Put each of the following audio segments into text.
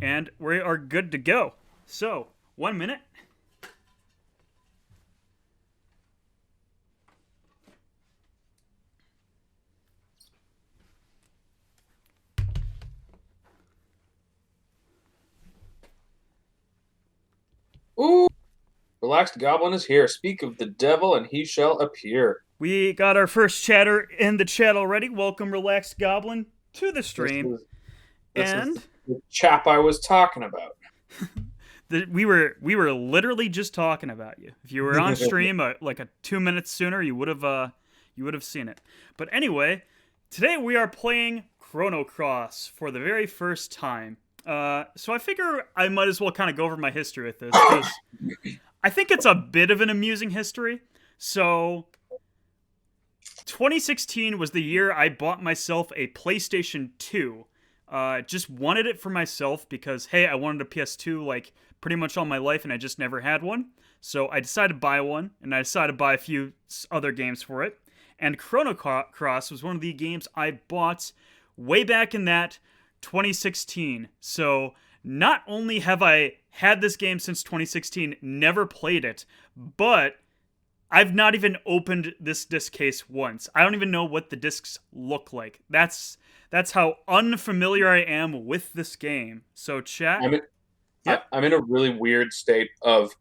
And we are good to go. So, 1 minute. Ooh, relaxed goblin is here. Speak of the devil, and he shall appear. We got our first chatter in the chat already. Welcome, Relaxed Goblin, to the This stream. is this is And the chap I was talking about. we were literally just talking about you. If you were on stream like a 2 minutes sooner, you would have seen it. But anyway, today we are playing Chrono Cross for the very first time. So I figure I might as well kind of go over my history with this because I think it's a bit of an amusing history. So 2016 was the year I bought myself a PlayStation 2. Just wanted it for myself because, hey, I wanted a PS2 like pretty much all my life and I just never had one. So I decided to buy one and I decided to buy a few other games for it. And Chrono Cross was one of the games I bought way back in that 2016. So not only have I had this game since 2016, never played it, but I've not even opened this disc case once. I don't even know what the discs look like. That's how unfamiliar I am with this game. So chat. I'm in, Yep. I'm in a really weird state of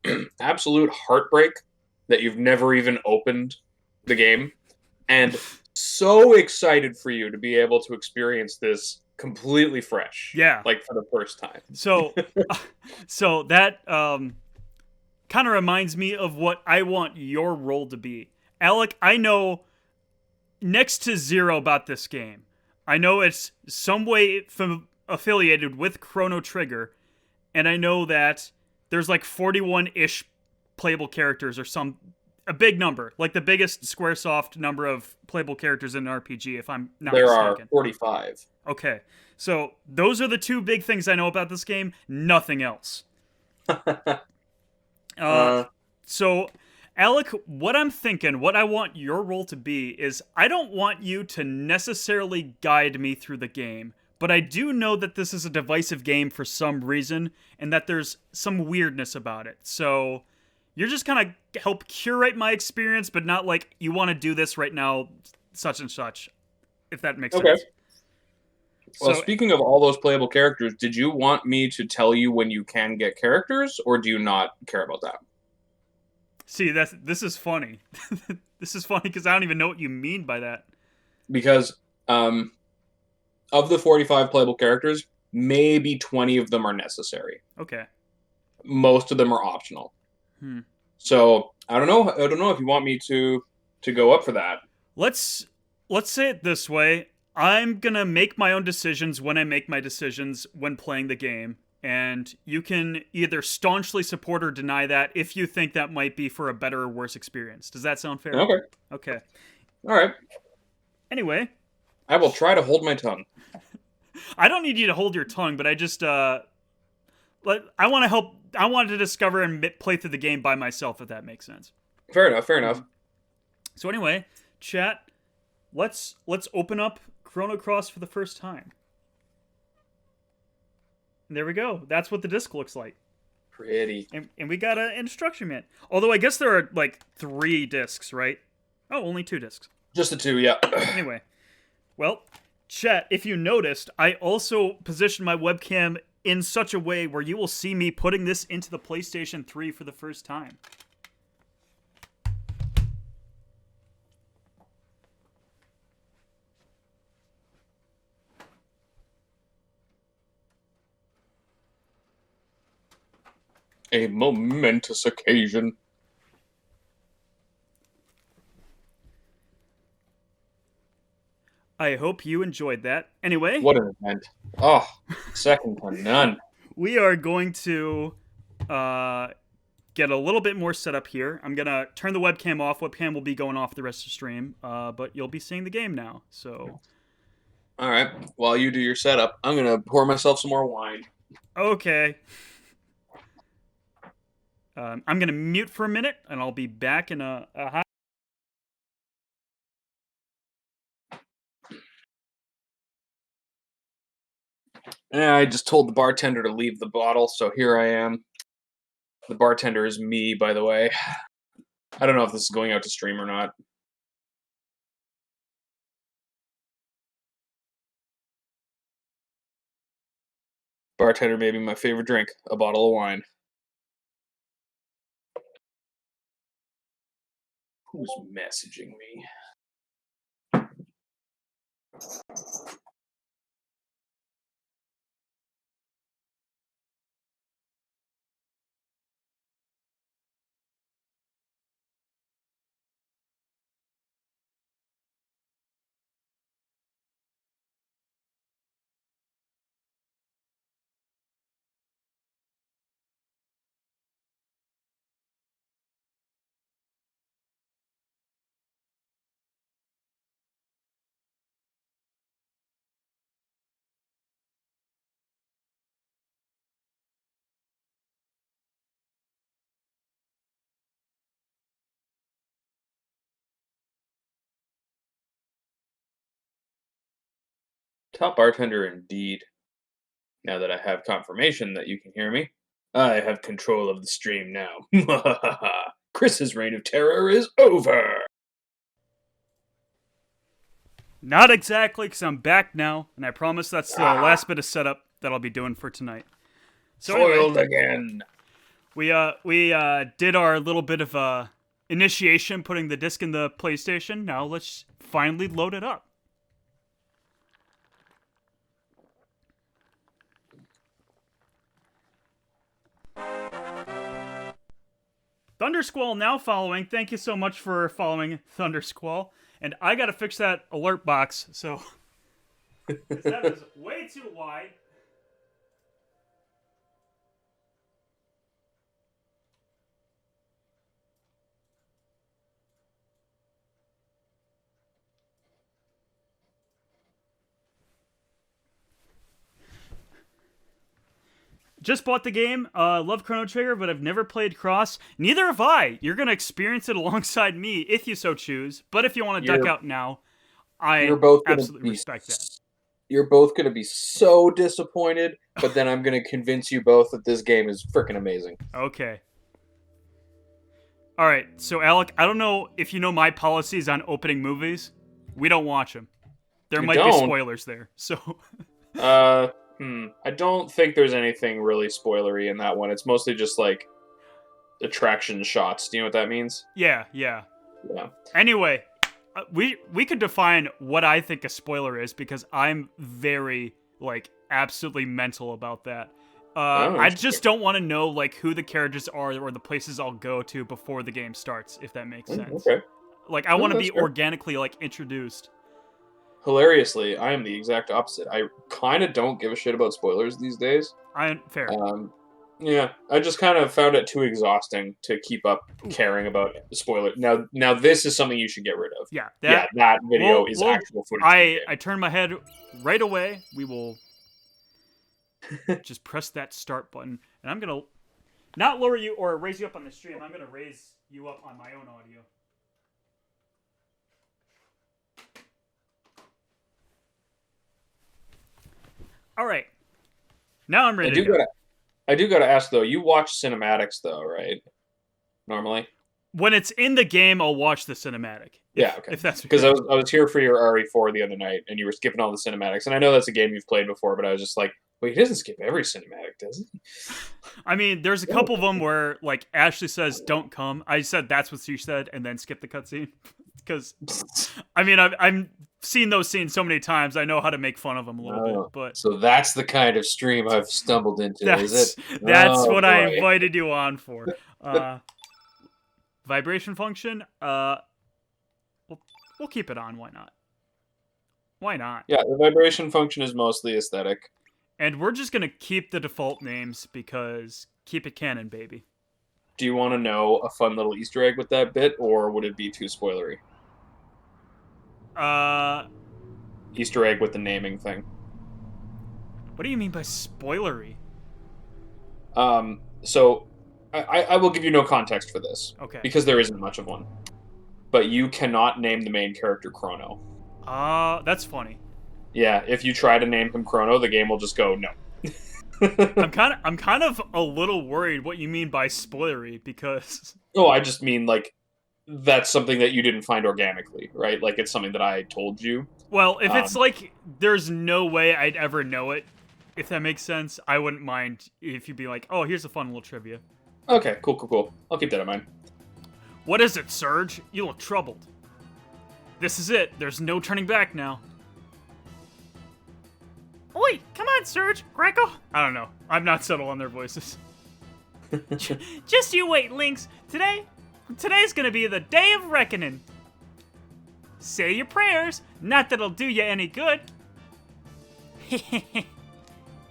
absolute heartbreak that you've never even opened the game, and so excited for you to be able to experience this completely fresh, Yeah. like for the first time. So so that kind of reminds me of what I want your role to be. Alec, I know next to zero about this game. I know it's some way affiliated with Chrono Trigger, and I know that there's like 41-ish playable characters or a big number, like the biggest SquareSoft number of playable characters in an RPG, if I'm not There are mistaken. 45. Okay, so those are the two big things I know about this game. Nothing else. Uh, uh, so, Alec, what I'm thinking, what I want your role to be is I don't want you to necessarily guide me through the game, but I do know that this is a divisive game for some reason and that there's some weirdness about it. So, you're just kind of help curate my experience, but not like you want to do this right now, such and such, if that makes okay. sense. Well, So, speaking of all those playable characters, did you want me to tell you when you can get characters, or do you not care about that? see, this is funny. This is funny because I don't even know what you mean by that. Because of the 45 playable characters, maybe 20 of them are necessary. Okay. Most of them are optional. Hmm. So I don't know. I don't know if you want me to go up for that. Let's let's say it this way. I'm gonna make my own decisions when I make my decisions when playing the game, and you can either staunchly support or deny that if you think that might be for a better or worse experience. Does that sound fair? Okay. Okay. All right. Anyway, I will try to hold my tongue. I don't need you to hold your tongue, but I just I want to help. I wanted to discover and play through the game by myself, if that makes sense. Fair enough. Fair enough. So anyway, chat. Let's open up Chrono Cross for the first time. And there we go. That's what the disc looks like. Pretty. And we got an instruction manual. Although I guess there are like 3 discs, right? Oh, only 2 discs. Just the two. Yeah. Anyway, well, chat, if you noticed, I also positioned my webcam in such a way where you will see me putting this into the PlayStation 3 for the first time. A momentous occasion. I hope you enjoyed that. Anyway, What an event. Oh, second to none. we are going to uh, get a little bit more set up here. I'm gonna turn the webcam off. Webcam will be going off the rest of the stream, but you'll be seeing the game now. So, All right. While you do your setup, I'm gonna pour myself some more wine. okay. I'm gonna mute for a minute, and I'll be back in a hot. Yeah, I just told the bartender to leave the bottle, so here I am. The bartender is me, by the way. I don't know if this is going out to stream or not. Bartender made me my favorite drink, a bottle of wine. Who's messaging me? Top bartender indeed. Now that I have confirmation that you can hear me, I have control of the stream now. Chris's reign of terror is over. Not exactly, because I'm back now, and I promise that's the last bit of setup that I'll be doing for tonight. So Foiled anyway, again. we did our little bit of initiation, putting the disc in the PlayStation. Now let's finally load it up. Thundersquall now following. Thank you so much for following Thundersquall. And I gotta fix that alert box, so that is way too wide. Just bought the game. Love Chrono Trigger, but I've never played Cross. Neither have I. You're gonna experience it alongside me if you so choose. But if you want to duck out now, I absolutely respect that. You're both going to be so disappointed, but then I'm going to convince you both that this game is freaking amazing. Okay. All right. So Alec, I don't know if you know my policies on opening movies. We don't watch them. There might be spoilers there. So. I don't think there's anything really spoilery in that one. It's mostly just like attraction shots. Do you know what that means? Yeah. Anyway, we could define what I think a spoiler is, because I'm very absolutely mental about that. I just don't want to know who the characters are or the places I'll go to before the game starts, if that makes sense. Okay. I want to be organically introduced. Hilariously, I am the exact opposite. I kind of don't give a shit about spoilers these days. Fair. Yeah, I just kind of found it too exhausting to keep up caring about spoilers. Now this is something you should get rid of. Yeah, that video is actual footage. I turn my head right away. We will just press that start button, and I'm gonna not lower you or raise you up on the stream. I'm gonna raise you up on my own audio. All right, now I'm ready. I do gotta ask though. You watch cinematics though, right? Normally, when it's in the game, I'll watch the cinematic. Yeah, okay. If that's because I was here for your RE4 the other night, and you were skipping all the cinematics, and I know that's a game you've played before, but I was just like, wait, he doesn't skip every cinematic, does he? I mean, there's a couple of them where Ashley says, "Don't come." I said, "That's what she said," and then skip the cutscene. Because, I mean, I'm seen those scenes so many times. I know how to make fun of them a little bit. But so that's the kind of stream I've stumbled into, is it? That's what I invited you on for. Vibration function. We'll keep it on. Why not? Why not? Yeah, the vibration function is mostly aesthetic. And we're just gonna keep the default names because keep it canon, baby. Do you want to know a fun little Easter egg with that bit, or would it be too spoilery? Easter egg with the naming thing. What do you mean by spoilery? So I will give you no context for this. Okay. Because there isn't much of one. But you cannot name the main character Chrono. That's funny. Yeah, if you try to name him Chrono, the game will just go, no. I'm kind of a little worried what you mean by spoilery because Oh, I just mean like that's something that you didn't find organically, right? Like it's something that I told you. well, if it's Um, like there's no way I'd ever know it, if that makes sense, I wouldn't mind if you'd be like, "Oh, here's a fun little trivia." okay, cool. I'll keep that in mind. What is it, Surge? You look troubled. This is it. There's no turning back now. Oi, come on, Surge. Greco. I don't know. I'm not subtle on their voices. Just you wait, Lynx. Today's gonna be the day of reckoning. Say your prayers. Not that it'll do you any good.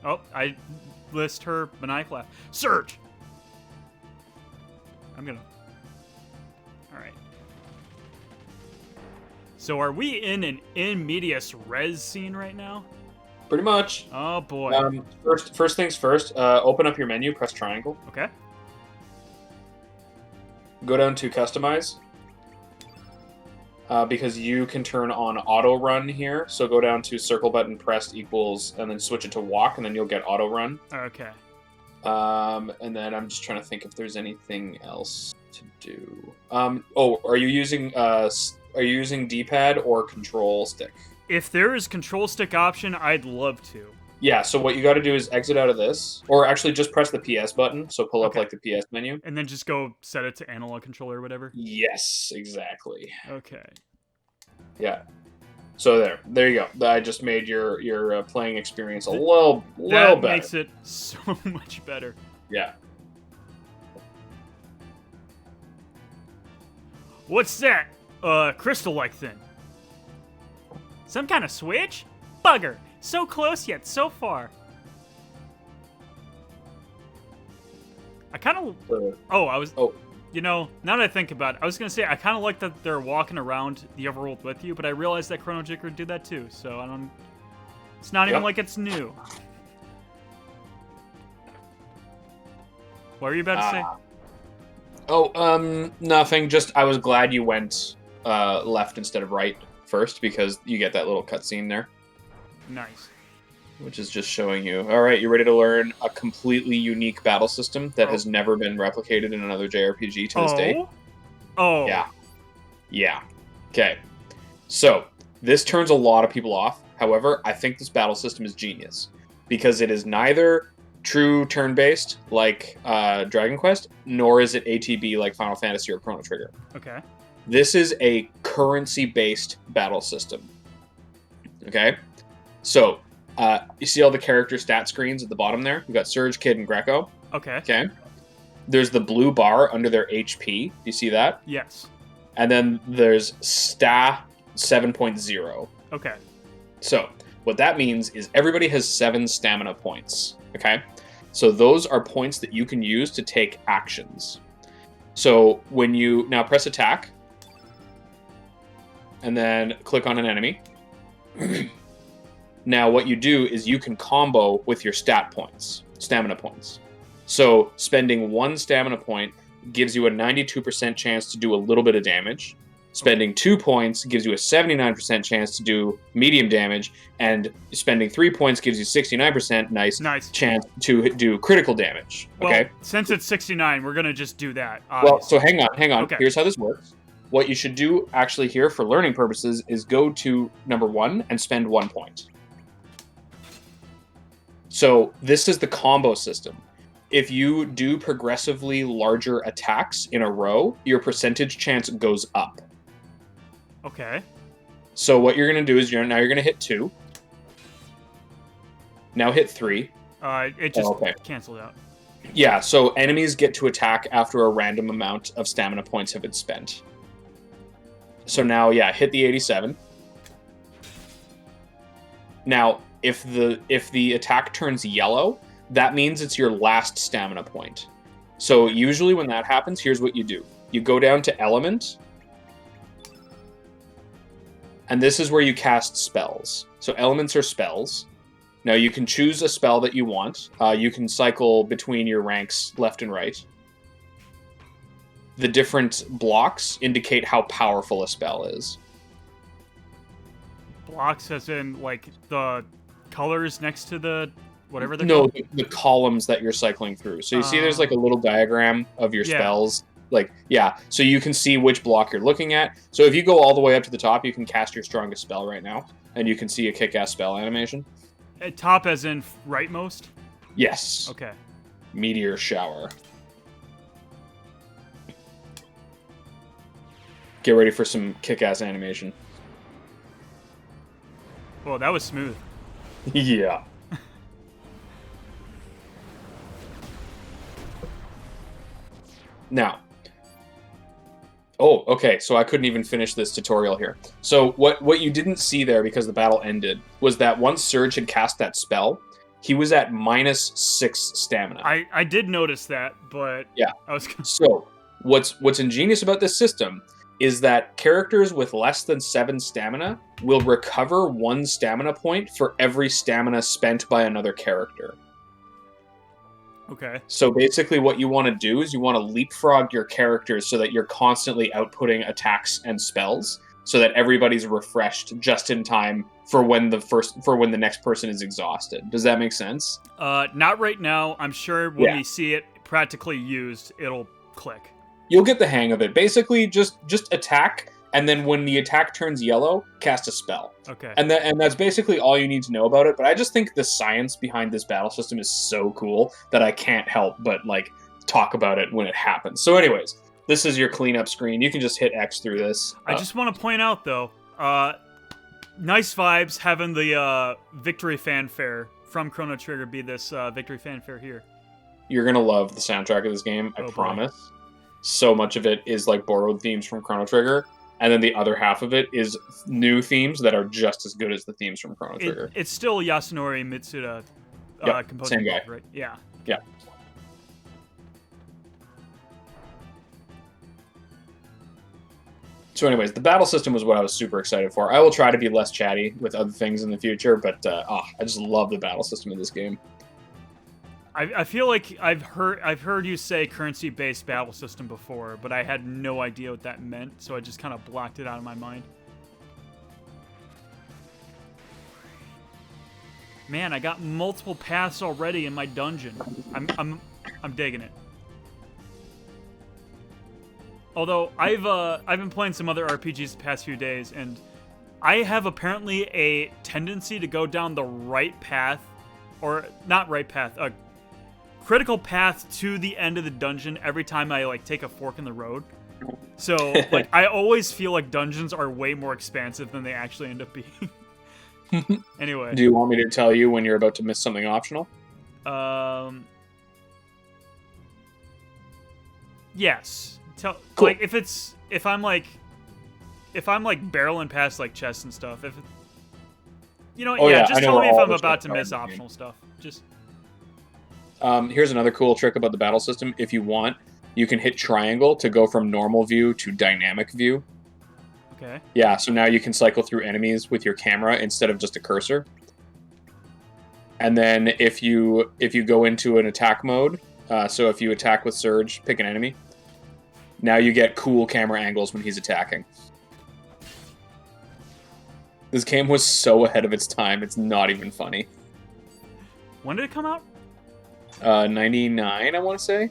Oh, I list her maniacal laugh. Surge. I'm gonna. All right. So are we in an in medias res scene right now? Pretty much. Oh boy. First things first. Open up your menu. Press triangle. Okay. Go down to customize. Because you can turn on auto run here. So go down to circle button pressed equals, and then switch it to walk, and then you'll get auto run. Okay. And then I'm just trying to think if there's anything else to do. Are you using D-pad or control stick? If there is control stick option, I'd love to. Yeah, so what you got to do is exit out of this, or actually just press the PS button, so pull up Okay. like the PS menu. And then just go set it to analog controller or whatever. Yes, exactly. Okay. Yeah. So there you go. I just made your playing experience a little That better. makes it so much better. Yeah. What's that? Crystal-like thing. Some kind of switch? Bugger! So close yet so far. I kind of... Oh. You know, now that I think about it, I was going to say, I kind of like that they're walking around the overworld with you, but I realized that Chrono Trigger did that too, so I don't... It's not even like it's new. What were you about to say? Nothing. Just I was glad you went left instead of right first, because you get that little cutscene there. Nice. Which is just showing you, all right, you're ready to learn a completely unique battle system that has never been replicated in another JRPG to this day. Oh. Yeah. Okay. So, this turns a lot of people off. However, I think this battle system is genius. Because it is neither true turn-based, like Dragon Quest, nor is it ATB like Final Fantasy or Chrono Trigger. Okay. This is a currency-based battle system. Okay? So, you see all the character stat screens at the bottom there? You've got Surge, Kid, and Greco. Okay. There's the blue bar under their HP. Do you see that? Yes. And then there's Sta 7.0. Okay. So, what that means is everybody has 7 stamina points. Okay? So, those are points that you can use to take actions. So, when you now press attack, and then click on an enemy. Now, what you do is you can combo with your stamina points. So, spending 1 stamina point gives you a 92% chance to do a little bit of damage. Spending 2 points gives you a 79% chance to do medium damage, and spending 3 points gives you 69% chance to do critical damage. Okay? Well, since it's 69, we're gonna just do that. Well, so hang on. Okay. Here's how this works. What you should do actually here for learning purposes is go to number 1 and spend 1 point. So this is the combo system. If you do progressively larger attacks in a row, your percentage chance goes up. Okay. So what you're going to do is you're going to hit 2. Now hit 3. It just canceled out. Yeah, so enemies get to attack after a random amount of stamina points have been spent. So now, hit the 87. Now, if the attack turns yellow, that means it's your last stamina point. So usually when that happens, here's what you do. You go down to Element, and this is where you cast spells. So elements are spells. Now you can choose a spell that you want. You can cycle between your ranks left and right. The different blocks indicate how powerful a spell is. Blocks as in, like, the colors next to the whatever they're No, called. the columns that you're cycling through. So you see there's like a Oh. little diagram of your Yeah. spells. Like, yeah, so you can see which block you're looking at. So if you go all the way up to the top, you can cast your strongest spell right now, and you can see a kick-ass spell animation. Top as in rightmost? Yes. Okay. Meteor shower. Get ready for some kick-ass animation. Well, that was smooth. Yeah. Now. Oh, okay. So I couldn't even finish this tutorial here. So what you didn't see there because the battle ended was that once Surge had cast that spell, he was at -6 stamina. I did notice that, but Yeah. I was So what's ingenious about this system is that characters with less than 7 stamina will recover 1 stamina point for every stamina spent by another character. okay. So basically what you want to do is you want to leapfrog your characters so that you're constantly outputting attacks and spells so that everybody's refreshed just in time for when the next person is exhausted. Does that make sense? Not right now. I'm sure when we see it practically used, it'll click. You'll get the hang of it. Basically just attack, and then when the attack turns yellow, cast a spell. Okay. And that's basically all you need to know about it. But I just think the science behind this battle system is so cool that I can't help but like talk about it when it happens. So anyways, this is your cleanup screen. You can just hit X through this. I just want to point out though, nice vibes having the victory fanfare from Chrono Trigger be this victory fanfare here. You're gonna love the soundtrack of this game, I promise. Boy. So much of it is like borrowed themes from Chrono Trigger. And then the other half of it is new themes that are just as good as the themes from Chrono Trigger. It's still Yasunori Mitsuda composing, same guy, right? Yeah. Yeah. So anyways, the battle system was what I was super excited for. I will try to be less chatty with other things in the future, but I just love the battle system of this game. I feel like I've heard you say currency-based battle system before, but I had no idea what that meant, so I just kind of blocked it out of my mind. Man, I got multiple paths already in my dungeon. I'm digging it. Although I've been playing some other RPGs the past few days, and I have apparently a tendency to go down the right path, or not right path, a critical path to the end of the dungeon every time I like take a fork in the road. So like I always feel like dungeons are way more expansive than they actually end up being. Anyway. Do you want me to tell you when you're about to miss something optional? Yes. Cool. Like if I'm barreling past like chests and stuff, just tell me if I'm about to miss optional stuff. Just here's another cool trick about the battle system. If you want, you can hit triangle to go from normal view to dynamic view. Okay. Yeah, so now you can cycle through enemies with your camera instead of just a cursor. And then if you go into an attack mode, so if you attack with Surge, pick an enemy. Now you get cool camera angles when he's attacking. This game was so ahead of its time, it's not even funny. When did it come out? 99, I want to say.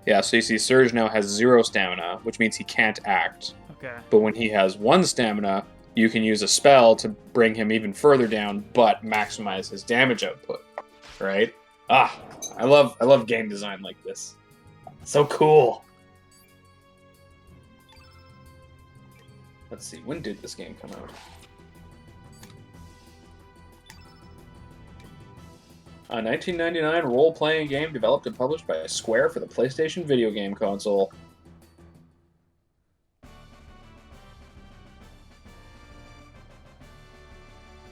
Yeah, so you see Surge now has 0 stamina, which means he can't act. Okay. But when he has 1 stamina, you can use a spell to bring him even further down, but maximize his damage output. Right? I love game design like this. So cool. Let's see, when did this game come out? A 1999 role-playing game developed and published by Square for the PlayStation video game console.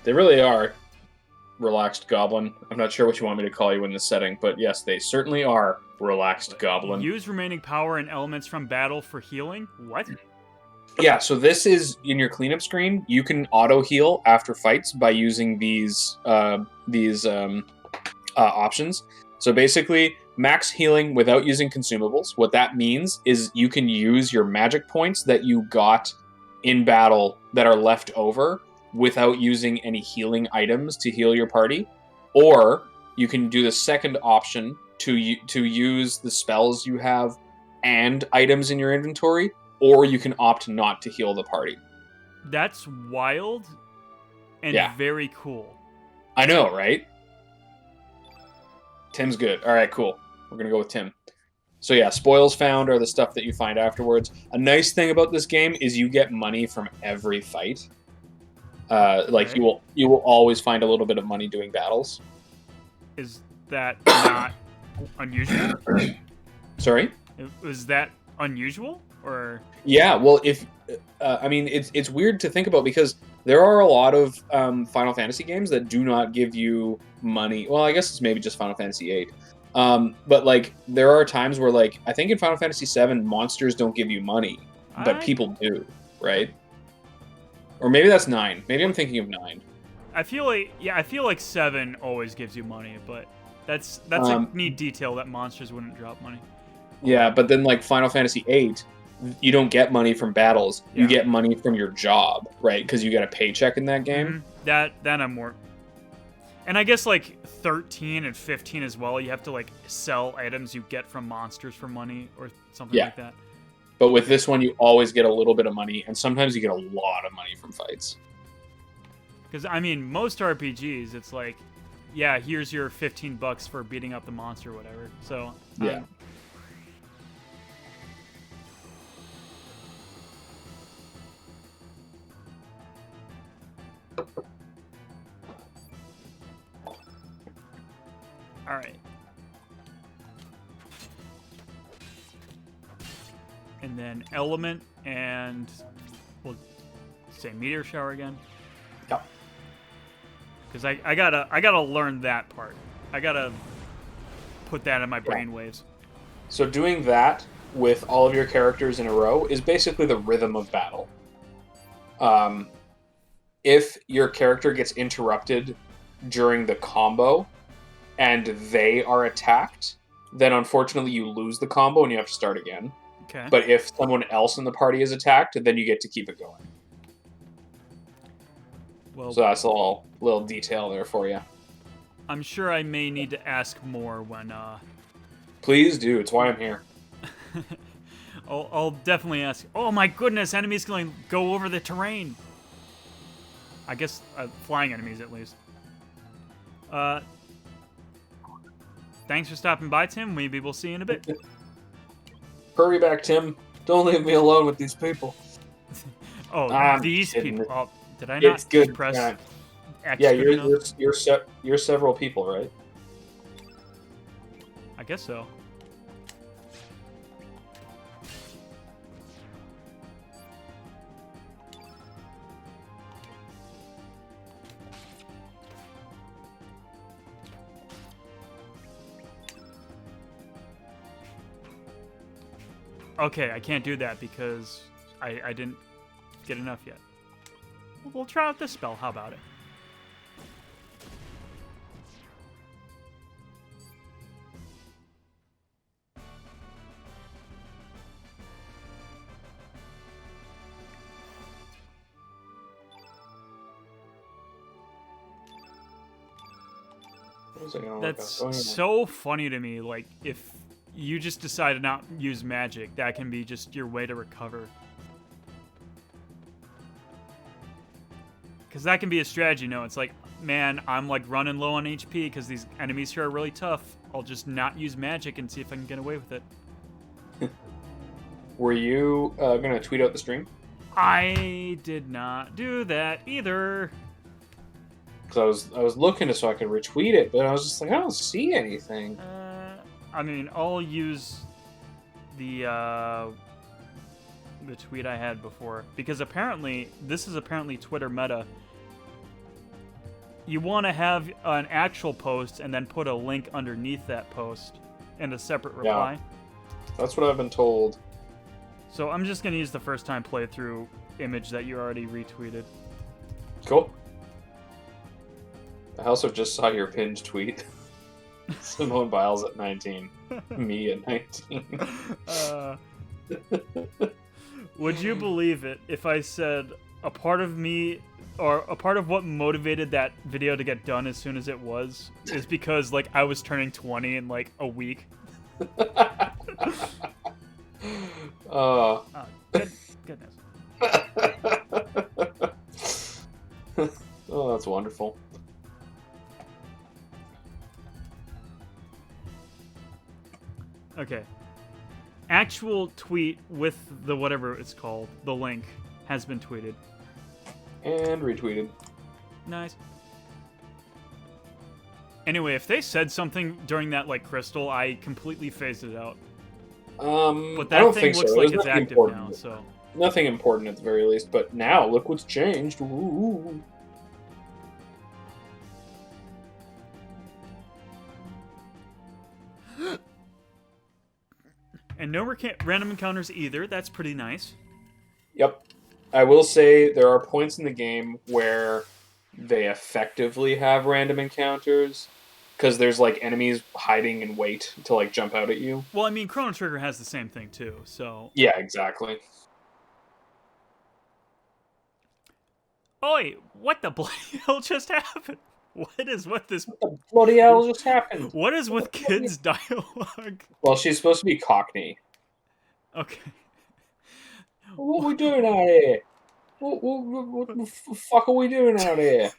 They really are relaxed goblin. I'm not sure what you want me to call you in this setting, but yes, they certainly are relaxed goblin. Use remaining power and elements from battle for healing? What? Yeah, so this is in your cleanup screen. You can auto heal after fights by using these options. So basically, max healing without using consumables. What that means is you can use your magic points that you got in battle that are left over without using any healing items to heal your party, or you can do the second option to use the spells you have and items in your inventory, or you can opt not to heal the party. That's wild and Yeah. very cool. I know, right? Tim's good. All right, cool. We're going to go with Tim. So yeah, spoils found are the stuff that you find afterwards. A nice thing about this game is you get money from every fight. Like Okay. you will always find a little bit of money doing battles. Is that not unusual? Sorry? Was that unusual or? Yeah, well, if I mean, it's weird to think about because there are a lot of Final Fantasy games that do not give you money. Well, I guess it's maybe just Final Fantasy VIII. But like there are times where like I think in Final Fantasy VII, monsters don't give you money, but people do, right? Or maybe that's 9. Maybe I'm thinking of 9. I feel like 7 always gives you money, but that's a neat detail that monsters wouldn't drop money. Yeah, but then like Final Fantasy VIII, you don't get money from battles. Yeah. You get money from your job, right? Because you get a paycheck in that game. Mm-hmm. That I'm more. And I guess like 13 and 15 as well. You have to like sell items you get from monsters for money or something like that. But with this one, you always get a little bit of money, and sometimes you get a lot of money from fights. Because I mean, most RPGs, it's like, yeah, here's your $15 for beating up the monster or whatever. So yeah. All right. And then element, and we'll say meteor shower again. Yep. Because I gotta learn that part. I gotta put that in my brain waves. So doing that with all of your characters in a row is basically the rhythm of battle. If your character gets interrupted during the combo and they are attacked, then unfortunately you lose the combo and you have to start again. Okay. But if someone else in the party is attacked, then you get to keep it going. Well, so that's a little detail there for you. I'm sure I may need to ask more when. Please do. It's why I'm here. I'll definitely ask. Oh my goodness! Enemies going to go over the terrain. I guess flying enemies at least. Thanks for stopping by, Tim. Maybe we'll see you in a bit. Hurry back, Tim. Don't leave me alone with these people. These people. Oh, did I it's not good. press X? Yeah, you're several people, right? I guess so. Okay, I can't do that because I didn't get enough yet. We'll try out this spell. How about it? That's so funny to me. Like, if you just decide to not use magic, that can be just your way to recover. Because that can be a strategy, you know. It's like, man, I'm like running low on HP because these enemies here are really tough. I'll just not use magic and see if I can get away with it. Were you going to tweet out the stream? I did not do that either. Because I was looking so I could retweet it, but I was just like, I don't see anything. I mean, I'll use the tweet I had before, because apparently this is Twitter meta. You want to have an actual post and then put a link underneath that post and a separate reply. Yeah, that's what I've been told. So I'm just gonna use the first time playthrough image that you already retweeted. Cool. I also just saw your pinned tweet. Simone Biles at 19. Me at 19. Would you believe it if I said a part of me, or a part of what motivated that video to get done as soon as it was, is because like I was turning 20 in like a week. uh, Oh, goodness. oh, that's wonderful. Okay. Actual tweet with the whatever it's called, the link, has been tweeted. And retweeted. Nice. Anyway, if they said something during that like crystal, I completely phased it out. But that I don't thing think looks so. like There's it's nothing active important. now, so. Nothing important at the very least, but now look what's changed. Ooh. And no random encounters either. That's pretty nice. Yep. I will say there are points in the game where they effectively have random encounters because there's like enemies hiding in wait to like jump out at you. Well, I mean, Chrono Trigger has the same thing too, so. Yeah, exactly. Oi, what the bloody hell just happened? What is with this? What the bloody hell just happened? What is with kids' dialogue? Well, she's supposed to be Cockney. Okay. What are we doing out here? What the fuck are we doing out here?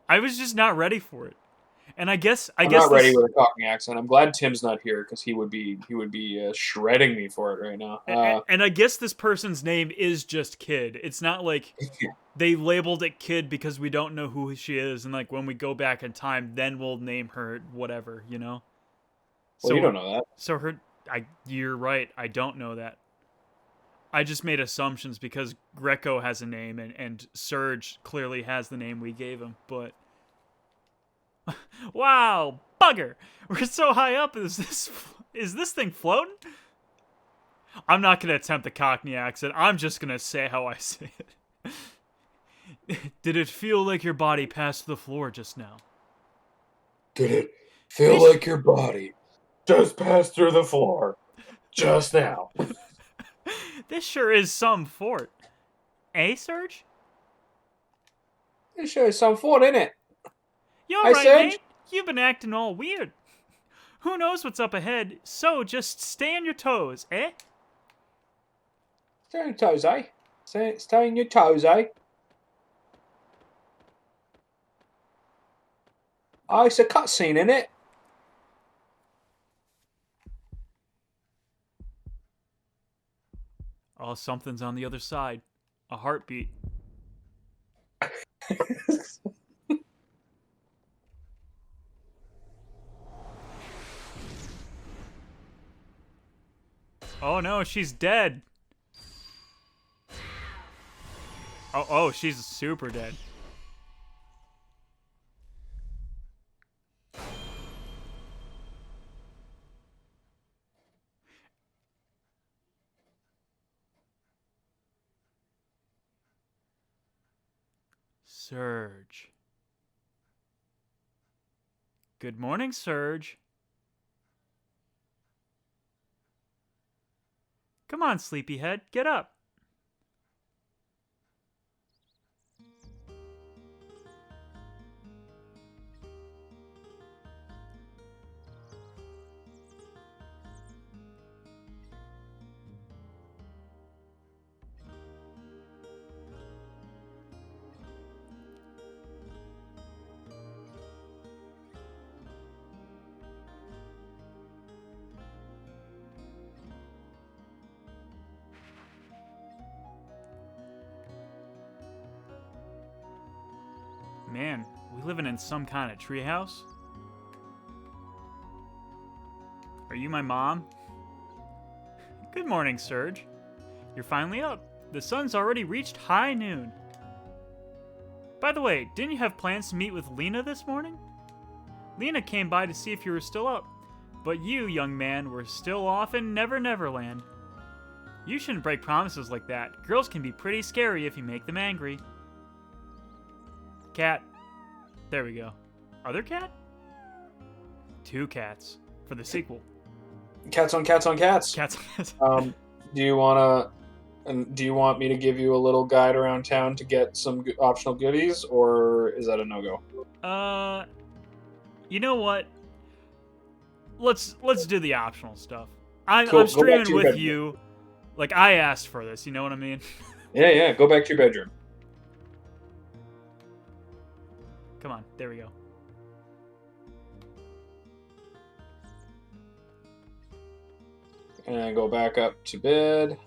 I was just not ready for it, and I'm guess not ready this, with a Cockney accent. I'm glad Tim's not here because he would be shredding me for it right now. and I guess this person's name is just Kid. It's not like they labeled it Kid because we don't know who she is, and like when we go back in time, then we'll name her whatever, you know. Well, you don't know that. So you're right. I don't know that. I just made assumptions because Greco has a name and Surge clearly has the name we gave him, but wow, bugger! We're so high up. Is this thing floating? I'm not gonna attempt the Cockney accent. I'm just gonna say how I say it. Did it feel like your body passed the floor just now? Did it feel like your body just passed through the floor just now? This sure is some fort. Eh, Surge? This sure is some fun, isn't it? You're Hi, right, Surge. mate. You've been acting all weird. Who knows what's up ahead, so just stay on your toes, eh? Stay on your toes, eh? Stay on your toes, eh? Oh, it's a cutscene, isn't it? Oh, something's on the other side. A heartbeat. Oh no, she's dead. Oh, she's super dead. Surge. Good morning, Surge. Come on, sleepyhead, get up. Man, we living in some kind of treehouse? Are you my mom? Good morning, Surge. You're finally up. The sun's already reached high noon. By the way, didn't you have plans to meet with Lena this morning? Lena came by to see if you were still up, but you, young man, were still off in Never Never Land. You shouldn't break promises like that. Girls can be pretty scary if you make them angry. Cat. There we go. Other cat? 2 cats for the sequel. Cats on cats on cats. Cats. Do you wanna And do you want me to give you a little guide around town to get some optional goodies, or is that a no-go? You know what? Let's do the optional stuff. Cool. I'm Go back streaming to your with bedroom. you. Like, I asked for this, you know what I mean? Yeah. Go back to your bedroom. Come on, there we go. And go back up to bed.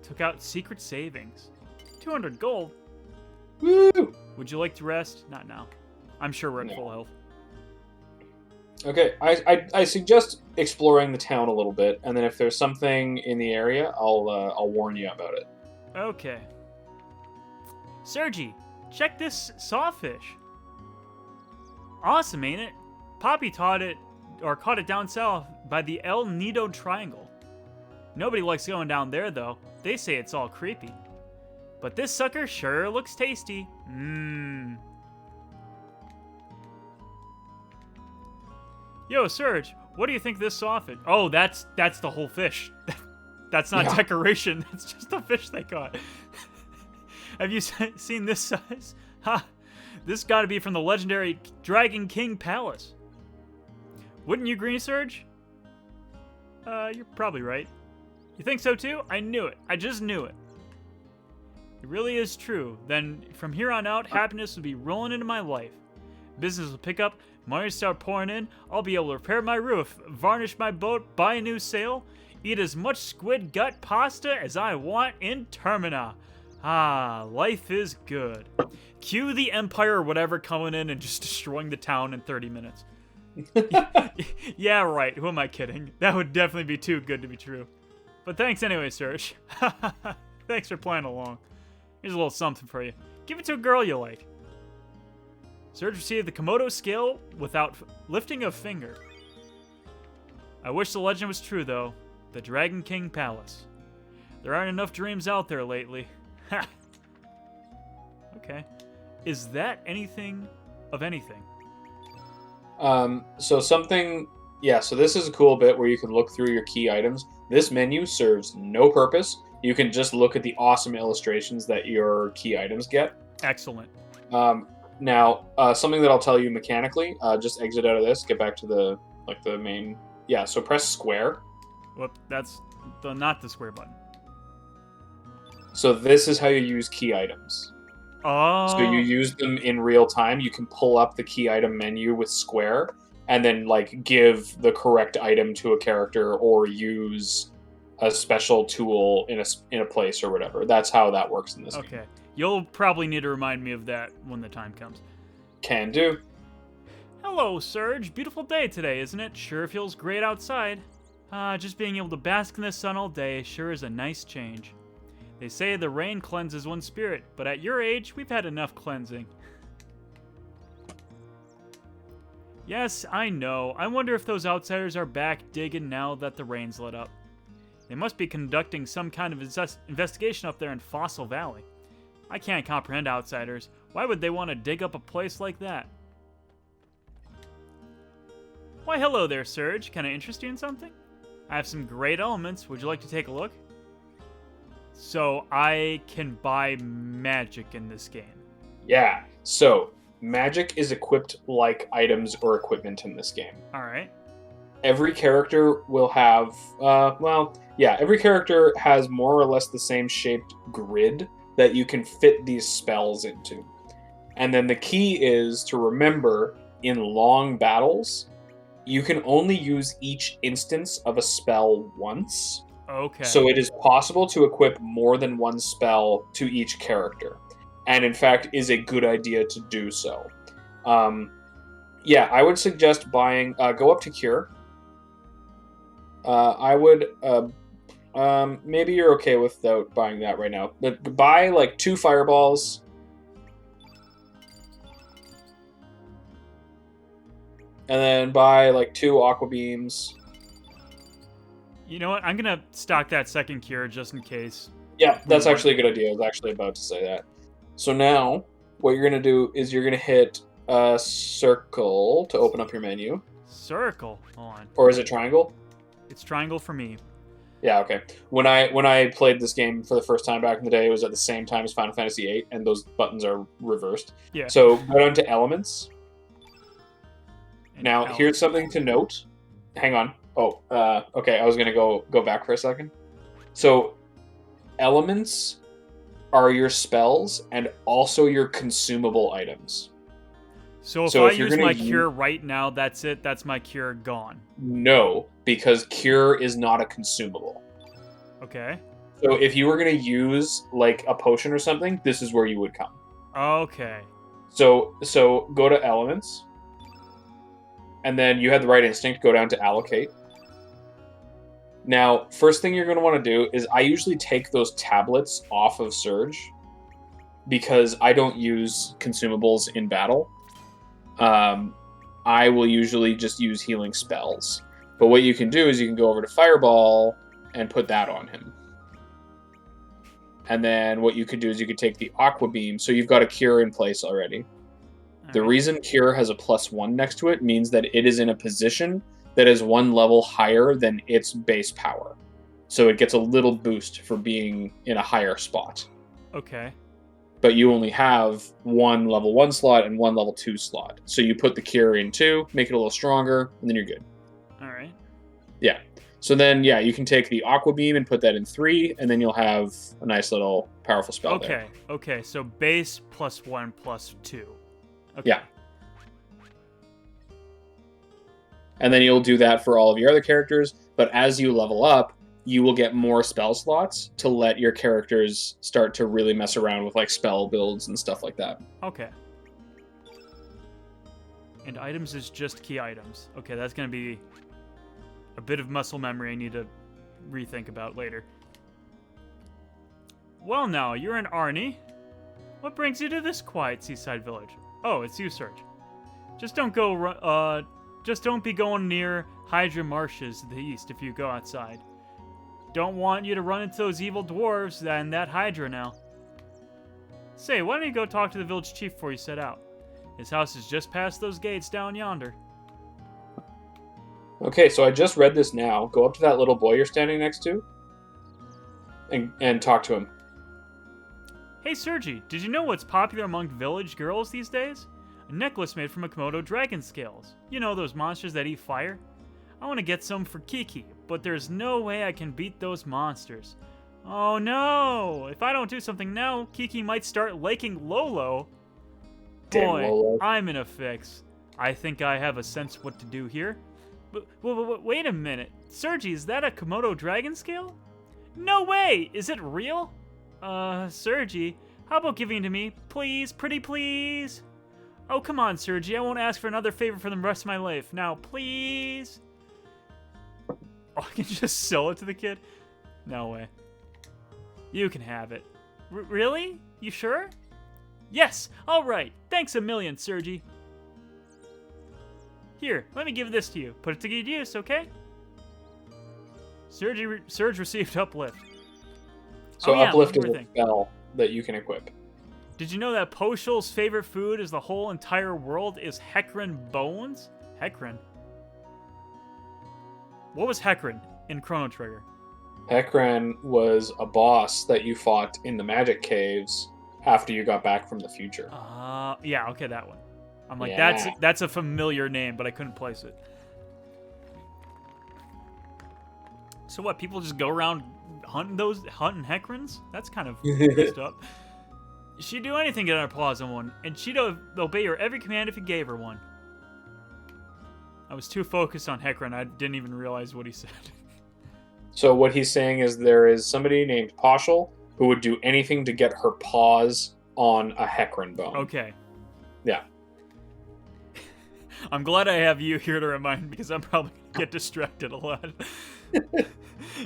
Took out secret savings. 200 gold. Woo! Would you like to rest? Not now. I'm sure we're at No. full health. Okay, I suggest exploring the town a little bit, and then if there's something in the area, I'll warn you about it. Okay. Sergi, check this sawfish. Awesome, ain't it? Poppy caught it down south by the El Nido Triangle. Nobody likes going down there, though. They say it's all creepy. But this sucker sure looks tasty. Mmm. Yo, Serge, what do you think of this sawfish? Oh, that's the whole fish. That's not decoration. That's just the fish they caught. Have you seen this size? Ha! This got to be from the legendary Dragon King Palace. Wouldn't you agree, Serge? You're probably right. You think so too? I knew it. I just knew it. It really is true. Then from here on out, happiness will be rolling into my life. Business will pick up, money will start pouring in, I'll be able to repair my roof, varnish my boat, buy a new sail, eat as much squid gut pasta as I want in Termina. Ah, life is good. Cue the Empire or whatever coming in and just destroying the town in 30 minutes. Yeah, right. Who am I kidding? That would definitely be too good to be true. But thanks anyway, Serge. Thanks for playing along. Here's a little something for you. Give it to a girl you like. Serge received the Komodo scale without lifting a finger. I wish the legend was true, though. The Dragon King Palace. There aren't enough dreams out there lately. Ha! Okay. Is that anything of anything? So something... Yeah, so this is a cool bit where you can look through your key items. This menu serves no purpose. You can just look at the awesome illustrations that your key items get. Excellent. Now, something that I'll tell you mechanically, just exit out of this, get back to the main... Yeah, so press square. Whoop, that's not the square button. So this is how you use key items. Oh. So you use them in real time. You can pull up the key item menu with square, and then give the correct item to a character, or use a special tool in a place or whatever. That's how that works in this game. Okay. You'll probably need to remind me of that when the time comes. Can do. Hello, Serge. Beautiful day today, isn't it? Sure feels great outside. Just being able to bask in the sun all day sure is a nice change. They say the rain cleanses one's spirit, but at your age, we've had enough cleansing. Yes, I know. I wonder if those outsiders are back digging now that the rain's let up. They must be conducting some kind of investigation up there in Fossil Valley. I can't comprehend outsiders. Why would they want to dig up a place like that? Why, hello there, Serge. Can I interest you in something? I have some great elements. Would you like to take a look? So, I can buy magic in this game. Yeah. So, magic is equipped like items or equipment in this game. Alright. Every character will have... every character has more or less the same shaped grid that you can fit these spells into. And then the key is to remember, in long battles, you can only use each instance of a spell once. Okay. So it is possible to equip more than one spell to each character. And in fact, is a good idea to do so. I would suggest buying... go up to Cure. I would... maybe you're okay without buying that right now. But buy, 2 fireballs. And then buy, 2 aqua beams. You know what? I'm going to stock that second cure just in case. Yeah, that's actually a good idea. I was actually about to say that. So now, what you're going to do is you're going to hit circle to open up your menu. Circle. Hold on. Or is it triangle? It's triangle for me. Yeah, okay. When I played this game for the first time back in the day, it was at the same time as Final Fantasy VIII, and those buttons are reversed. Yeah. So go down to elements. And Now, Alex. here's something to note. Hang on. Oh, okay. I was gonna go back for a second. So, elements are your spells and also your consumable items. So if So I if you're use gonna my cure right now, that's it. That's my cure gone. No, because cure is not a consumable. Okay. So if you were gonna use like a potion or something, this is where you would come. Okay. So go to elements, and then you had the right instinct. Go down to allocate. Now, first thing you're going to want to do is I usually take those tablets off of Surge because I don't use consumables in battle. I will usually just use healing spells. But what you can do is you can go over to Fireball and put that on him. And then what you could do is you could take the Aqua Beam. So you've got a Cure in place already. The reason Cure has a +1 next to it means that it is in a position that is one level higher than its base power. So it gets a little boost for being in a higher spot. Okay. But you only have one level 1 slot and one level 2 slot. So you put the Cure in 2, make it a little stronger, and then you're good. Alright. Yeah. So then, yeah, you can take the Aqua Beam and put that in 3, and then you'll have a nice little powerful spell there. Okay, so base +1 +2. Okay. Yeah. And then you'll do that for all of your other characters, but as you level up, you will get more spell slots to let your characters start to really mess around with like spell builds and stuff like that. Okay. And items is just key items. Okay, that's going to be a bit of muscle memory I need to rethink about later. Well now, you're an Arnie. What brings you to this quiet seaside village? Oh, it's you, Serge. Just don't be going near Hydra Marshes to the east if you go outside. Don't want you to run into those evil dwarves and that Hydra now. Say, why don't you go talk to the village chief before you set out? His house is just past those gates down yonder. Okay, so I just read this now. Go up to that little boy you're standing next to and talk to him. Hey Sergi, did you know what's popular among village girls these days? A necklace made from a Komodo dragon scales. You know, those monsters that eat fire? I want to get some for Kiki, but there's no way I can beat those monsters. Oh no! If I don't do something now, Kiki might start liking Lolo. Damn Boy, Lolo. I'm in a fix. I think I have a sense what to do here. But wait a minute. Sergi, is that a Komodo dragon scale? No way! Is it real? Sergi, how about giving it to me? Please, pretty please? Oh, come on, Sergi. I won't ask for another favor for the rest of my life. Now, please? Oh, I can just sell it to the kid? No way. You can have it. Really? You sure? Yes! Alright! Thanks a million, Sergi. Here, let me give this to you. Put it to good use, okay? Serge received uplift. So yeah, uplift is one more a thing. spell that you can equip. Did you know that Poshal's favorite food is the whole entire world is Hecarim bones? Hecarim? What was Hecarim in Chrono Trigger? Hecarim was a boss that you fought in the magic caves after you got back from the future. Yeah, okay, that one. I'm like, Yeah. that's a familiar name, but I couldn't place it. So what, people just go around hunting Hecrins? That's kind of messed up. She'd do anything to get her paws on one, and she'd obey your every command if you gave her one. I was too focused on Hecarim, I didn't even realize what he said. So what he's saying is there is somebody named Poshel who would do anything to get her paws on a Hecarim bone. Okay. Yeah. I'm glad I have you here to remind me, because I'm probably going to get distracted a lot.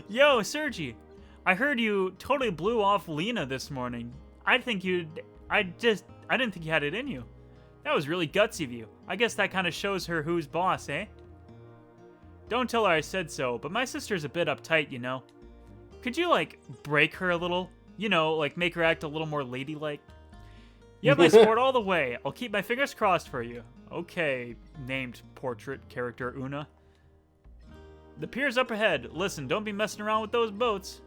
Yo, Sergi, I heard you totally blew off Lena this morning. I didn't think you had it in you. That was really gutsy of you. I guess that kind of shows her who's boss, eh? Don't tell her I said so, but my sister's a bit uptight, you know. Could you, like, break her a little? You know, like, make her act a little more ladylike? You have my support all the way. I'll keep my fingers crossed for you. Okay, named portrait character Una. The pier's up ahead. Listen, don't be messing around with those boats.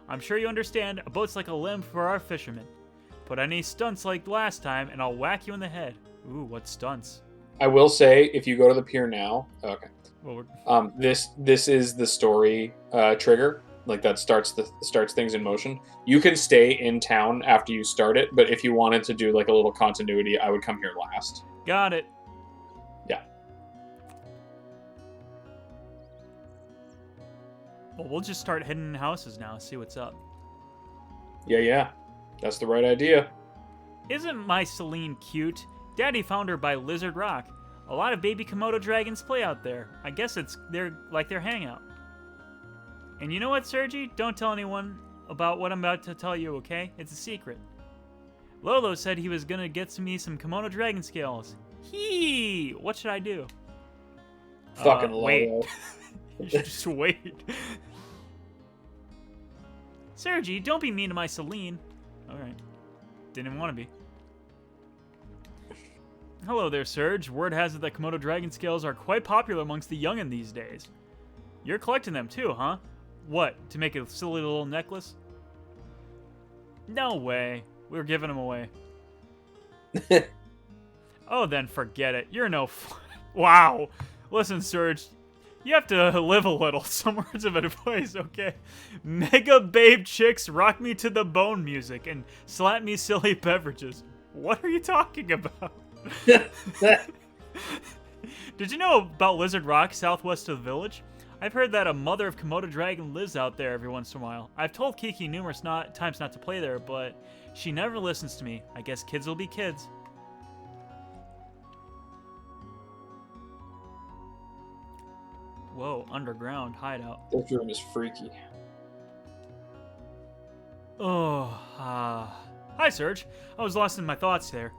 I'm sure you understand, a boat's like a limb for our fishermen. Put any stunts like last time, and I'll whack you in the head. Ooh, what stunts? I will say, if you go to the pier now, okay. Well, This is the story trigger, like that starts things in motion. You can stay in town after you start it, but if you wanted to do like a little continuity, I would come here last. got it. Yeah. Well, we'll just start hitting houses now, see what's up. Yeah. That's the right idea. Isn't my Celine cute? Daddy found her by Lizard Rock. A lot of baby Komodo dragons play out there. I guess they're their hangout. And you know what, Sergi? Don't tell anyone about what I'm about to tell you, okay? It's a secret. Lolo said he was gonna get me some Komodo dragon scales. What should I do? Fucking wait. Lolo. Just wait. Sergi, don't be mean to my Celine. Alright. Didn't even want to be. Hello there, Serge. Word has it that Komodo dragon scales are quite popular amongst the youngin' these days. You're collecting them too, huh? What, to make a silly little necklace? No way. We were giving them away. Oh, then forget it. You're no fun. Wow. Listen, Serge. You have to live a little. Some words of advice, okay? Mega babe chicks rock me to the bone music and slap me silly beverages. What are you talking about? Did you know about Lizard Rock, southwest of the village? I've heard that a mother of Komodo dragon lives out there every once in a while. I've told Kiki numerous times not to play there, but she never listens to me. I guess kids will be kids. Whoa, underground hideout. This room is freaky. Hi, Serge. I was lost in my thoughts there.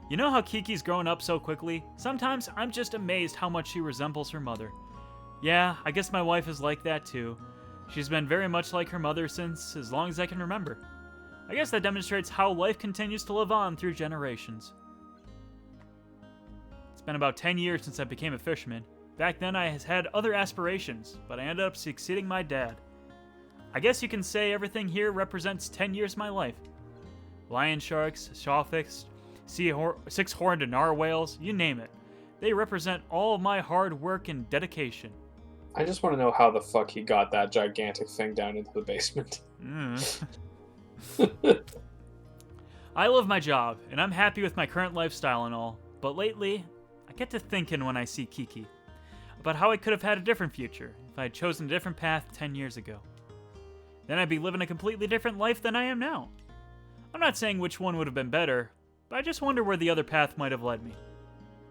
You know how Kiki's growing up so quickly? Sometimes I'm just amazed how much she resembles her mother. Yeah, I guess my wife is like that too. She's been very much like her mother since as long as I can remember. I guess that demonstrates how life continues to live on through generations. It's been about 10 years since I became a fisherman. Back then I had other aspirations, but I ended up succeeding my dad. I guess you can say everything here represents 10 years of my life. Lion sharks, shawfix, six-horned narwhals, you name it. They represent all of my hard work and dedication. I just want to know how the fuck he got that gigantic thing down into the basement. I love my job, and I'm happy with my current lifestyle and all, but lately, I get to thinking when I see Kiki about how I could have had a different future if I had chosen a different path 10 years ago. Then I'd be living a completely different life than I am now. I'm not saying which one would have been better, but I just wonder where the other path might have led me.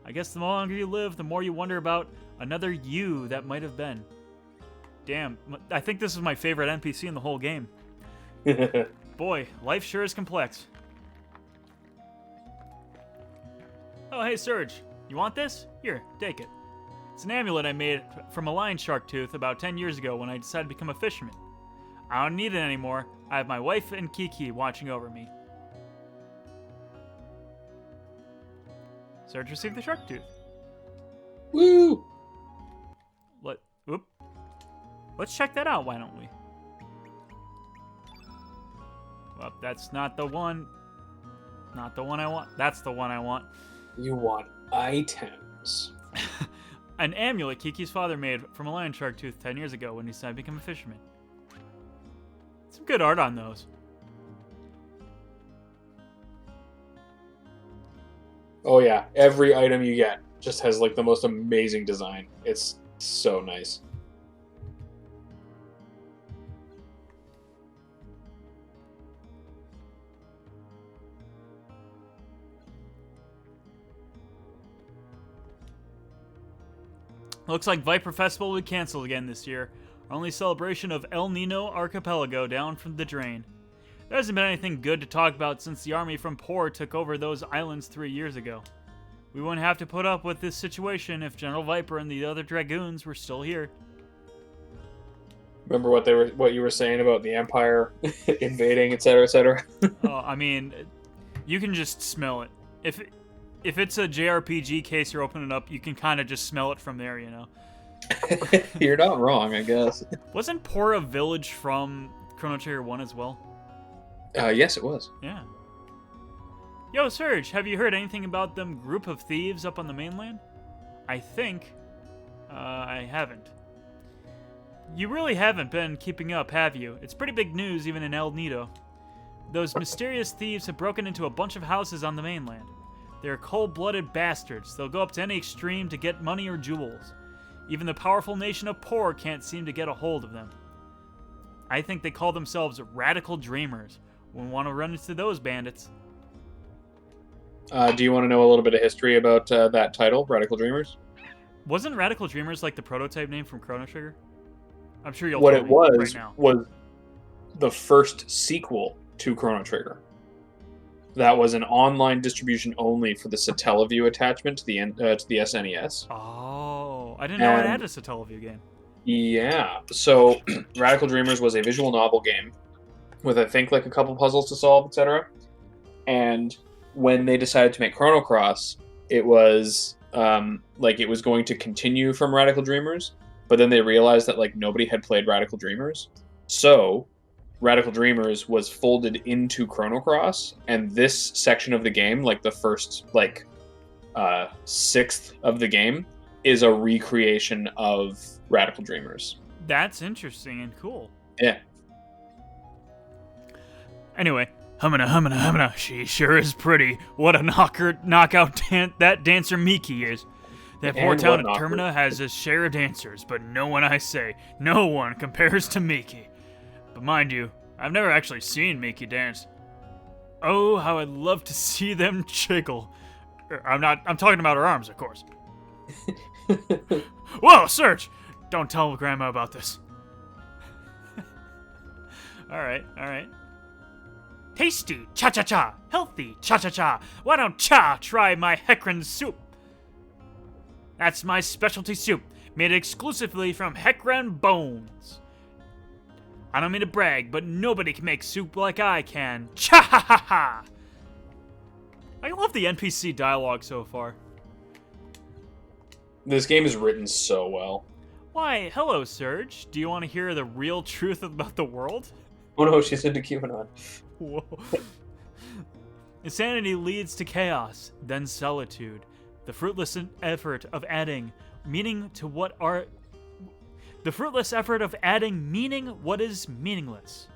I guess the longer you live, the more you wonder about another you that might have been. Damn, I think this is my favorite NPC in the whole game. Boy, life sure is complex. Oh, hey, Serge. You want this? Here, take it. It's an amulet I made from a lion shark tooth about 10 years ago when I decided to become a fisherman. I don't need it anymore. I have my wife and Kiki watching over me. Serge received the shark tooth. Woo! Let's check that out, why don't we? Well, that's not the one. Not the one I want. That's the one I want. You want items. An amulet Kiki's father made from a lion shark tooth 10 years ago when he decided to become a fisherman. Some good art on those. Oh yeah, every item you get just has like the most amazing design. It's so nice. Looks like Viper Festival will be canceled again this year. Our only celebration of El Nino Archipelago down from the drain. There hasn't been anything good to talk about since the army from Por took over those islands 3 years ago. We wouldn't have to put up with this situation if General Viper and the other Dragoons were still here. Remember what you were saying about the Empire invading, etc., etc.? I mean, you can just smell it. if it's a JRPG case you're opening up, you can kind of just smell it from there, you know. You're not wrong, I guess. Wasn't Pora Village from Chrono Trigger 1 as well? Yes, it was. Yeah. Yo, Serge, have you heard anything about them group of thieves up on the mainland? I think I haven't. You really haven't been keeping up, have you? It's pretty big news even in El Nido. Those mysterious thieves have broken into a bunch of houses on the mainland. They're cold-blooded bastards. They'll go up to any extreme to get money or jewels. Even the powerful nation of Por can't seem to get a hold of them. I think they call themselves radical dreamers. We want to run into those bandits. Do you want to know a little bit of history about that title, Radical Dreamers? Wasn't Radical Dreamers like the prototype name from Chrono Trigger? I'm sure you'll What tell it me was right now. was the first sequel to Chrono Trigger. That was an online distribution only for the Satellaview attachment to the SNES. Oh, I didn't know it had a Satellaview game. Yeah. So Radical Dreamers was a visual novel game with, I think, like a couple puzzles to solve, etc. And when they decided to make Chrono Cross, it was like it was going to continue from Radical Dreamers, but then they realized that like nobody had played Radical Dreamers. So Radical Dreamers was folded into Chrono Cross, and this section of the game, like the first like sixth of the game, is a recreation of Radical Dreamers. That's interesting and cool. Yeah. Anyway, humana, she sure is pretty. What a knockout that dancer Miki is. That poor town of Termina has a share of dancers, but no one, I say, no one compares to Miki. But mind you, I've never actually seen Miki dance. Oh, how I'd love to see them jiggle. I'm talking about her arms, of course. Whoa, Serge! Don't tell Grandma about this. Alright. Tasty, cha-cha-cha. Healthy, cha-cha-cha. Why don't Cha try my Heckran soup? That's my specialty soup, made exclusively from Heckran bones. I don't mean to brag, but nobody can make soup like I can. Cha-ha-ha-ha! I love the NPC dialogue so far. This game is written so well. Why, hello, Serge. Do you want to hear the real truth about the world? Oh no, she's into QAnon. Whoa. Insanity leads to chaos, then solitude. The fruitless effort of adding meaning what is meaningless.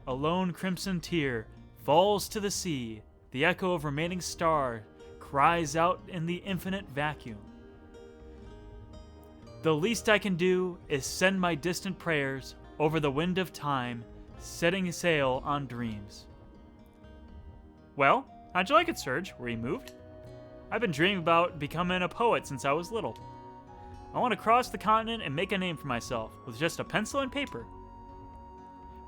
A lone crimson tear falls to the sea. The echo of remaining star cries out in the infinite vacuum. The least I can do is send my distant prayers over the wind of time, setting sail on dreams. Well, how'd you like it, Serge? Were you moved? I've been dreaming about becoming a poet since I was little. I want to cross the continent and make a name for myself with just a pencil and paper.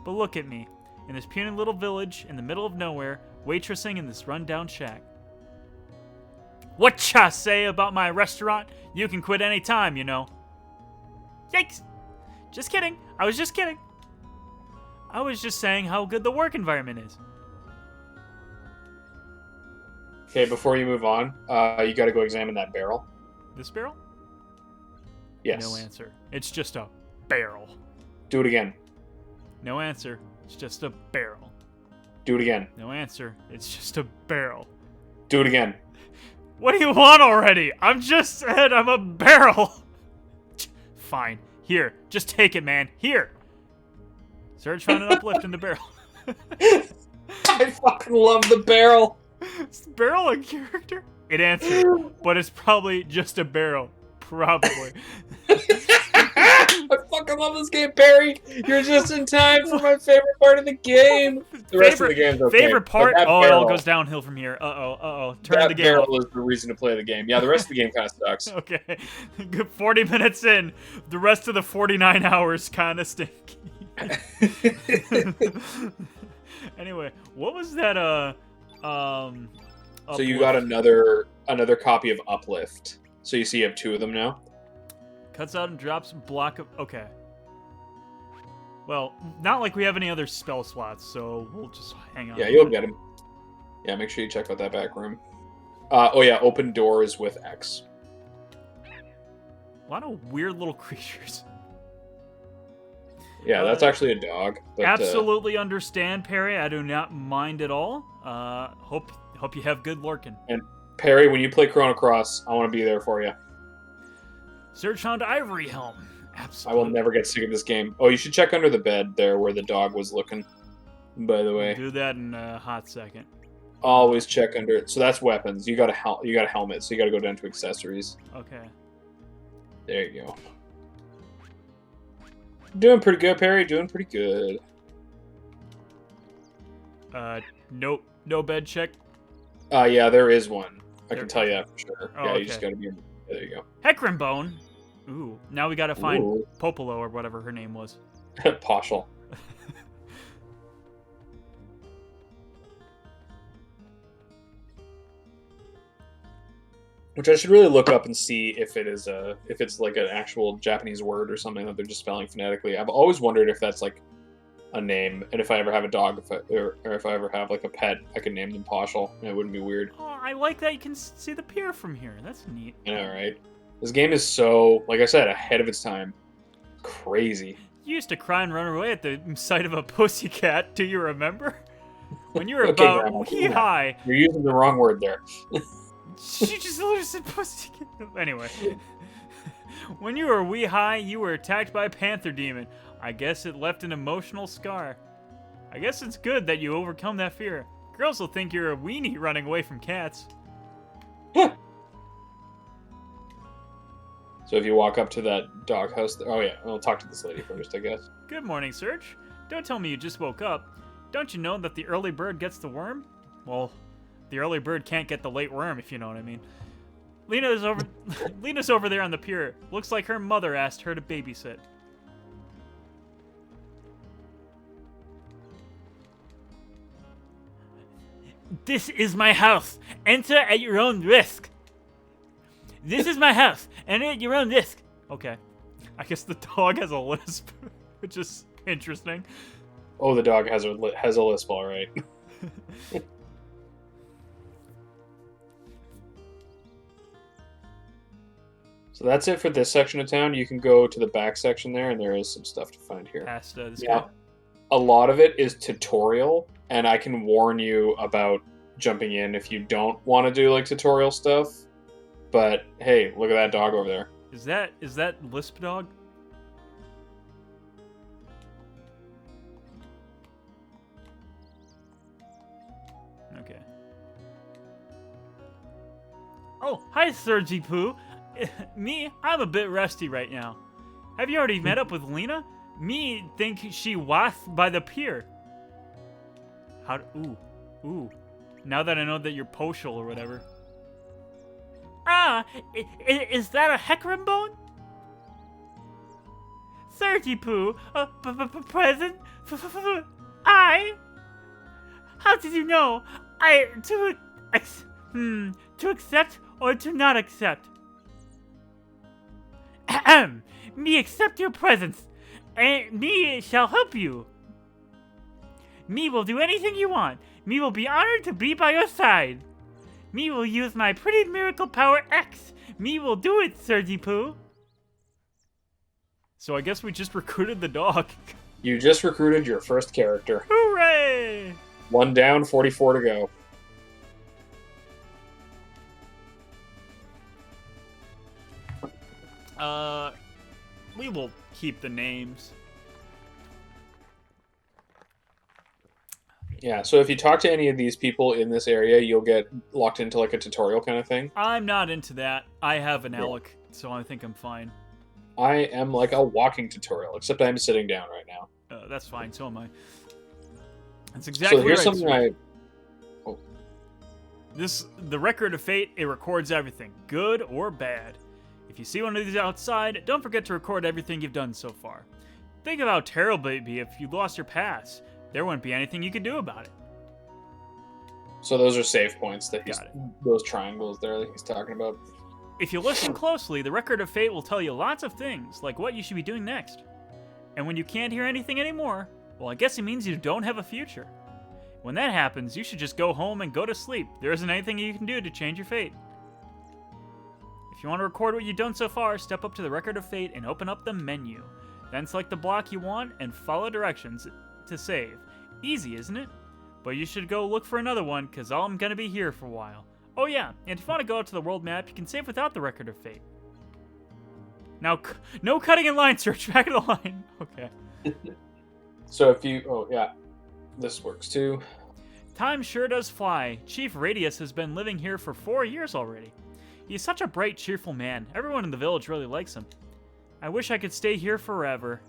But look at me, in this puny little village in the middle of nowhere, waitressing in this rundown shack. What ya say about my restaurant? You can quit any time, you know. Yikes! Just kidding. I was just kidding. I was just saying how good the work environment is. Okay, before you move on, you gotta go examine that barrel. This barrel? Yes. No answer. It's just a barrel. Do it again. No answer. It's just a barrel. Do it again. No answer. It's just a barrel. Do it again. What do you want already? I'm just said I'm a barrel. Fine. Here. Just take it, man. Here. Serge found an uplift in the barrel. I fucking love the barrel. Is the barrel a character? It answered, but it's probably just a barrel. Probably. I fucking love this game, Perry. You're just in time for my favorite part of the game. The rest of the game's okay. Favorite part? Oh, it all goes downhill from here. Turn the game barrel off. is the reason to play the game. Yeah, the rest of the game kind of sucks. Okay. Good 40 minutes in. The rest of the 49 hours kind of stinky. Anyway, what was that, So you got another copy of Uplift. So you see you have two of them now? Cuts out and drops a block of... Okay. Well, not like we have any other spell slots, so we'll just hang on. Yeah, you'll get them. Yeah, make sure you check out that back room. Oh yeah, open doors with X. A lot of weird little creatures. Yeah, that's actually a dog. But, absolutely understand, Perry. I do not mind at all. Hope you have good lurking. And Perry, when you play Chrono Cross, I want to be there for you. Search on Ivory Helm. Absolutely. I will never get sick of this game. Oh, you should check under the bed there where the dog was looking. By the way, do that in a hot second. Always check under it. So that's weapons. You got a helmet, so you got to go down to accessories. Okay. There you go. Doing pretty good, Perry. Doing pretty good. Nope. No bed check. Yeah, there is one. I can tell you that for sure. Oh, yeah, okay. You just got to be. There you go. Hecarim Bone. Ooh. Now we got to find Ooh. Popolo or whatever her name was. Poshel. Which I should really look up and see if it's like an actual Japanese word or something that they're just spelling phonetically. I've always wondered if that's like a name, and if I ever have a dog, or if I ever have like a pet, I could name them Poshel, and it wouldn't be weird. Oh, I like that you can see the pier from here. That's neat. I know, right? This game is so, like I said, ahead of its time. Crazy. You used to cry and run away at the sight of a pussycat. Do you remember? When you were Okay, about Grandma, wee high. You're using the wrong word there. She just literally said pussycat. Anyway. When you were wee high, you were attacked by a panther demon. I guess it left an emotional scar. I guess it's good that you overcome that fear. Girls will think you're a weenie running away from cats. So if you walk up to that doghouse... Oh yeah, I'll talk to this lady first, I guess. Good morning, Serge. Don't tell me you just woke up. Don't you know that the early bird gets the worm? Well, the early bird can't get the late worm, if you know what I mean. Lena's over there on the pier. Looks like her mother asked her to babysit. This is my house. Enter at your own risk. This is my house. Enter at your own risk. Okay. I guess the dog has a lisp, which is interesting. Oh, the dog has a lisp, all right. So that's it for this section of town. You can go to the back section there, and there is some stuff to find here. Past this Yeah. guy. A lot of it is tutorial, and I can warn you about jumping in if you don't want to do like tutorial stuff. But hey, look at that dog over there. Is that lisp dog? Okay. Oh, hi, Sergi Poo. Me, I'm a bit rusty right now. Have you already met up with Lena? Me think she was by the pier. Ooh. Now that I know that you're Poshel or whatever. Ah, is that a Hecarim bone? Sergi Poo, present? How did you know? To accept or to not accept? Ahem. Me accept your presence, and me shall help you. Me will do anything you want. Me will be honored to be by your side. Me will use my pretty miracle power X. Me will do it, Sergi Poo. So I guess we just recruited the dog. You just recruited your first character. Hooray! 1 down, 44 to go. We will keep the names. Yeah, so if you talk to any of these people in this area, you'll get locked into like a tutorial kind of thing. I'm not into that. I have an Alec, so I think I'm fine. I am like a walking tutorial, except I'm sitting down right now. That's fine, so am I. That's exactly so here's right. something The Record of Fate, it records everything, good or bad. If you see one of these outside, don't forget to record everything you've done so far. Think of how terrible it'd be if you lost your pass. There wouldn't be anything you could do about it. So those are save points that Got it. those triangles there that he's talking about. If you listen closely, the Record of Fate will tell you lots of things, like what you should be doing next. And when you can't hear anything anymore, well, I guess it means you don't have a future. When that happens, you should just go home and go to sleep. There isn't anything you can do to change your fate. If you want to record what you've done so far, step up to the Record of Fate and open up the menu. Then select the block you want and follow directions to save. Easy, isn't it? But you should go look for another one, because I'm going to be here for a while. Oh yeah, and if you want to go out to the world map, you can save without the Record of Fate. Now, no cutting in line search. Back of the line. Okay. So if you... Oh, yeah. This works too. Time sure does fly. Chief Radius has been living here for 4 years already. He's such a bright, cheerful man. Everyone in the village really likes him. I wish I could stay here forever.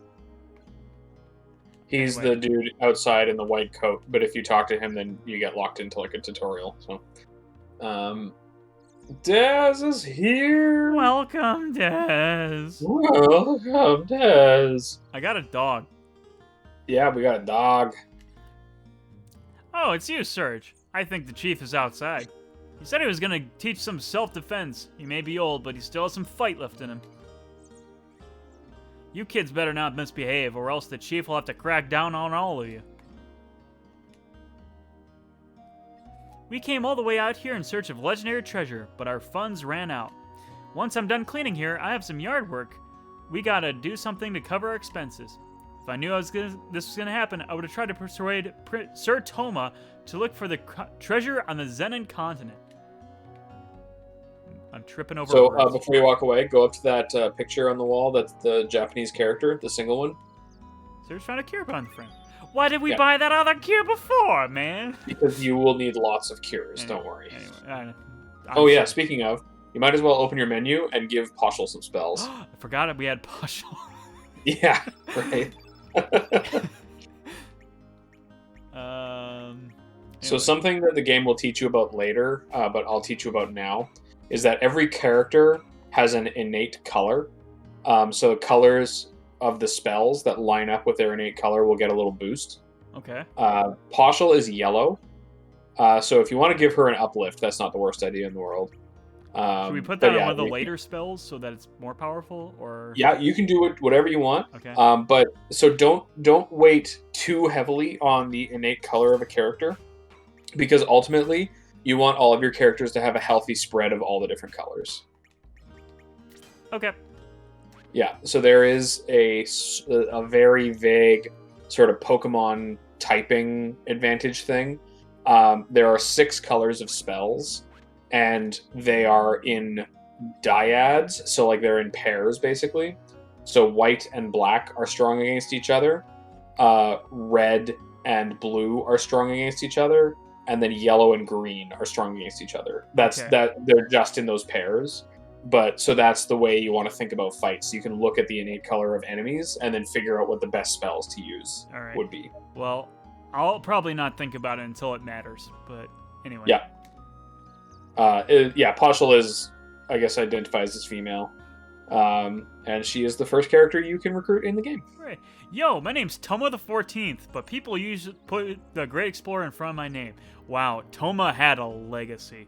He's the dude outside in the white coat, but if you talk to him, then you get locked into like a tutorial. So, Dez is here. Welcome, Dez. Welcome, Dez. I got a dog. Yeah, we got a dog. Oh, it's you, Serge. I think the chief is outside. He said he was gonna teach some self-defense. He may be old, but he still has some fight left in him. You kids better not misbehave, or else the chief will have to crack down on all of you. We came all the way out here in search of legendary treasure, but our funds ran out. Once I'm done cleaning here, I have some yard work. We gotta do something to cover our expenses. If I knew this was gonna happen, I would have tried to persuade Sir Toma to look for the treasure on the Zenon continent. I'm tripping over. So before you walk away, go up to that picture on the wall. That's the Japanese character, the single one. So you're trying to cure bond friend. Why did we buy that other cure before, man? Because you will need lots of cures. Anyway, don't worry. Anyway, Yeah. Speaking of, you might as well open your menu and give Poshel some spells. I forgot it. We had Poshel. Yeah. Right. So something that the game will teach you about later, but I'll teach you about now, is that every character has an innate color. So colors of the spells that line up with their innate color will get a little boost. Okay. Poshel is yellow. So if you want to give her an uplift, that's not the worst idea in the world. Should we put that on one of the later spells so that it's more powerful, or? Yeah, you can do it whatever you want. Okay. But so don't weight too heavily on the innate color of a character, because ultimately you want all of your characters to have a healthy spread of all the different colors. Okay. Yeah, so there is a very vague sort of Pokemon typing advantage thing. There are 6 colors of spells, and they are in dyads, so like they're in pairs basically. So white and black are strong against each other. Red and blue are strong against each other, and then yellow and green are strong against each other. That they're just in those pairs. But so that's the way you want to think about fights. You can look at the innate color of enemies and then figure out what the best spells to use would be. Well, I'll probably not think about it until it matters. But anyway. Yeah. Poshel is, I guess, identifies as female. And she is the first character you can recruit in the game. Right. Yo, my name's Toma the 14th, but people usually put the Great Explorer in front of my name. Wow, Toma had a legacy.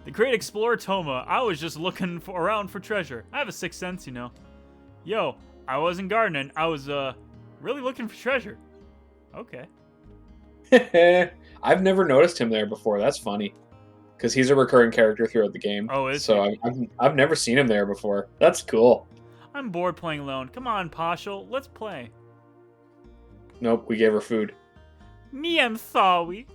The Great Explorer Toma. I was just looking around for treasure. I have a sixth sense, you know. Yo, I wasn't gardening. I was, really looking for treasure. Okay. I've never noticed him there before. That's funny. Because he's a recurring character throughout the game. Oh, is so he? I've never seen him there before. That's cool. I'm bored playing alone. Come on, Poshel. Let's play. Nope, we gave her food. Me, I'm sorry.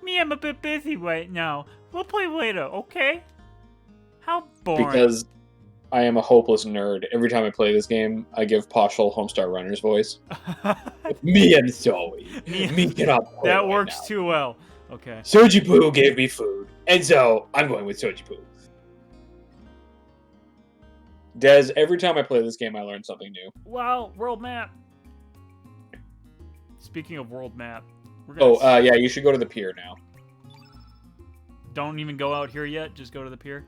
Me, I'm a bit busy right now. We'll play later, okay? How boring. Because I am a hopeless nerd. Every time I play this game, I give Poshel Homestar Runner's voice. Me, I'm sorry. Me cannot play that right works now. too well. Okay. Sojipu gave me food, and so I'm going with Sojipu. Dez, every time I play this game, I learn something new. Wow, world map. Speaking of world map, we're gonna yeah, you should go to the pier now. Don't even go out here yet. Just go to the pier.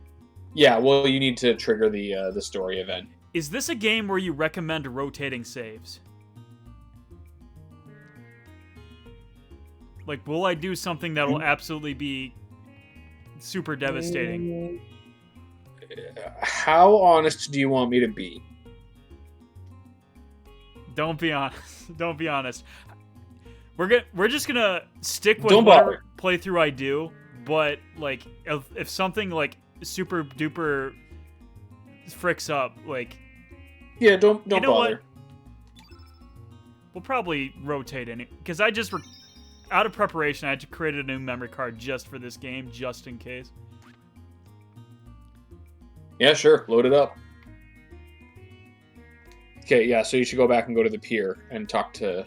Yeah, well, you need to trigger the story event. Is this a game where you recommend rotating saves? Like, will I do something that'll absolutely be super devastating? How honest do you want me to be? Don't be honest. Don't be honest. we're just gonna stick with Don't whatever playthrough I do, but like if something like super duper fricks up, like Yeah, don't you know bother. what? We'll probably rotate in it because I just out of preparation I had to create a new memory card just for this game, just in case. Yeah, sure. Load it up. Okay, yeah. So you should go back and go to the pier and talk to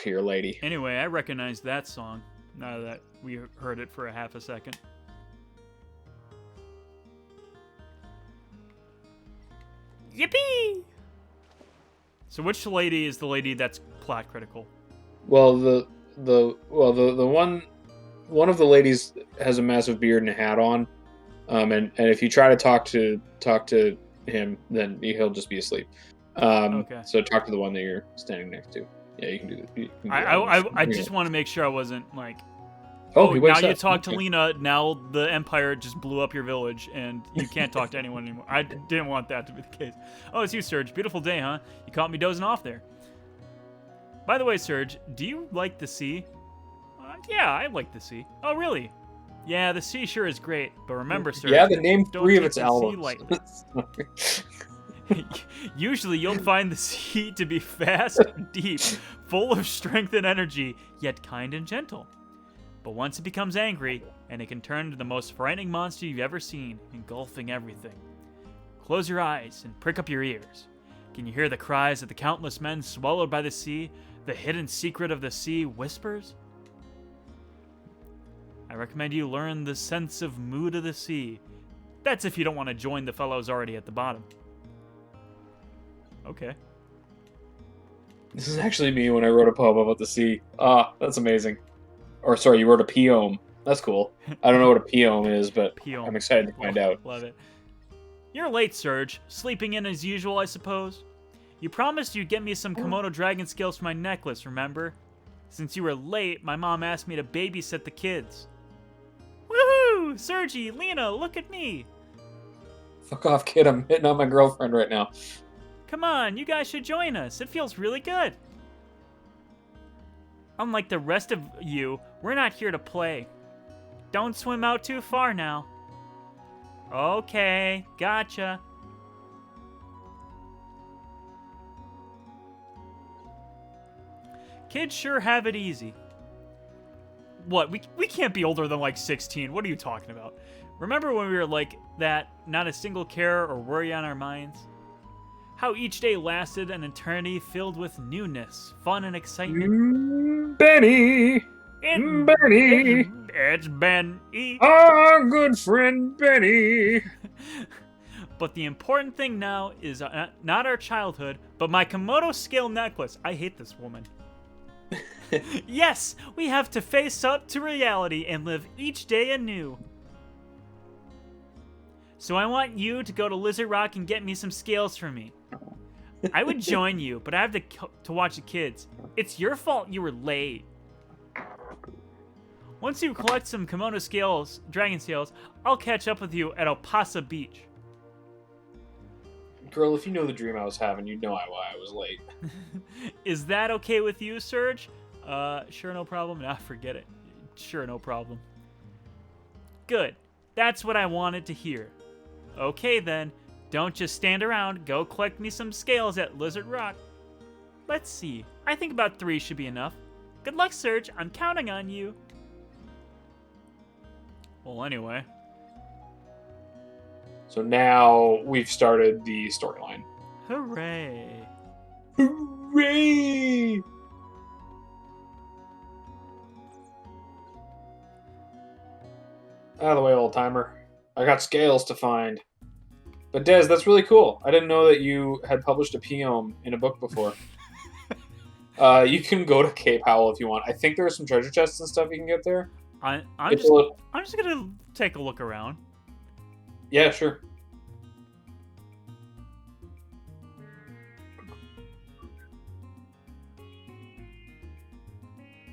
your lady. Anyway, I recognize that song now that we heard it for a half a second. Yippee! So which lady is the lady that's plot critical? Well, the one of the ladies has a massive beard and a hat on, and if you try to talk to him, then he'll just be asleep. Okay. So talk to the one that you're standing next to. Yeah, you can do that. I just want to make sure I wasn't like, Oh, he now wakes you up. talk to Lena, now the Empire just blew up your village, and you can't talk to anyone anymore. I didn't want that to be the case. Oh, it's you, Serge. Beautiful day, huh? You caught me dozing off there. By the way, Serge, do you like the sea? Yeah, I like the sea. Oh, really? Yeah, the sea sure is great, but remember, Serge, Yeah, the name don't 3 of take its the sea albums. lightly. Usually you'll find the sea to be fast, deep, full of strength and energy, yet kind and gentle. But once it becomes angry, and it can turn into the most frightening monster you've ever seen, engulfing everything. Close your eyes and prick up your ears. Can you hear the cries of the countless men swallowed by the sea? The hidden secret of the sea whispers? I recommend you learn the sense of mood of the sea. That's if you don't want to join the fellows already at the bottom. Okay. This is actually me when I wrote a poem about the sea. Ah, that's amazing. Or sorry, you wrote a poem. That's cool. I don't know what a poem is, but Poem. I'm excited to find out. Love it. You're late, Serge. Sleeping in as usual, I suppose? You promised you'd get me some kimono dragon scales for my necklace, remember? Since you were late, my mom asked me to babysit the kids. Woohoo! Sergi, Lena, look at me! Fuck off, kid. I'm hitting on my girlfriend right now. Come on, you guys should join us. It feels really good. Unlike the rest of you, we're not here to play. Don't swim out too far now. Okay, gotcha. Kids sure have it easy. What? We can't be older than like 16. What are you talking about? Remember when we were like that, not a single care or worry on our minds? How each day lasted an eternity filled with newness, fun, and excitement. Benny! Benny! It's Benny. Our good friend Benny! But the important thing now is not our childhood, but my Komodo scale necklace. I hate this woman. Yes, we have to face up to reality and live each day anew. So I want you to go to Lizard Rock and get me some scales for me. I would join you, but I have to watch the kids. It's your fault you were late. Once you collect some kimono scales, dragon scales, I'll catch up with you at El Paso Beach. Girl, if you know the dream I was having, you'd know why I was late. Is that okay with you, Serge? Sure, no problem. Nah, forget it. Sure, no problem. Good. That's what I wanted to hear. Okay, then. Don't just stand around. Go collect me some scales at Lizard Rock. Let's see. I think about 3 should be enough. Good luck, Serge. I'm counting on you. Well, anyway. So now we've started the storyline. Hooray. Hooray! Out of the way, old timer. I got scales to find. But Des, that's really cool. I didn't know that you had published a poem in a book before. You can go to Cape Howell if you want. I think there are some treasure chests and stuff you can get there. I'm just gonna take a look around. Yeah, sure.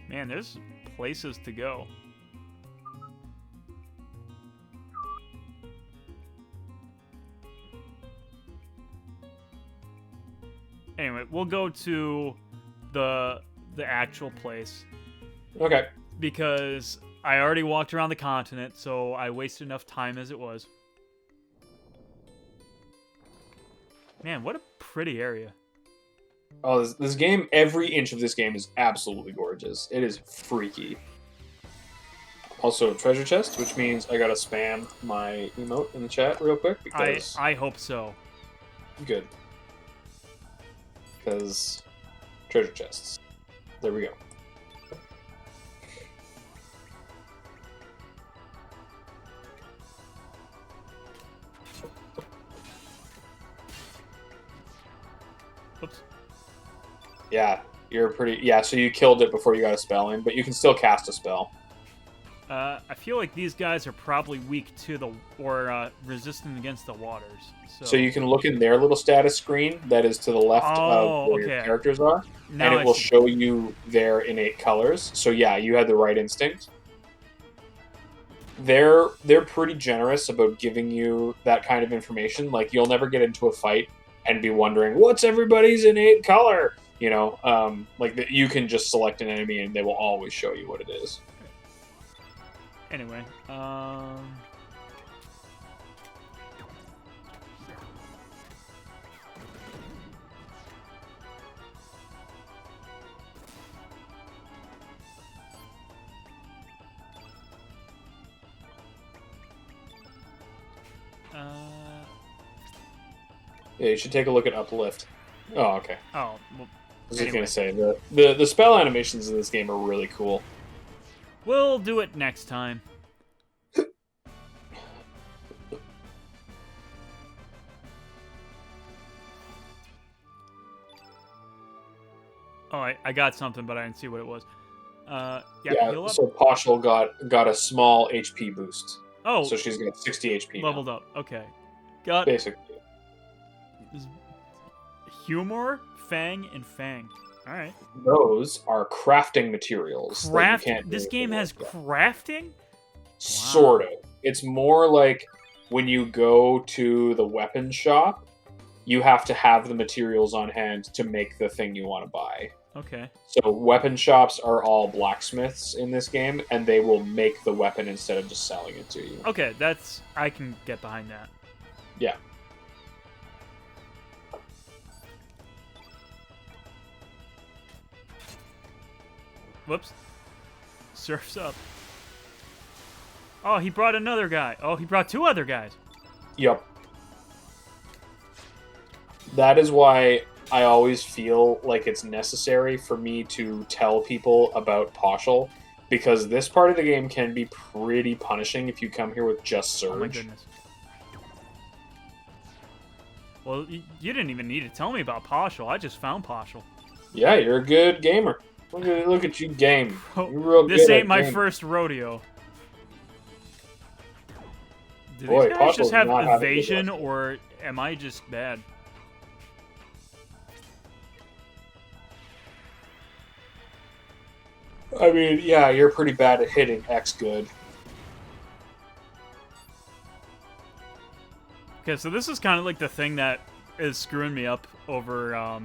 Man, there's places to go. Anyway, we'll go to the the actual place. Okay. Because I already walked around the continent, so I wasted enough time as it was. Man, what a pretty area. Oh, this game, every inch of this game is absolutely gorgeous. It is freaky. Also, treasure chest, which means I gotta spam my emote in the chat real quick because... I hope so. Good. Because treasure chests. There we go. Oops. Yeah, you're pretty... Yeah, so you killed it before you got a spell in, but you can still cast a spell. I feel like these guys are probably weak to the... or resistant against the waters. So you can look in their little status screen that is to the left of where your characters are, now and it will show you their innate colors. So yeah, you had the right instinct. They're pretty generous about giving you that kind of information. Like, you'll never get into a fight and be wondering, what's everybody's innate color? You know, you can just select an enemy and they will always show you what it is. Anyway, Yeah, you should take a look at Uplift. Oh, okay. Oh, well, I was just gonna say the spell animations in this game are really cool. We'll do it next time. Oh, I got something, but I didn't see what it was. Yeah, heal up. So Poshel got a small HP boost. Oh, so she's got 60 HP leveled now. up. Okay, got Basically. Humor, Fang, and Fang. All right. Those are crafting materials. This game has crafting? Sort of. It's more like when you go to the weapon shop, you have to have the materials on hand to make the thing you want to buy. Okay. So weapon shops are all blacksmiths in this game, and they will make the weapon instead of just selling it to you. Okay, I can get behind that. Yeah. Whoops. Surf's up. Oh, he brought another guy. Oh, he brought two other guys. Yep. That is why I always feel like it's necessary for me to tell people about Poshel, because this part of the game can be pretty punishing if you come here with just Surge. Oh my goodness. Well, you didn't even need to tell me about Poshel. I just found Poshel. Yeah, you're a good gamer. Look at you game. You're real this good ain't my game. first rodeo. Do Boy, these guys just have not evasion, or am I just bad? I mean, yeah, you're pretty bad at hitting X good. Okay, so this is kind of like the thing that is screwing me up over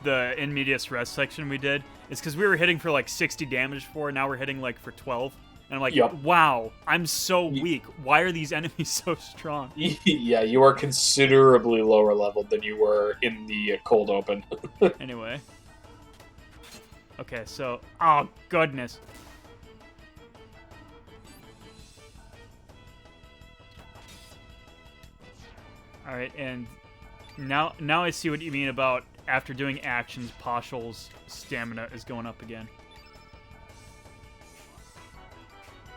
the in medias res section we did. It's because we were hitting for like 60 damage before, now we're hitting like for 12. And I'm like, wow, I'm so weak. Why are these enemies so strong? Yeah, you are considerably lower leveled than you were in the cold open. Anyway. Okay, so... Oh, goodness. Alright, and now I see what you mean about after doing actions, Poshel's stamina is going up again.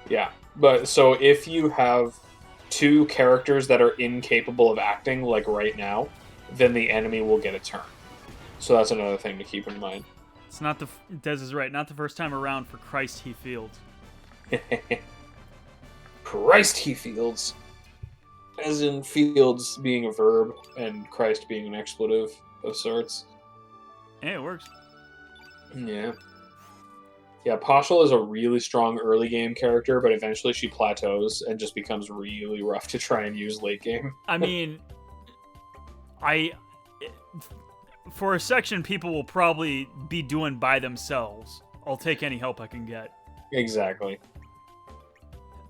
Yeah, but so if you have two characters that are incapable of acting, like right now, then the enemy will get a turn. So that's another thing to keep in mind. It's not the... Des is right, not the first time around for Christ he fields. Christ he fields. As in fields being a verb and Christ being an expletive of sorts. Hey, it works. Yeah. Yeah, Poshel is a really strong early game character, but eventually she plateaus and just becomes really rough to try and use late game. I mean, for a section people will probably be doing by themselves. I'll take any help I can get. Exactly.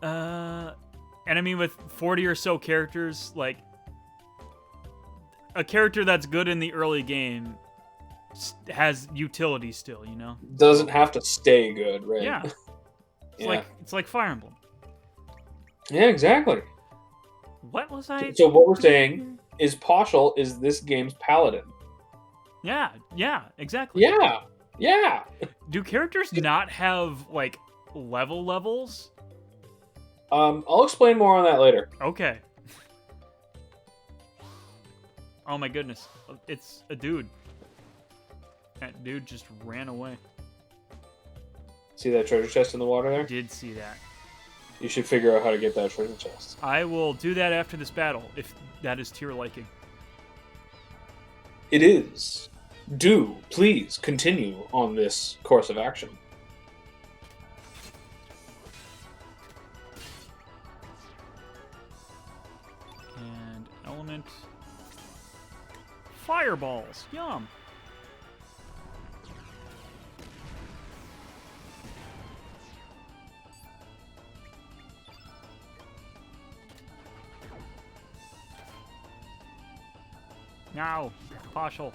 And I mean, with 40 or so characters, like, a character that's good in the early game has utility still, you know? Doesn't have to stay good, right? Yeah. It's like Fire Emblem. Yeah, exactly. What was I? So what we're saying is Poshul is this game's paladin. Yeah, exactly. Yeah. Do characters not have, like, levels? I'll explain more on that later. Okay. Oh my goodness. It's a dude. That dude just ran away. See that treasure chest in the water there? Did see that. You should figure out how to get that treasure chest. I will do that after this battle, if that is to your liking. It is. Do please continue on this course of action. And element. Fireballs. Yum. Now, partial.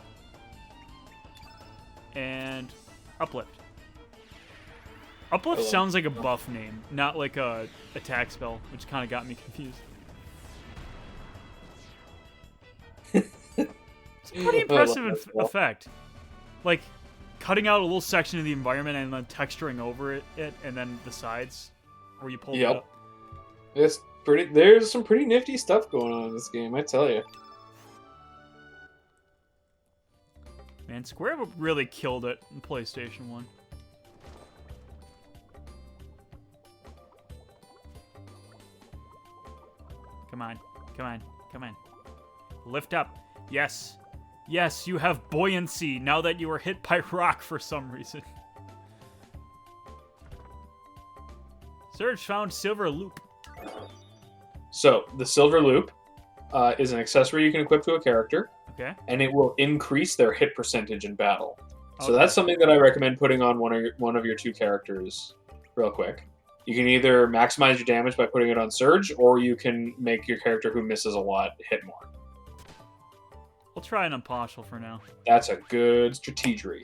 And uplift. Uplift sounds like a buff name, not like a attack spell, which kind of got me confused. It's a pretty impressive effect. Like, cutting out a little section of the environment and then texturing over it and then the sides where you pull it up. It's pretty. There's some pretty nifty stuff going on in this game, I tell you. Man, Square really killed it in PlayStation 1. Come on. Lift up. Yes, you have buoyancy now that you were hit by rock for some reason. Surge found silver loop. So, the silver loop is an accessory you can equip to a character. Okay. And it will increase their hit percentage in battle. So Okay. that's something that I recommend putting on one of your two characters real quick. You can either maximize your damage by putting it on Surge, or you can make your character who misses a lot hit more. We'll try it on partial for now. That's a good strategery.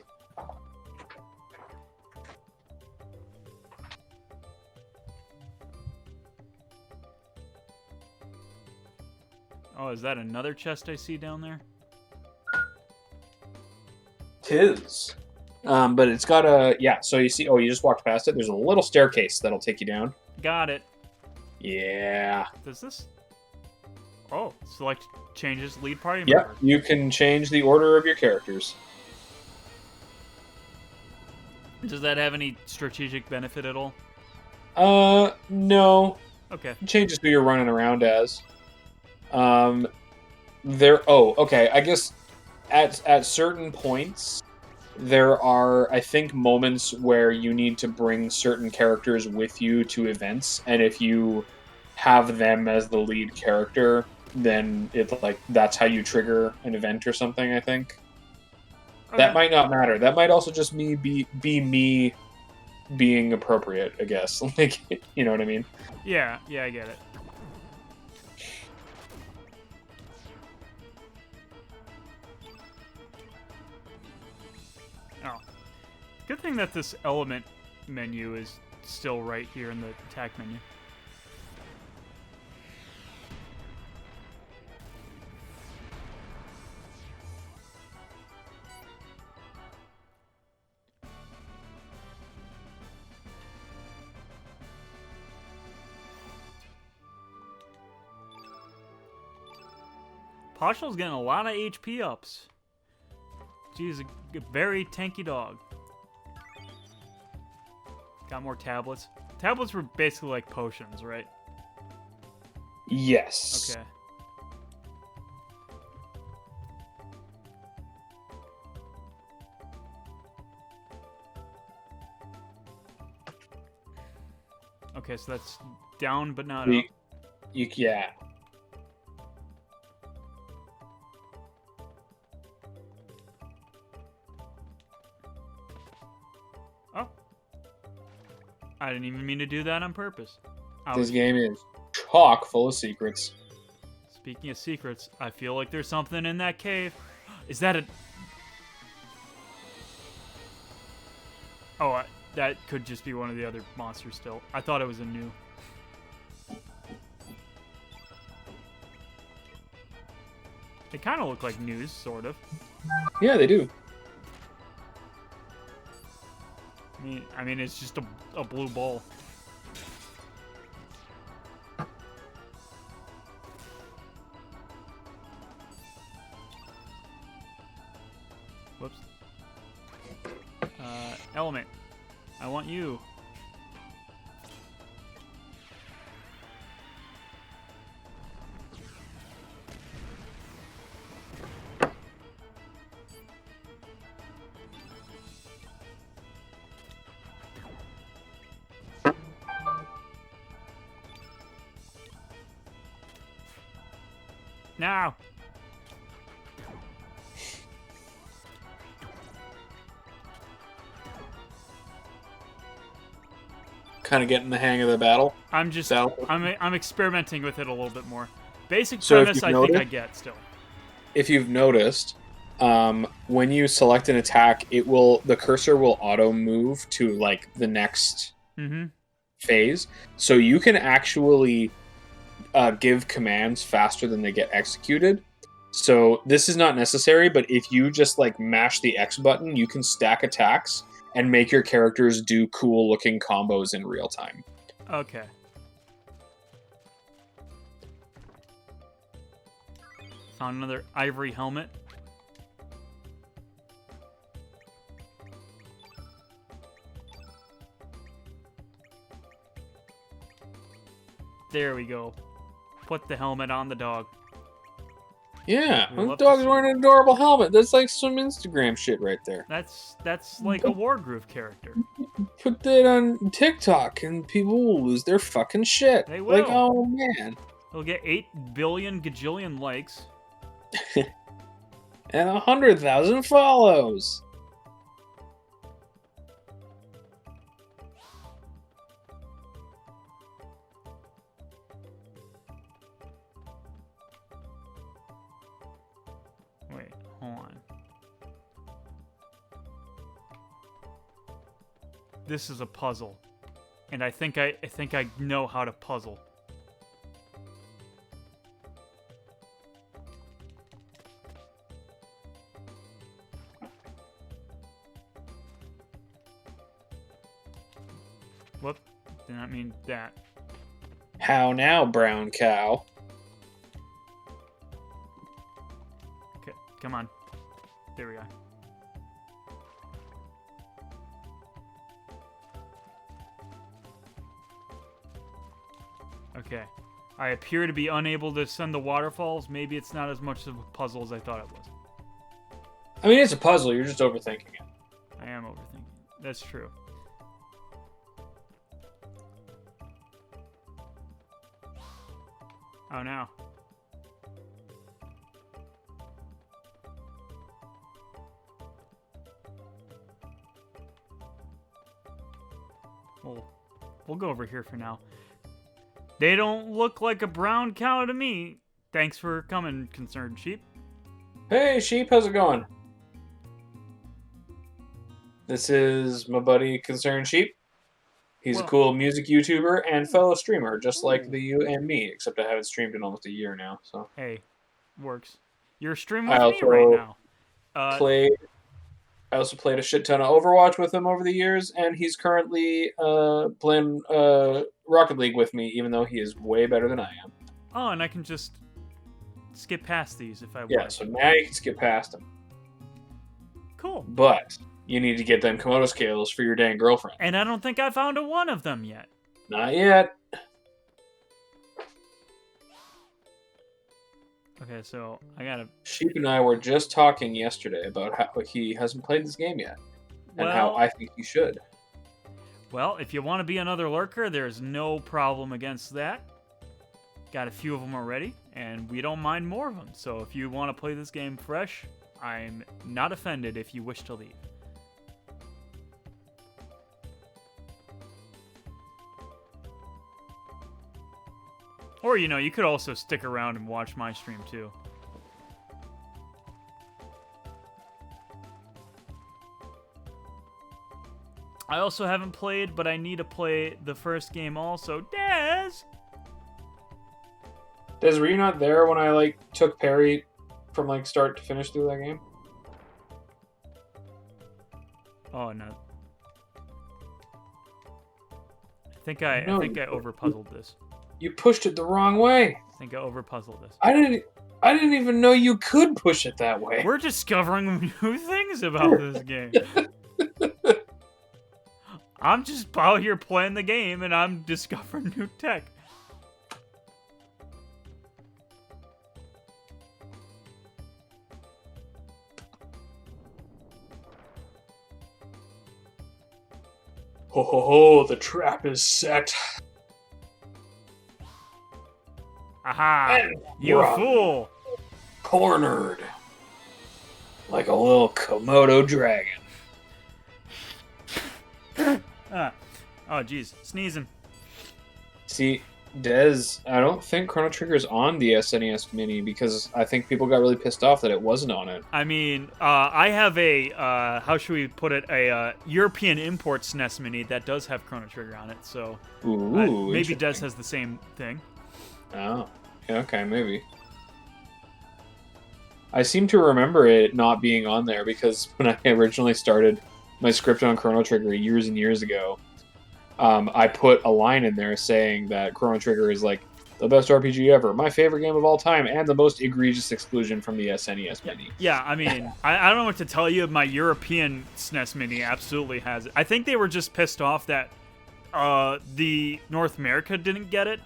Oh, is that another chest I see down there? Tis. But it's got a... Yeah, so you see... Oh, you just walked past it. There's a little staircase that'll take you down. Got it. Yeah. Does this... Oh, select changes lead party Yep, member. you can change the order of your characters. Does that have any strategic benefit at all? No. Okay. It changes who you're running around as. Okay, I guess at certain points, there are, I think, moments where you need to bring certain characters with you to events, and if you have them as the lead character, then that's how you trigger an event or something, I think. Okay. That might not matter. That might also just be me being appropriate, I guess. Like, you know what I mean? Yeah, I get it. Oh. Good thing that this element menu is still right here in the attack menu. Partial's getting a lot of HP ups. She's a very tanky dog. Got more tablets. Tablets were basically like potions, right? Yes. Okay. Okay, so that's down but not up. Yeah. I didn't even mean to do that on purpose. This game is chock full of secrets. Speaking of secrets, I feel like there's something in that cave. Is that a... Oh, that could just be one of the other monsters still. I thought it was a new. They kind of look like news, sort of. Yeah, they do. I mean, it's just a blue ball. Whoops. Element. I want you. Now. Kind of getting the hang of the battle. I'm experimenting with it a little bit more. Basic So if premise, you've I think I noticed- get still. If you've noticed, when you select an attack, the cursor will auto move to like the next phase. So you can actually give commands faster than they get executed. So this is not necessary, but if you just like mash the X button, you can stack attacks and make your characters do cool looking combos in real time. Okay. Found another ivory helmet. There we go. Put the helmet on the dog. Yeah, We the love to dog's see wearing an adorable helmet. That's like some Instagram shit right there. That's like a Wargroove character. Put that on TikTok and people will lose their fucking shit. They Like, will. oh man. He'll get 8 billion gajillion likes. And 100,000 follows. Wait, hold on. This is a puzzle. And I think I know how to puzzle. Whoop. Did not mean that. How now, brown cow? Okay, come on. There we go. Okay. I appear to be unable to ascend the waterfalls. Maybe it's not as much of a puzzle as I thought it was. I mean, it's a puzzle. You're just overthinking it. I am overthinking. That's true. Oh, no. We'll go over here for now. They don't look like a brown cow to me. Thanks for coming, concerned sheep. Hey, sheep, how's it going? This is my buddy, Concerned Sheep. He's a cool music YouTuber and fellow streamer, just like you and me, except I haven't streamed in almost a year now. So hey, works. You're streaming with me right now. I also played a shit ton of Overwatch with him over the years, and he's currently playing Rocket League with me, even though he is way better than I am. Oh, and I can just skip past these if I want. Yeah, so now you can skip past him. Cool. But you need to get them Komodo scales for your dang girlfriend. And I don't think I found a one of them yet. Not yet. Okay, so I gotta... Sheep and I were just talking yesterday about how he hasn't played this game yet. And how I think he should. Well, if you want to be another lurker, there's no problem against that. Got a few of them already, and we don't mind more of them. So if you want to play this game fresh, I'm not offended if you wish to leave. Or, you could also stick around and watch my stream, too. I also haven't played, but I need to play the first game also. Des! Des, were you not there when I, took Perry from, start to finish through that game? Oh, no. I think I over-puzzled this. You pushed it the wrong way. I think I over-puzzled this. I didn't even know you could push it that way. We're discovering new things about this game. I'm just out here playing the game, and I'm discovering new tech. Ho ho ho, the trap is set. Aha! And You we're fool! Cornered. Like a little Komodo dragon. Oh, jeez. Sneezing. See, Des, I don't think Chrono Trigger is on the SNES Mini because I think people got really pissed off that it wasn't on it. I mean, I have a, how should we put it, a European import SNES Mini that does have Chrono Trigger on it, so Ooh, maybe Des has the same thing. Oh, yeah, okay, maybe. I seem to remember it not being on there because when I originally started my script on Chrono Trigger years and years ago, I put a line in there saying that Chrono Trigger is like the best RPG ever, my favorite game of all time, and the most egregious exclusion from the SNES Mini. Yeah, I mean, I don't know what to tell you. My European SNES Mini absolutely has it. I think they were just pissed off that the North America didn't get it,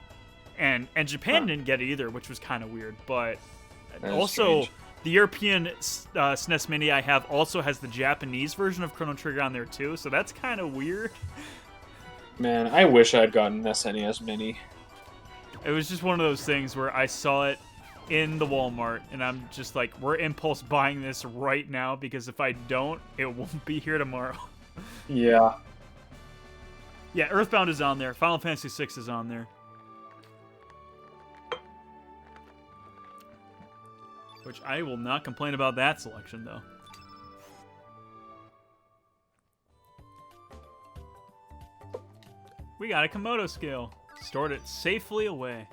and Japan didn't get it either, which was kind of weird. But also, strange. The European SNES Mini I have also has the Japanese version of Chrono Trigger on there too, so that's kind of weird. Man, I wish I'd gotten an SNES Mini. It was just one of those things where I saw it in the Walmart, and I'm just like, we're impulse buying this right now, because if I don't, it won't be here tomorrow. Yeah. Yeah, Earthbound is on there. Final Fantasy VI is on there. Which I will not complain about that selection, though. We got a Komodo scale. Stored it safely away.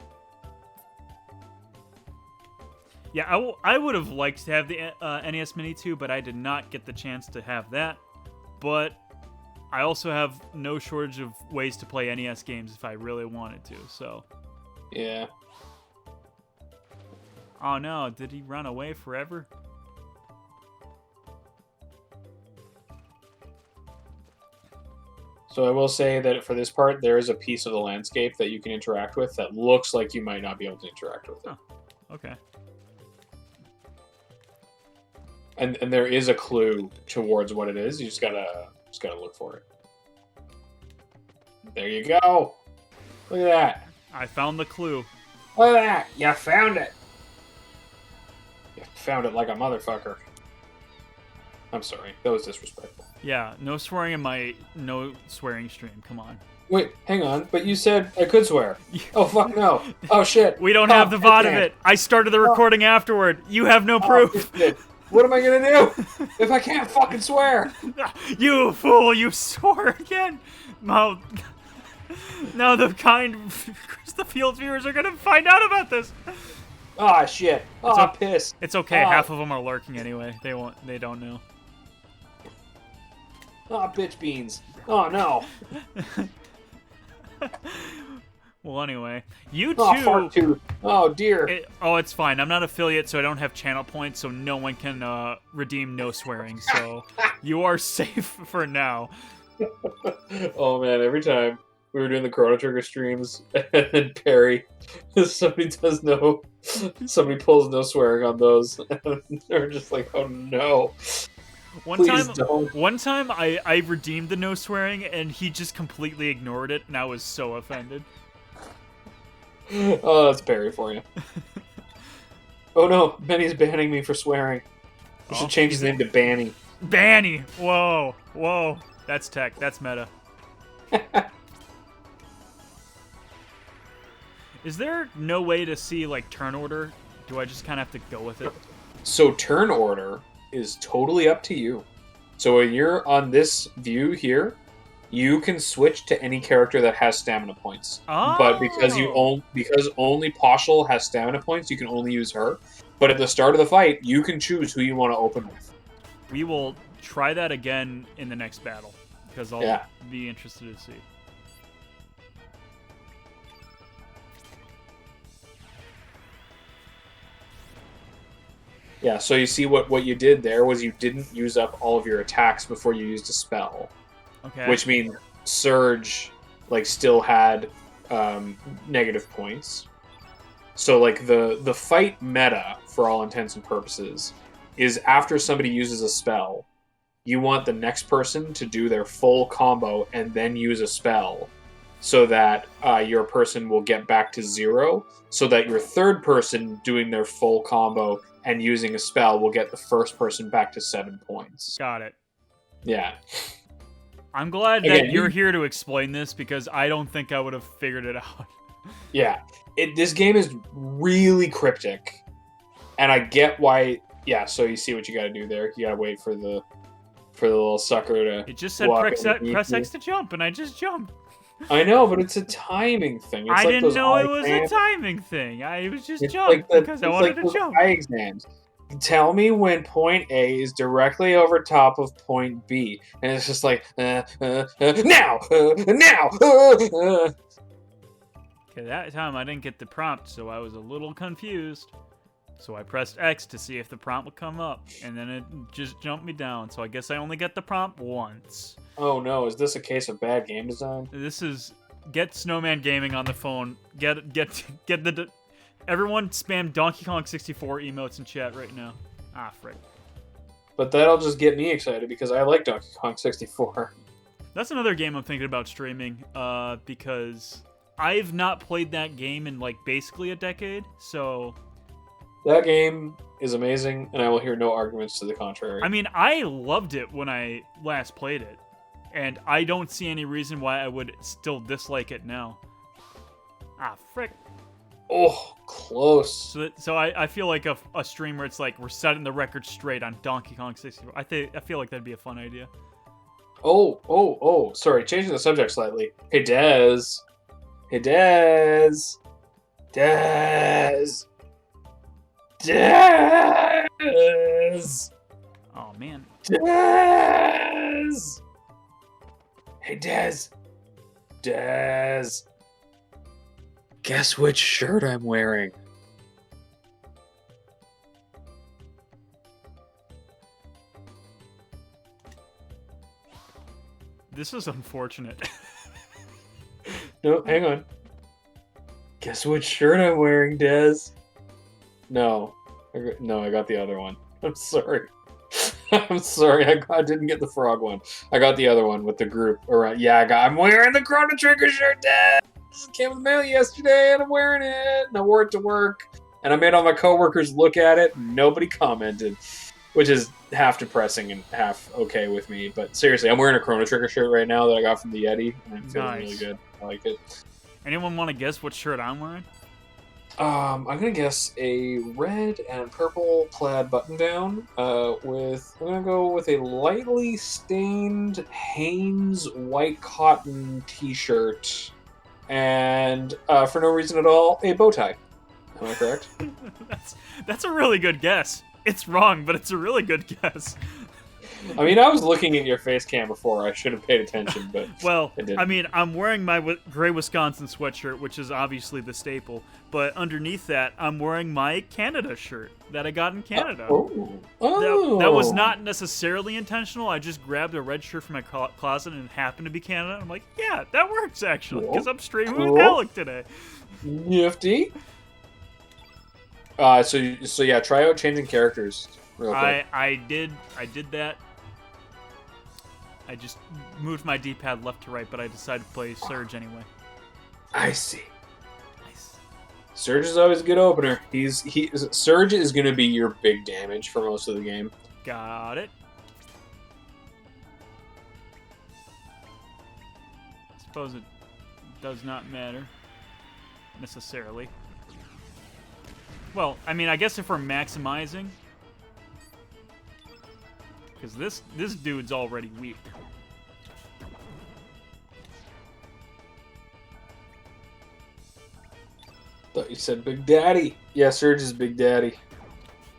Yeah, I would have liked to have the NES Mini too, but I did not get the chance to have that. But I also have no shortage of ways to play NES games if I really wanted to, so. Yeah. Oh no, did he run away forever? So I will say that for this part, there is a piece of the landscape that you can interact with that looks like you might not be able to interact with it. Oh, okay. And there is a clue towards what it is. You just gotta look for it. There you go. Look at that. I found the clue. Look at that. You found it. You found it like a motherfucker. I'm sorry. That was disrespectful. Yeah, no swearing in my no swearing stream. Come on. Wait, hang on. But you said I could swear. Oh, fuck no. Oh, shit. We don't have the VOD of it. I started the recording afterward. You have no proof. Shit. What am I gonna do if I can't fucking swear? You fool! You swore again. No, the kind Krista Fields viewers are gonna find out about this. Ah, shit. Ah, piss. It's okay. Half of them are lurking anyway. They don't know. Ah, bitch beans. Oh no. Well, anyway, you Oh, two. fart tooth. Oh dear. It's fine. I'm not affiliate, so I don't have channel points, so no one can redeem no swearing. So you are safe for now. Oh man, every time we were doing the Chrono Trigger streams, and then Perry, somebody pulls no swearing on those, and they're just like, oh no. One Please time I redeemed the no swearing, and he just completely ignored it, and I was so offended. Oh, that's Perry for you. Oh no, Benny's banning me for swearing. I should change his name to Banny. Banny! Whoa. That's tech. That's meta. Is there no way to see like turn order? Do I just kind of have to go with it? So turn order is totally up to you. So when you're on this view here, you can switch to any character that has stamina points. But Oh, because only Poshel has stamina points, you can only use her. But at the start of the fight, you can choose who you want to open with. we will try that again in the next battle because I'll Yeah. be interested to see. Yeah, so you see what you did there was you didn't use up all of your attacks before you used a spell. Okay. Which means Surge like still had negative points. So like the fight meta for all intents and purposes is after somebody uses a spell, you want the next person to do their full combo and then use a spell so that your person will get back to 0 so that your third person doing their full combo and using a spell will get the first person back to 7 points. Got it. Yeah. I'm glad Again, that you're here to explain this because I don't think I would have figured it out. Yeah, this game is really cryptic, and I get why. Yeah, so you see what you got to do there. You got to wait for the little sucker to. It just said walk press underneath X to jump, and I just jumped. you. I know, but it's a timing thing. It's I like didn't those know eye it was a exams. timing thing. I was just It's jumped because I it's wanted like to those jump. eye exams. Tell me when point A is directly over top of point B, and it's just like now. Okay, that time I didn't get the prompt, so I was a little confused. So I pressed X to see if the prompt would come up, and then it just jumped me down. So I guess I only get the prompt once. Oh no! Is this a case of bad game design? This is get Snowman Gaming on the phone. Get the everyone spam Donkey Kong 64 emotes in chat right now. Ah, frick. But that'll just get me excited because I like Donkey Kong 64. That's another game I'm thinking about streaming. Because I've not played that game in like basically a decade. So That game is amazing, and I will hear no arguments to the contrary. I mean, I loved it when I last played it, and I don't see any reason why I would still dislike it now. Ah, frick. Oh, close. So I feel like a stream where it's like we're setting the record straight on Donkey Kong 64. I feel like that'd be a fun idea. Oh. Sorry, changing the subject slightly. Hey, Dez. Hey, Dez. Dez. Dez. Oh man. Dez. Hey, Dez. Dez. Guess which shirt I'm wearing? This is unfortunate. No, hang on. Guess which shirt I'm wearing, Dez? No. I got the other one. I'm sorry. I'm sorry, I didn't get the frog one. I got the other one with the group around. Yeah, I'm wearing the Chrono Trigger shirt, Dez! It came with the mail yesterday, and I'm wearing it, and I wore it to work. And I made all my coworkers look at it, and nobody commented. Which is half depressing and half okay with me. But seriously, I'm wearing a Chrono Trigger shirt right now that I got from the Yeti, and it feels really good. I like it. Anyone want to guess what shirt I'm wearing? I'm gonna guess a red and purple plaid button down. I'm gonna go with a lightly stained Hanes white cotton T-shirt, and for no reason at all, a bow tie. Am I correct? That's a really good guess. It's wrong, but it's a really good guess. I mean, I was looking at your face cam before. I should have paid attention, but well, I didn't. I mean, I'm wearing my gray Wisconsin sweatshirt, which is obviously the staple. But underneath that, I'm wearing my Canada shirt that I got in Canada. That was not necessarily intentional. I just grabbed a red shirt from my closet and it happened to be Canada. I'm like, yeah, that works actually, because I'm streaming with Alec today. Nifty. So yeah, try out changing characters real quick. I did that. I just moved my D-pad left to right, but I decided to play Surge anyway. I see. Nice. Surge is always a good opener. Surge is going to be your big damage for most of the game. Got it. Suppose it does not matter. necessarily. Well, I mean, I guess if we're maximizing, because this dude's already weak. Thought you said Big Daddy. Yeah, Surge is Big Daddy.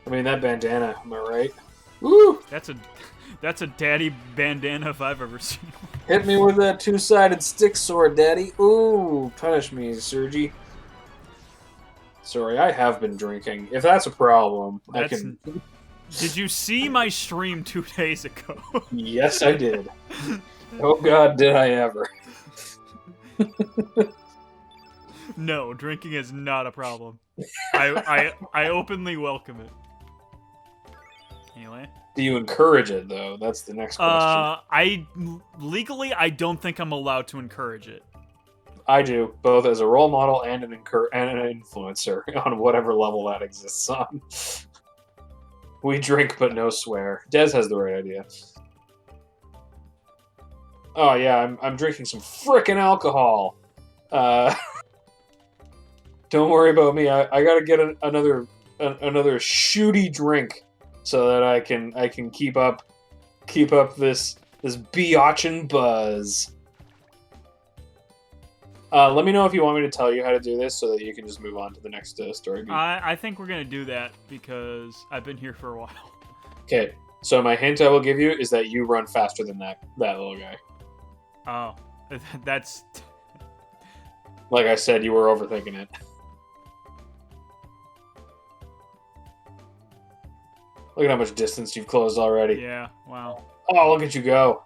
I mean, that bandana, am I right? Woo! That's a daddy bandana if I've ever seen one. Hit me with that two-sided stick sword, Daddy. Ooh, punish me, Surgy. Sorry, I have been drinking. If that's a problem, I can... Did you see my stream 2 days ago? Yes, I did. Oh God, did I ever. No, drinking is not a problem. I openly welcome it. Anyway. Do you encourage it, though? That's the next question. Legally, I don't think I'm allowed to encourage it. I do, both as a role model and an influencer on whatever level that exists on. We drink but no swear. Des has the right idea. Oh yeah, I'm drinking some frickin' alcohol. Don't worry about me. I gotta get another shooty drink so that I can keep up this biatchin' buzz. Let me know if you want me to tell you how to do this so that you can just move on to the next story beat. I think we're going to do that because I've been here for a while. Okay, so my hint I will give you is that you run faster than that little guy. Oh, that's... Like I said, you were overthinking it. Look at how much distance you've closed already. Yeah, wow. Oh, look at you go.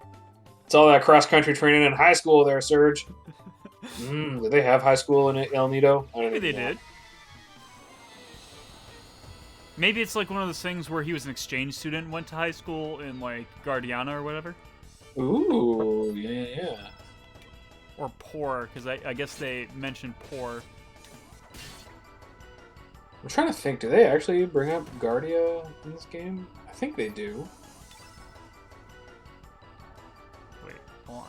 It's all that cross-country training in high school there, Serge. Did they have high school in El Nido? Maybe they did. Maybe it's like one of those things where he was an exchange student and went to high school in, like, Guardiana or whatever. Ooh, yeah. Or poor, because I guess they mentioned poor. I'm trying to think, do they actually bring up Guardia in this game? I think they do. Wait, hold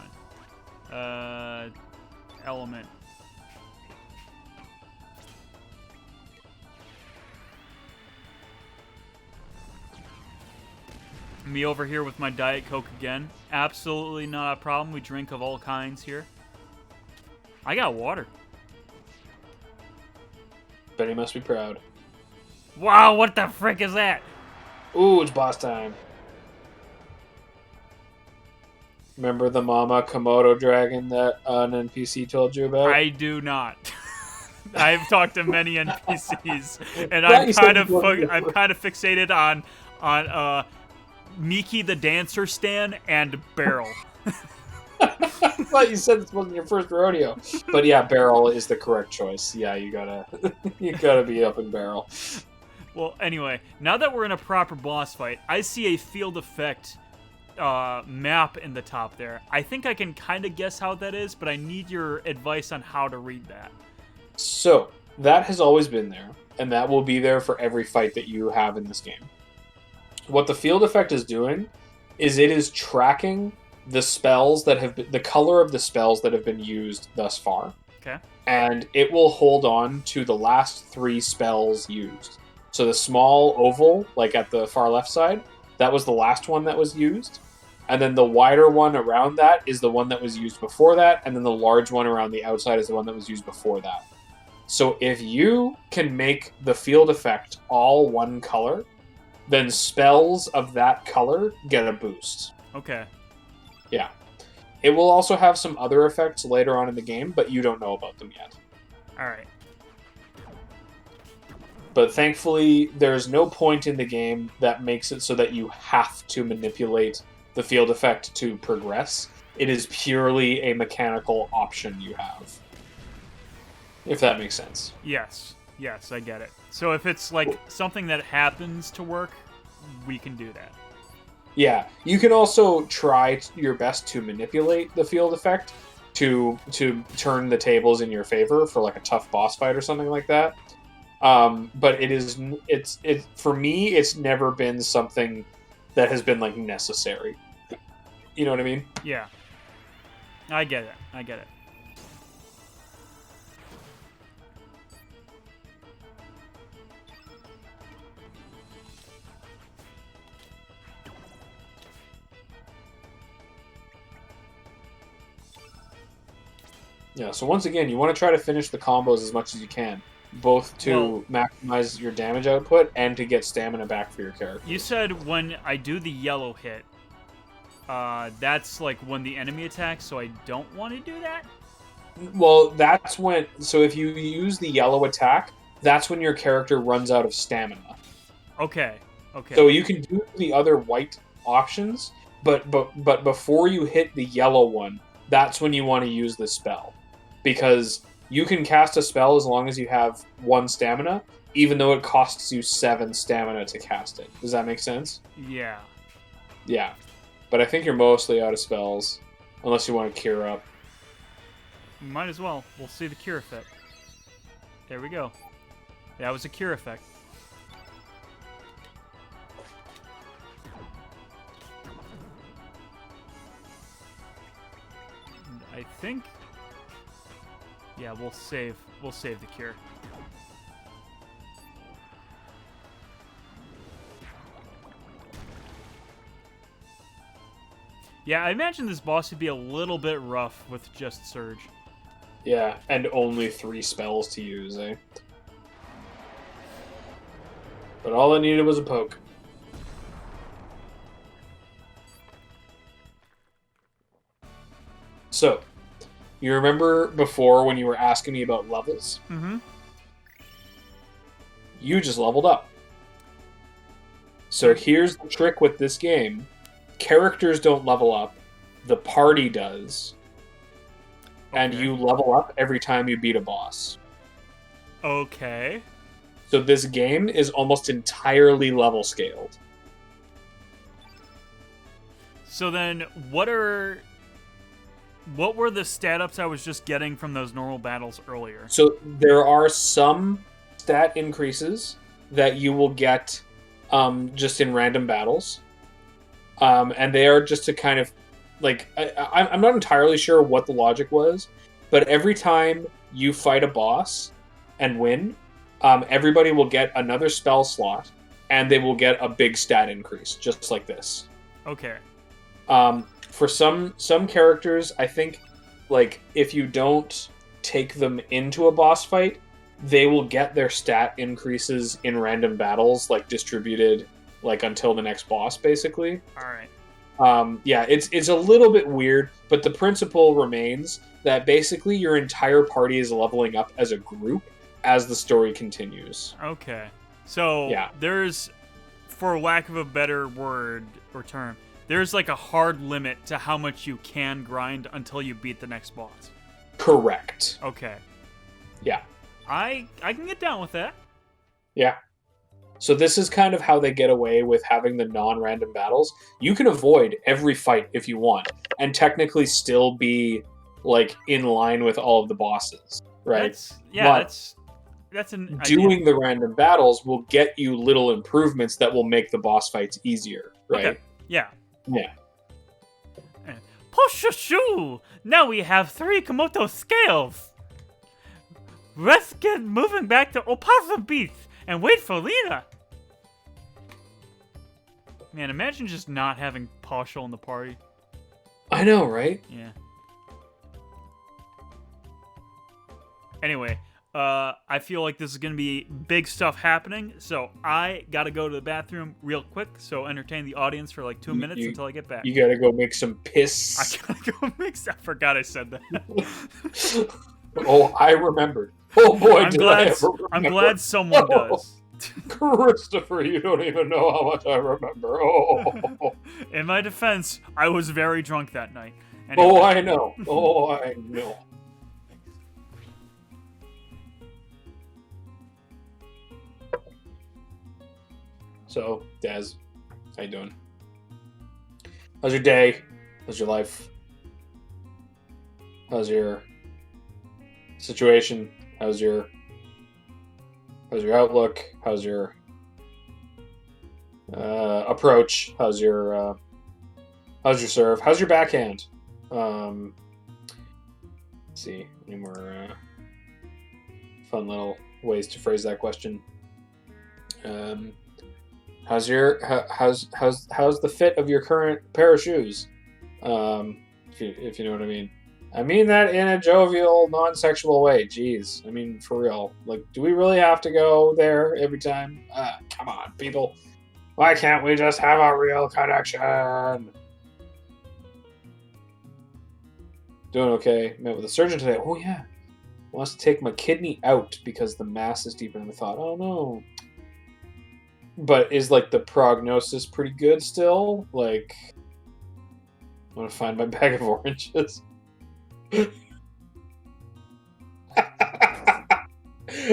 on. Element. Me over here with my Diet Coke again. Absolutely not a problem. We drink of all kinds here. I got water. Betty must be proud. Wow, what the frick is that? Ooh, it's boss time. Remember the Mama Komodo dragon that an NPC told you about? I do not. I've talked to many NPCs, and I'm kind of fixated on Miki the Dancer Stan and Barrel. I thought you said this wasn't your first rodeo, but yeah, Barrel is the correct choice. Yeah, you gotta be up in Barrel. Well, anyway, now that we're in a proper boss fight, I see a field effect map in the top there. I think I can kind of guess how that is, but I need your advice on how to read that. So, that has always been there, and that will be there for every fight that you have in this game. What the field effect is doing is it is tracking the spells that have been, the color of the spells that have been used thus far. Okay. And it will hold on to the last 3 spells used. So the small oval, like at the far left side, that was the last one that was used. And then the wider one around that is the one that was used before that. And then the large one around the outside is the one that was used before that. So if you can make the field effect all one color, then spells of that color get a boost. Okay. Yeah. It will also have some other effects later on in the game, but you don't know about them yet. Alright. But thankfully, there's no point in the game that makes it so that you have to manipulate the field effect to progress. It is purely a mechanical option you have. If that makes sense. Yes. Yes, I get it. So if it's like something that happens to work, we can do that. Yeah, you can also try your best to manipulate the field effect to turn the tables in your favor for like a tough boss fight or something like that. But it's for me, it's never been something that has been like necessary. You know what I mean? Yeah. I get it. Yeah, so once again, you want to try to finish the combos as much as you can, both to maximize your damage output and to get stamina back for your character. You said when I do the yellow hit, that's like when the enemy attacks, so I don't want to do that? Well, that's when... So if you use the yellow attack, that's when your character runs out of stamina. Okay. So you can do the other white options, but before you hit the yellow one, that's when you want to use the spell. Because you can cast a spell as long as you have 1 stamina, even though it costs you 7 stamina to cast it. Does that make sense? Yeah. Yeah. But I think you're mostly out of spells, unless you want to cure up. Might as well. We'll see the cure effect. There we go. That was a cure effect. I think... Yeah, we'll save the cure. Yeah, I imagine this boss would be a little bit rough with just Surge. Yeah, and only 3 spells to use, eh? But all I needed was a poke. So, you remember before when you were asking me about levels? Mm-hmm. You just leveled up. So here's the trick with this game. Characters don't level up. The party does. Okay. And you level up every time you beat a boss. Okay. So this game is almost entirely level scaled. So then, what were the stat ups I was just getting from those normal battles earlier? So there are some stat increases that you will get just in random battles. And they are just to kind of, like, I'm not entirely sure what the logic was, but every time you fight a boss and win, everybody will get another spell slot, and they will get a big stat increase, just like this. Okay. For some characters, I think, like, if you don't take them into a boss fight, they will get their stat increases in random battles, like, distributed, like, until the next boss, basically. Alright. Yeah, it's a little bit weird, but the principle remains that basically your entire party is leveling up as a group as the story continues. Okay. So, yeah. There's, for lack of a better word or term, there's like a hard limit to how much you can grind until you beat the next boss. Correct. Okay. Yeah. I can get down with that. Yeah. So this is kind of how they get away with having the non-random battles. You can avoid every fight if you want, and technically still be, like, in line with all of the bosses, right? That's an doing idea. The random battles will get you little improvements that will make the boss fights easier, right? Okay. Yeah. Yeah. Poshushu! Now we have 3 Komodo scales! Let's get moving back to Opossum Beach and wait for Lena! Man, imagine just not having Poshul in the party. I know, right? Yeah. Anyway, I feel like this is going to be big stuff happening, so I got to go to the bathroom real quick, so entertain the audience for like 2 minutes until I get back. You got to go make some piss. I got to go I forgot I said that. Oh, I remembered. Oh boy, I'm glad someone does. Christopher, you don't even know how much I remember. Oh. In my defense, I was very drunk that night. Anyway. Oh, I know. Oh, I know. So, Daz, how you doing? How's your day? How's your life? How's your situation? How's your outlook? How's your approach? How's your serve? How's your backhand? Let's see, any more fun little ways to phrase that question? How's the fit of your current pair of shoes? If you know what I mean. I mean that in a jovial, non-sexual way. Jeez. I mean, for real. Like, do we really have to go there every time? Come on, people. Why can't we just have a real connection? Doing okay. Met with a surgeon today. Oh, yeah. Wants to take my kidney out because the mass is deeper than we thought. Oh, no. But is, like, the prognosis pretty good still? Like, I want to find my bag of oranges.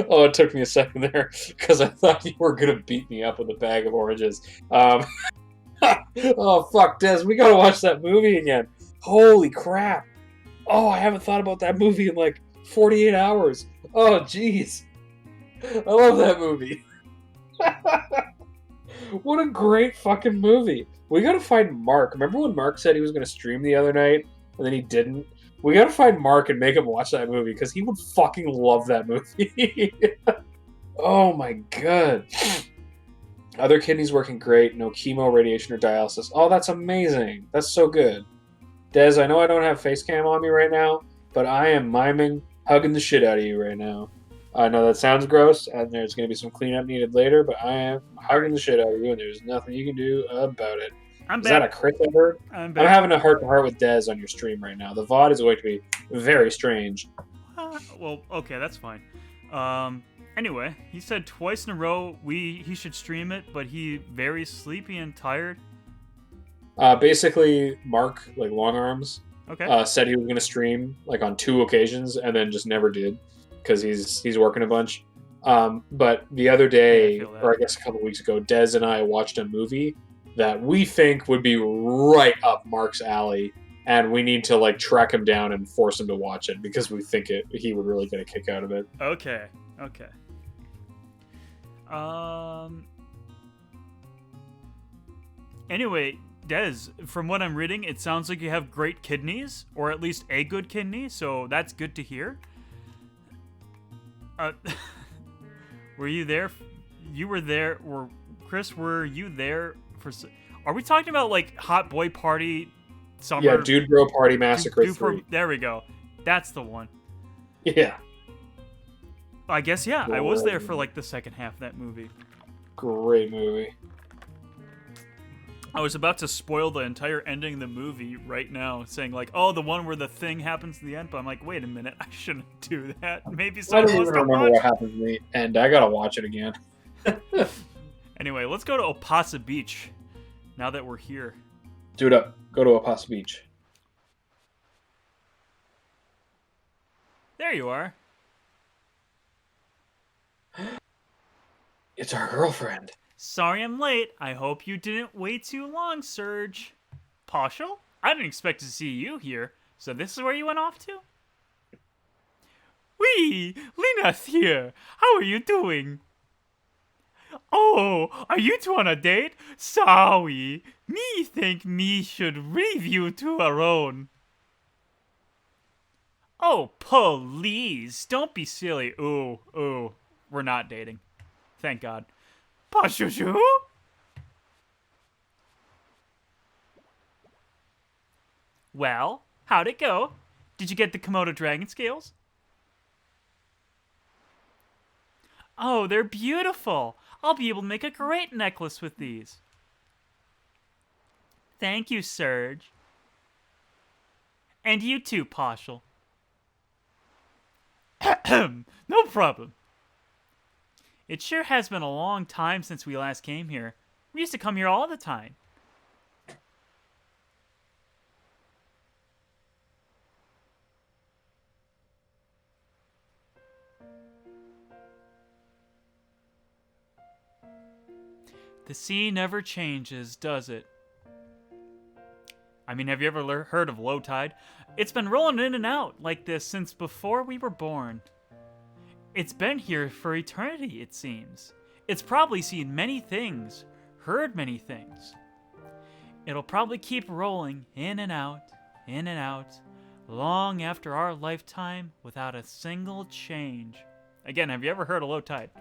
Oh, it took me a second there because I thought you were gonna beat me up with a bag of oranges. Oh fuck, Des, we gotta watch that movie again. Holy crap! Oh, I haven't thought about that movie in like 48 hours. Oh, jeez, I love that movie. What a great fucking movie. We gotta find Mark. Remember when Mark said he was gonna stream the other night and then he didn't? We gotta find Mark and make him watch that movie because he would fucking love that movie. Oh my god. Other kidneys working great. No chemo, radiation, or dialysis. Oh, that's amazing. That's so good. Des, I know I don't have face cam on me right now, but I am miming, hugging the shit out of you right now. I know that sounds gross, and there's going to be some cleanup needed later, but I am hugging the shit out of you, and there's nothing you can do about it. I'm Is that back. a crit I heard? I'm I'm back. having a heart-to-heart with Des on your stream right now. The VOD is going to be very strange. Well, okay, that's fine. Anyway, he said twice in a row he should stream it, but he very sleepy and tired. Basically, Mark, like Long Arms, Okay. said he was going to stream like on 2 occasions, and then just never did because he's working a bunch. But the other day, feel that. or I guess a couple weeks ago, Des and I watched a movie that we think would be right up Mark's alley, and we need to like track him down and force him to watch it because we think he would really get a kick out of it. Okay. Anyway, Des, from what I'm reading, it sounds like you have great kidneys, or at least a good kidney, so that's good to hear. Were you there? You were there, or Chris, were you there for... Are we talking about, like, Hot Boy Party Summer? Yeah, Dude Bro Party Massacre 3. There we go. That's the one. Yeah. I guess, yeah, I was there for, like, the second half of that movie. Great movie. I was about to spoil the entire ending of the movie right now, saying, like, oh, the one where the thing happens at the end, but I'm like, wait a minute, I shouldn't do that. Maybe I someone don't wants even to remember watch. what happens in the end. I gotta watch it again. Anyway, let's go to Opasa Beach, now that we're here. Do it up. Go to Opasa Beach. There you are. It's our girlfriend. Sorry I'm late. I hope you didn't wait too long, Serge. Partial? I didn't expect to see you here, so this is where you went off to? Wee! Lina's here! How are you doing? Oh, are you two on a date? Sorry. Me think me should leave you two alone. Oh, please. Don't be silly. Ooh. We're not dating. Thank God. Pashushu? Well, how'd it go? Did you get the Komodo dragon scales? Oh, they're beautiful. I'll be able to make a great necklace with these. Thank you, Serge. And you too, Poshel. No problem. It sure has been a long time since we last came here. We used to come here all the time. The sea never changes, does it? I mean, have you ever heard of low tide? It's been rolling in and out like this since before we were born. It's been here for eternity, it seems. It's probably seen many things, heard many things. It'll probably keep rolling in and out, long after our lifetime without a single change. Again, have you ever heard of low tide?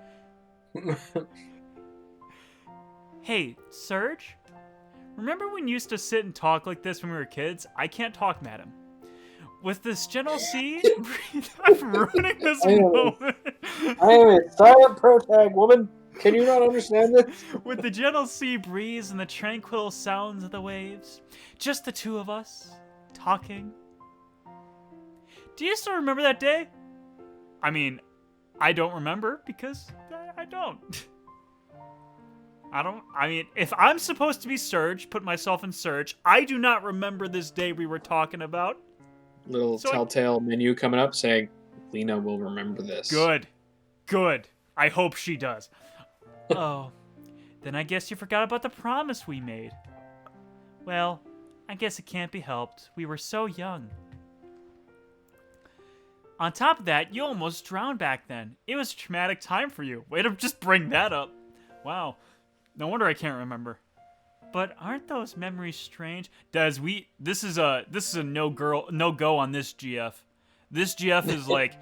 Hey, Serge? Remember when you used to sit and talk like this when we were kids? I can't talk, madam. With this gentle sea, I'm ruining this moment. I am a silent protag woman. Can you not understand this? With the gentle sea breeze and the tranquil sounds of the waves, just the two of us, talking. Do you still remember that day? I mean, I don't remember because I don't. I mean, if I'm supposed to be Surge, put myself in Surge, I do not remember this day we were talking about. Little So telltale menu coming up saying, Lena will remember this. Good. Good. I hope she does. Oh, then I guess you forgot about the promise we made. Well, I guess it can't be helped. We were so young. On top of that, you almost drowned back then. It was a traumatic time for you. Way to just bring that up. Wow. No wonder I can't remember. But aren't those memories strange? This is a no go on this GF. This GF is like,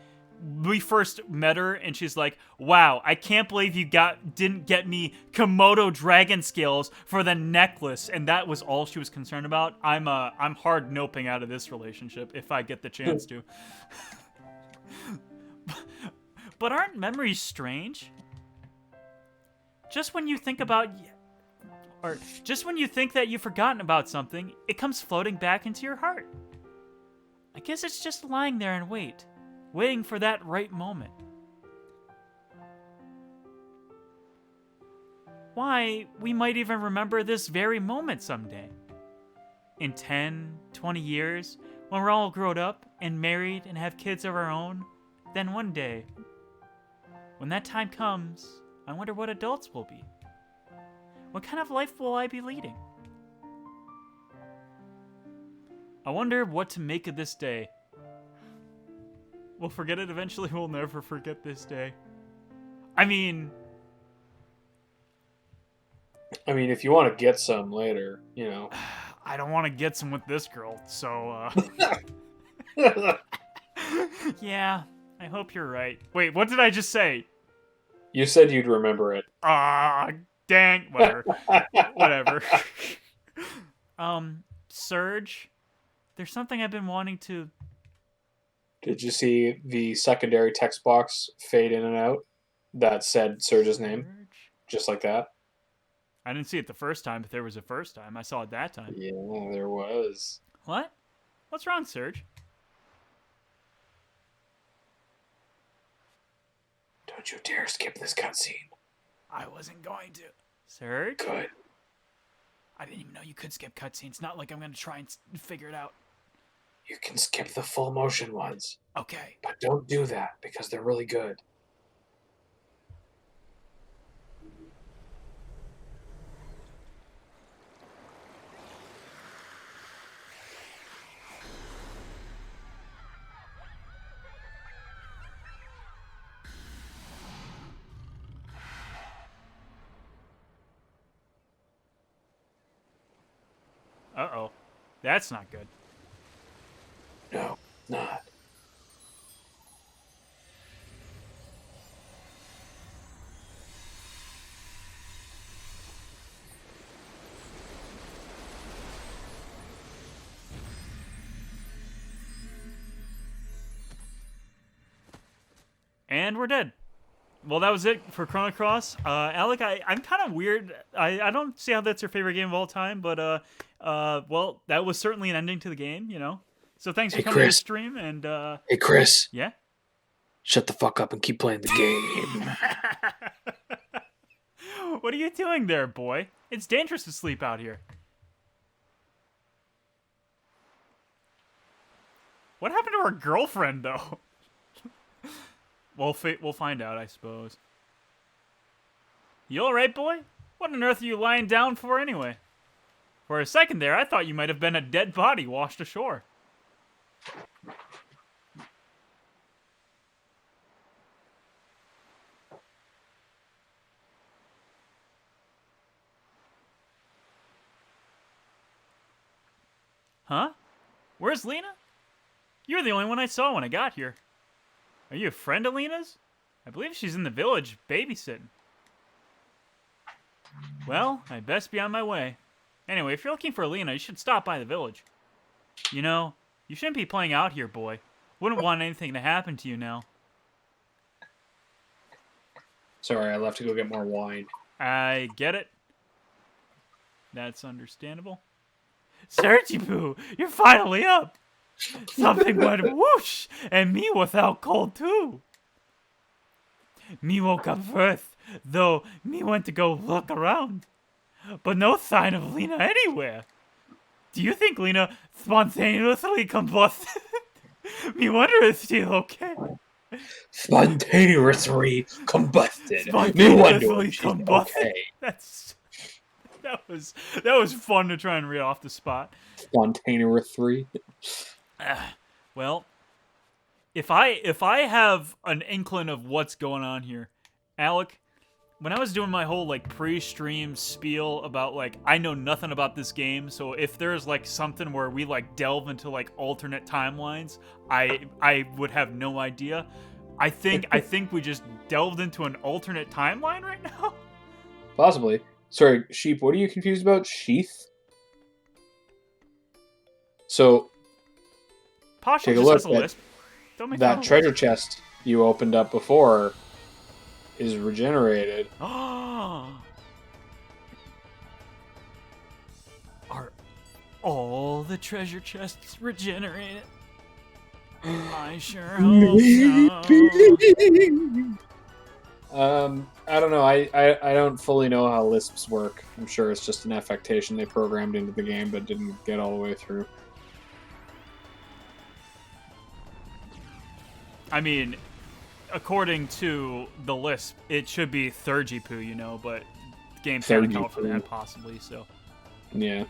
we first met her and she's like, wow, I can't believe you didn't get me Komodo dragon scales for the necklace, and that was all she was concerned about. I'm hard noping out of this relationship if I get the chance to. But aren't memories strange? Just when you think that you've forgotten about something, it comes floating back into your heart. I guess it's just lying there and waiting for that right moment. Why, we might even remember this very moment someday. In 10, 20 years, when we're all grown up and married and have kids of our own, then one day, when that time comes, I wonder what adults will be. What kind of life will I be leading? I wonder what to make of this day. We'll forget it eventually. We'll never forget this day. I mean, if you want to get some later, you know. I don't want to get some with this girl, so, yeah, I hope you're right. Wait, what did I just say? You said you'd remember it. Dang, whatever. Whatever. Surge, there's something I've been wanting to... Did you see the secondary text box fade in and out that said Surge's name? Just like that? I didn't see it the first time, but there was a first time. I saw it that time. Yeah, there was. What? What's wrong, Surge? Don't you dare skip this cutscene. I wasn't going to. Surge? Good. I didn't even know you could skip cutscenes. Not like I'm going to try and figure it out. You can skip the full motion ones. Okay. But don't do that, because they're really good. Uh-oh. That's not good. No, not. And we're dead. Well, that was it for Chrono Cross. Alec, I'm kind of weird. I don't see how that's your favorite game of all time, but well, that was certainly an ending to the game, you know. So thanks for coming to the stream, and Hey, Chris. Yeah? Shut the fuck up and keep playing the game. What are you doing there, boy? It's dangerous to sleep out here. What happened to our girlfriend, though? We'll find out, I suppose. You alright, boy? What on earth are you lying down for anyway? For a second there, I thought you might have been a dead body washed ashore. Huh? Where's Lena? You're the only one I saw when I got here. Are you a friend of Lena's? I believe she's in the village, babysitting. Well, I'd best be on my way. Anyway, if you're looking for Lena, you should stop by the village. You know, You shouldn't be playing out here, boy. Wouldn't want anything to happen to you now. Sorry, I left to go get more wine. I get it. That's understandable. Sergi-Poo, you're finally up. Something went whoosh, and me without cold too. Me woke up first, though me went to go look around. But no sign of Lena anywhere. Do you think Lena spontaneously combusted? Me wonder if she's okay. Spontaneously combusted. Spontaneously combusted. Okay. That was fun to try and read off the spot. Spontaneously. Well, if I have an inkling of what's going on here, Alec, when I was doing my whole like pre-stream spiel about like I know nothing about this game, so if there's like something where we like delve into like alternate timelines, I would have no idea. I think we just delved into an alternate timeline right now. Possibly. Sorry, Sheep, what are you confused about? Sheath? So, Partial just has a lisp. That treasure chest you opened up before is regenerated. Are all the treasure chests regenerated? I sure hope so. I don't know. I don't fully know how lisps work. I'm sure it's just an affectation they programmed into the game but didn't get all the way through. I mean, according to the lisp, it should be Sergi-Poo, you know, but the game can't account for that possibly, so. Yeah.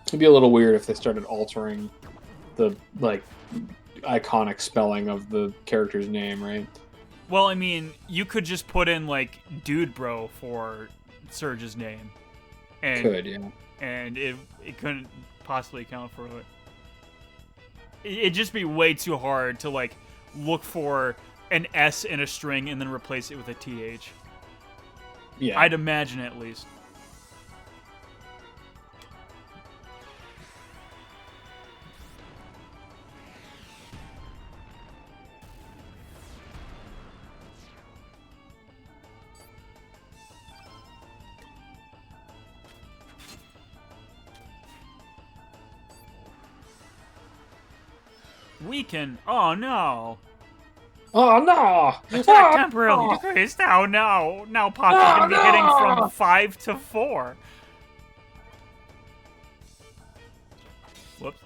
It'd be a little weird if they started altering the, like, iconic spelling of the character's name, right? Well, I mean, you could just put in, like, Dude Bro for Surge's name. And, could, yeah. And it couldn't possibly account for it. It'd just be way too hard to, like, look for an S in a string and then replace it with a TH. Yeah. I'd imagine, at least. We can. Oh no! Oh no! Attack temporarily decreased. Oh no! Now Poppy's gonna be hitting from 5 to 4. Whoops.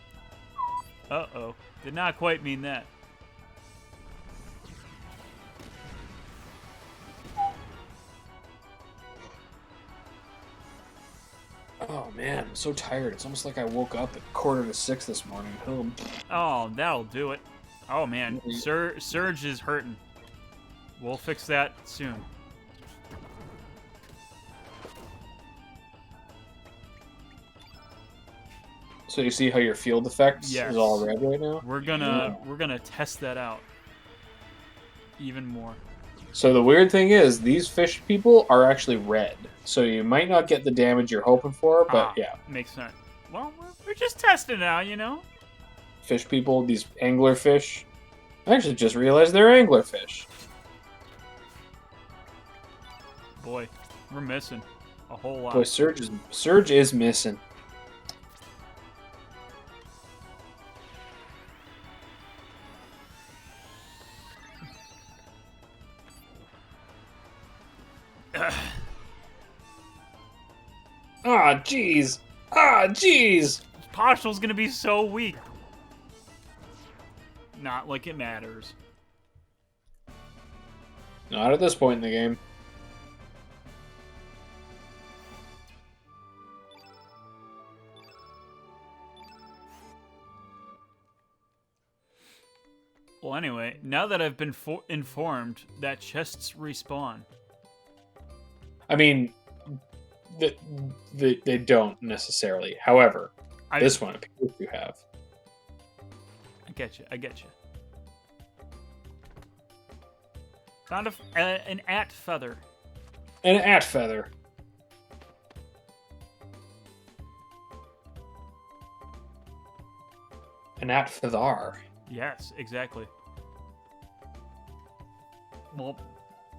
Uh-oh. Did not quite mean that. Oh man, I'm so tired. It's almost like I woke up at 5:45 this morning. Oh, that'll do it. Oh man, Surge is hurting. We'll fix that soon. So you see how your field effect is all red right now? We're gonna test that out even more. So the weird thing is, these fish people are actually red. So you might not get the damage you're hoping for, but yeah. Makes sense. Well, we're just testing it out, you know? Fish people, these anglerfish. I actually just realized they're anglerfish. Boy, we're missing a whole lot. Boy, Surge is missing. Ah, jeez. Ah, jeez. Partial's gonna be so weak. Not like it matters. Not at this point in the game. Well, anyway, now that I've been informed that chests respawn. I mean, they don't necessarily. However, this one appears to have. I get you. Found an at feather. An at feather. Anat Fithar. Yes, exactly. Well,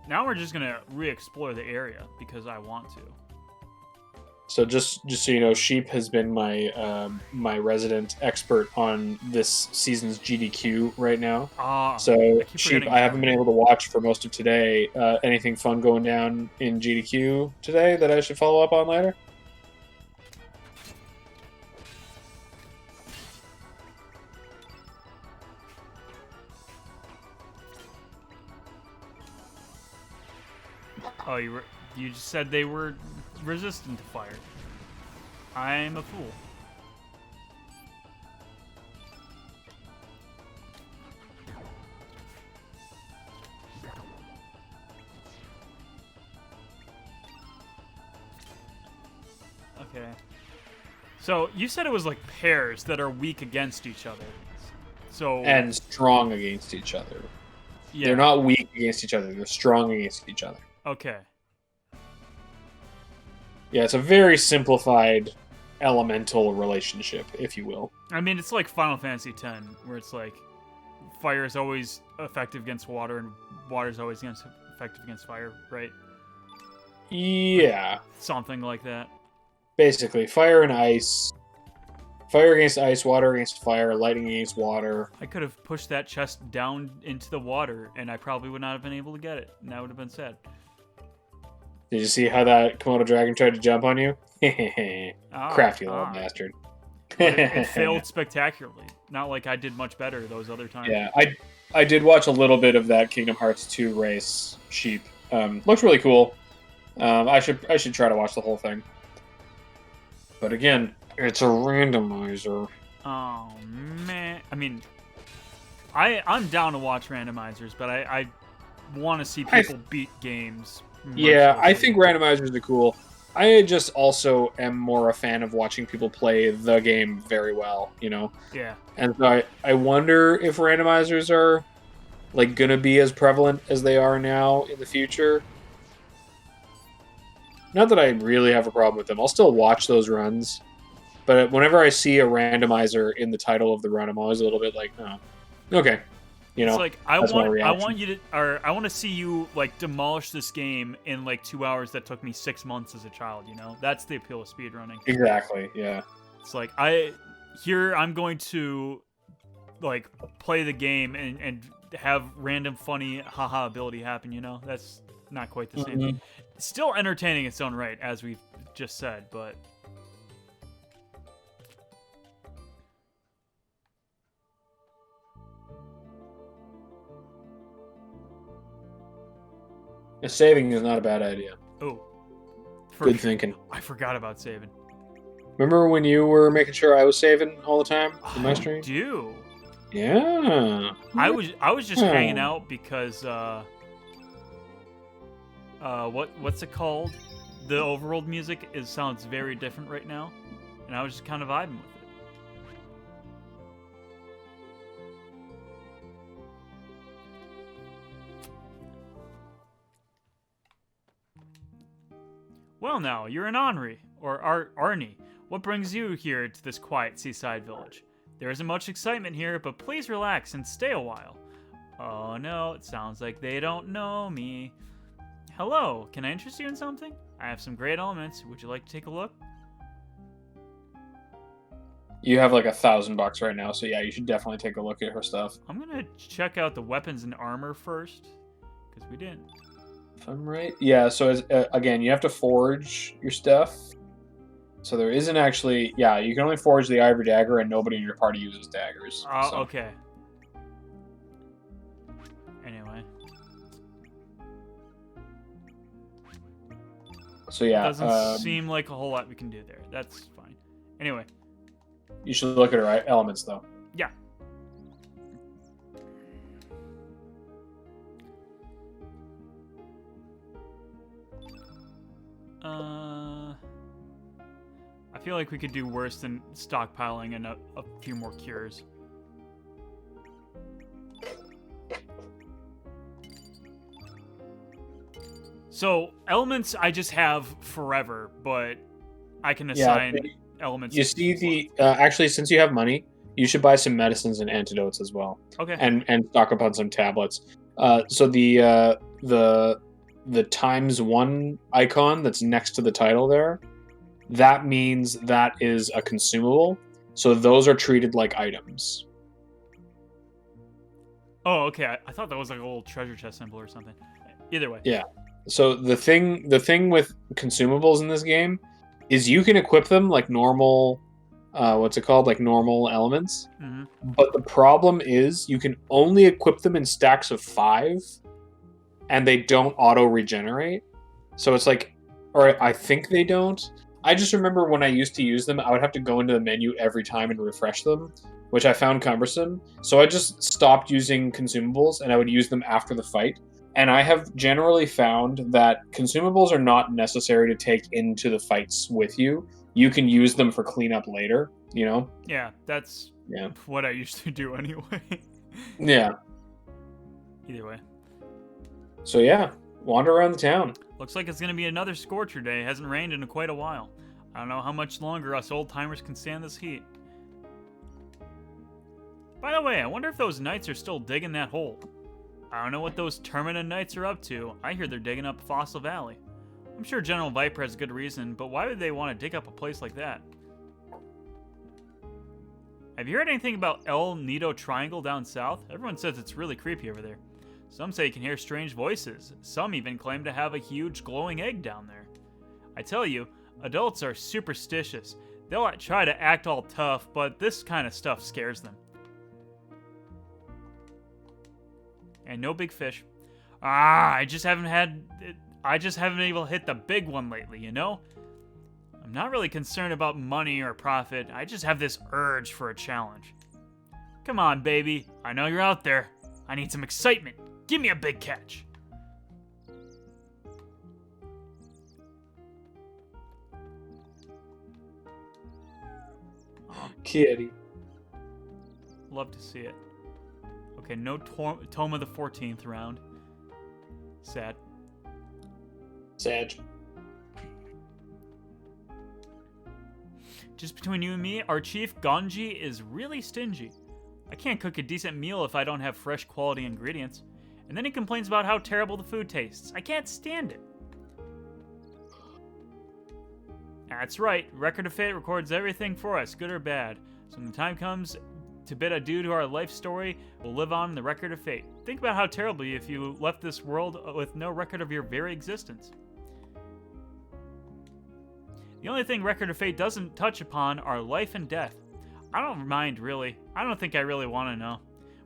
now we're just gonna re-explore the area because I want to. So just so you know, Sheep has been my resident expert on this season's GDQ right now. Ah, So I keep Sheep, forgetting I it's haven't been already. able to watch for most of today. Anything fun going down in GDQ today that I should follow up on later? Oh, you just said they were resistant to fire. I'm a fool. Okay. So you said it was like pairs that are weak against each other. So And strong against each other. yeah. They're not weak against each other. They're strong against each other. Okay. Yeah, it's a very simplified elemental relationship, if you will. I mean, it's like Final Fantasy X, where it's like fire is always effective against water, and water is always effective against fire, right? Yeah, Something like that. basically, fire and ice. Fire against ice, water against fire, lightning against water. I could have pushed that chest down into the water, and I probably would not have been able to get it, and that would have been sad. Did you see how that Komodo dragon tried to jump on you? Crafty little bastard. But it failed spectacularly. Not like I did much better those other times. Yeah, I did watch a little bit of that Kingdom Hearts 2 race, Sheep. Looks really cool. I should try to watch the whole thing. But again, it's a randomizer. Oh man, I mean, I'm down to watch randomizers, but I want to see people beat games. Yeah, I mercilessly. think randomizers are cool. I just also am more a fan of watching people play the game very well, you know? Yeah. And so I wonder if randomizers are like gonna be as prevalent as they are now in the future. Not that I really have a problem with them. I'll still watch those runs. But whenever I see a randomizer in the title of the run, I'm always a little bit like, oh, okay. You know, It's like I that's my want reaction. you to, or I want to see you like demolish this game in like 2 hours that took me 6 months as a child. You know, that's the appeal of speedrunning. Exactly, yeah. It's like I'm going to like play the game and have random funny haha ability happen. You know, that's not quite the same. Mhm. Still entertaining its own right, as we've just said, but Saving is not a bad idea. oh, Good thinking. I forgot about saving. Remember when you were making sure I was saving all the time in my I stream? do. Yeah. I was just hanging out because what's it called? The overworld music sounds very different right now, and I was just kind of vibing with it. Well, now you're an Henri or Arnie. What brings you here to this quiet seaside village? There isn't much excitement here, but please relax and stay a while. Oh no, it sounds like they don't know me. Hello, can I interest you in something? I have some great elements. Would you like to take a look? You have like $1,000 right now, so yeah, you should definitely take a look at her stuff. I'm gonna check out the weapons and armor first, because we didn't. If I'm right. Yeah, so again, you have to forge your stuff. So there isn't actually... Yeah, you can only forge the ivory dagger, and nobody in your party uses daggers. Oh, so. okay. Anyway. So yeah, Doesn't seem like a whole lot we can do there. That's fine. Anyway. you should look at her elements, though. Yeah. I feel like we could do worse than stockpiling and a few more cures. So, elements I just have forever, but I can assign elements. You see the... actually, since you have money, you should buy some medicines and antidotes as well, Okay. and stock up on some tablets. So the ×1 icon that's next to the title there, that means that is a consumable. So those are treated like items. Oh, okay. I thought that was like a little treasure chest symbol or something. Either way. Yeah. So the thing with consumables in this game is you can equip them like normal, what's it called? Like normal elements. Mm-hmm. But the problem is you can only equip them in stacks of 5, and they don't auto regenerate. So it's like, or I think they don't. I just remember when I used to use them, I would have to go into the menu every time and refresh them, which I found cumbersome. So I just stopped using consumables, and I would use them after the fight. And I have generally found that consumables are not necessary to take into the fights with you. You can use them for cleanup later, you know? Yeah, that's what I used to do anyway. Yeah. Either way. So yeah, wander around the town. Looks like it's going to be another scorcher day. It hasn't rained in quite a while. I don't know how much longer us old-timers can stand this heat. By the way, I wonder if those knights are still digging that hole. I don't know what those Termina knights are up to. I hear they're digging up Fossil Valley. I'm sure General Viper has good reason, but why would they want to dig up a place like that? Have you heard anything about El Nido Triangle down south? Everyone says it's really creepy over there. Some say you can hear strange voices. Some even claim to have a huge glowing egg down there. I tell you, adults are superstitious. They'll try to act all tough, but this kind of stuff scares them. And no big fish. I just haven't been able to hit the big one lately, you know? I'm not really concerned about money or profit. I just have this urge for a challenge. Come on, baby. I know you're out there. I need some excitement. Give me a big catch. Kitty. Love to see it. Okay, no Tome of the 14th round. Sad. Sag. Just between you and me, our chief, Ganji, is really stingy. I can't cook a decent meal if I don't have fresh quality ingredients. And then he complains about how terrible the food tastes. I can't stand it. That's right, Record of Fate records everything for us, good or bad. So when the time comes to bid adieu to our life story, we'll live on in the Record of Fate. Think about how terrible if you left this world with no record of your very existence. The only thing Record of Fate doesn't touch upon are life and death. I don't mind, really. I don't think I really want to know.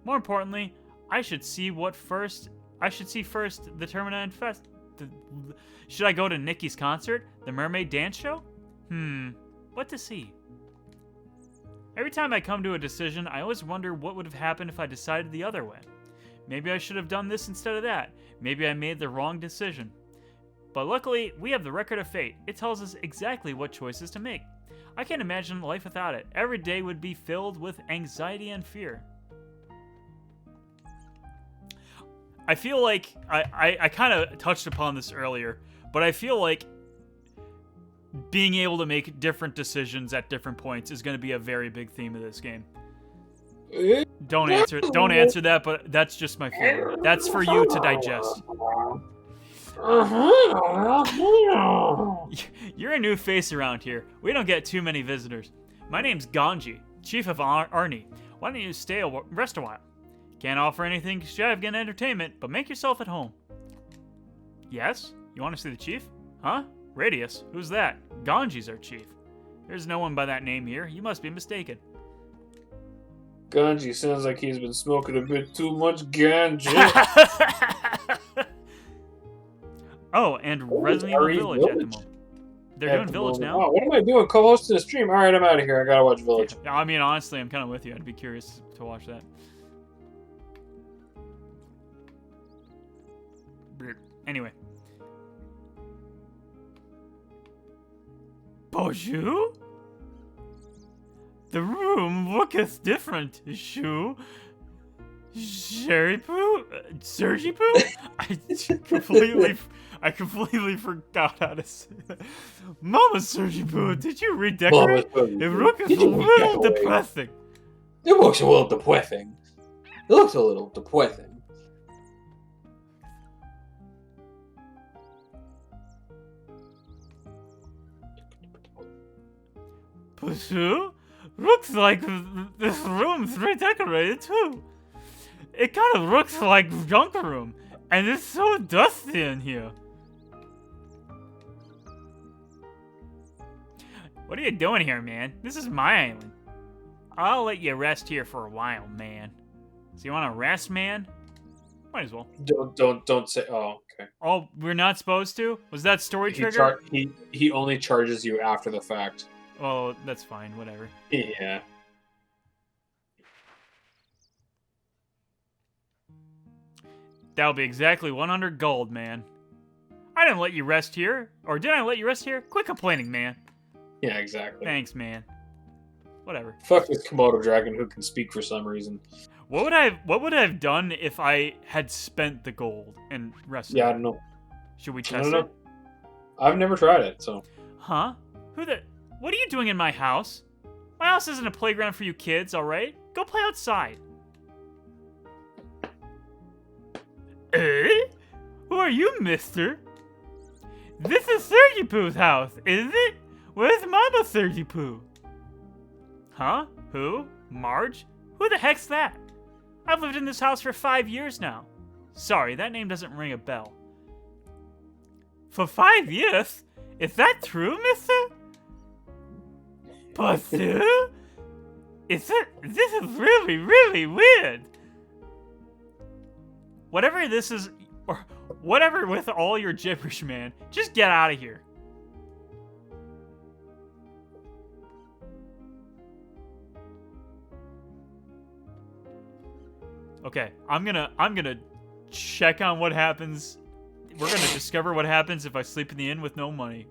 More importantly, I should see first the Termina Infest. Should I go to Nikki's concert? The Mermaid Dance Show? What to see? Every time I come to a decision, I always wonder what would have happened if I decided the other way. Maybe I should have done this instead of that. Maybe I made the wrong decision. But luckily, we have the Record of Fate. It tells us exactly what choices to make. I can't imagine life without it. Every day would be filled with anxiety and fear. I feel like, I kind of touched upon this earlier, but I feel like being able to make different decisions at different points is going to be a very big theme of this game. Don't answer that, but that's just my feeling. That's for you to digest. You're a new face around here. We don't get too many visitors. My name's Ganji, Chief of Arni. Why don't you rest a while? Can't offer anything extravagant entertainment, but make yourself at home. Yes? You want to see the chief? Huh? Radius? Who's that? Ganji's our chief. There's no one by that name here. You must be mistaken. Ganji sounds like he's been smoking a bit too much ganja. Oh, and Resident Evil Village at the moment. They're doing Village now? Oh, what am I doing? Co-hosting a stream? Alright, I'm out of here. I gotta watch Village. Yeah, I mean, honestly, I'm kind of with you. I'd be curious to watch that. Anyway. Bonjour? The room looketh different, Shu. Sherry poo? Sergi poo? I completely forgot how to say that. Mama Sergi poo, did you redecorate? It looketh a little depressing. It looks a little depressing. It looks a little depressing. Pooh? Looks like this room's redecorated too. It kind of looks like junk room, and it's so dusty in here. What are you doing here, man? This is my island. I'll let you rest here for a while, man. So you want to rest, man? Might as well. Don't say. Oh, okay. Oh, we're not supposed to? Was that story trigger? He only charges you after the fact. Oh, that's fine. Whatever. Yeah. That'll be exactly 100 gold, man. I didn't let you rest here. Or did I let you rest here? Quit complaining, man. Yeah, exactly. Thanks, man. Whatever. Fuck this Komodo dragon who can speak for some reason. What would I have done if I had spent the gold and rested? Yeah, I don't know. Should we I test don't it? know. I've never tried it, so. Huh? What are you doing in my house? My house isn't a playground for you kids, alright? Go play outside. Eh? Who are you, mister? This is Sergi Pooh's house, isn't it? Where's Mama Sergi Pooh? Huh? Who? Marge? Who the heck's that? I've lived in this house for 5 years now. Sorry, that name doesn't ring a bell. For 5 years? Is that true, mister? Pussy? This is really, really weird. Whatever this is, or whatever with all your gibberish, man, just get out of here. Okay, I'm gonna check on what happens. We're gonna discover what happens if I sleep in the inn with no money.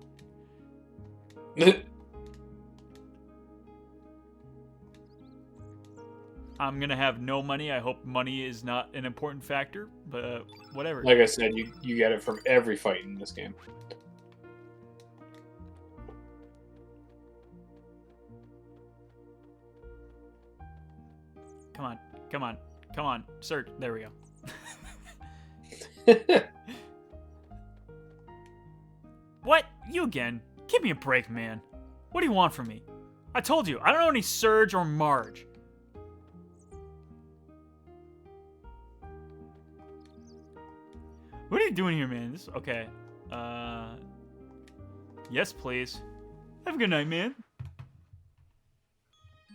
I'm gonna have no money. I hope money is not an important factor, but whatever. Like I said, you get it from every fight in this game. Come on, come on, come on, search. There we go. What? You again? Give me a break, man. What do you want from me? I told you, I don't know any Serge or Marge. What are you doing here, man? Okay. Yes, please. Have a good night, man.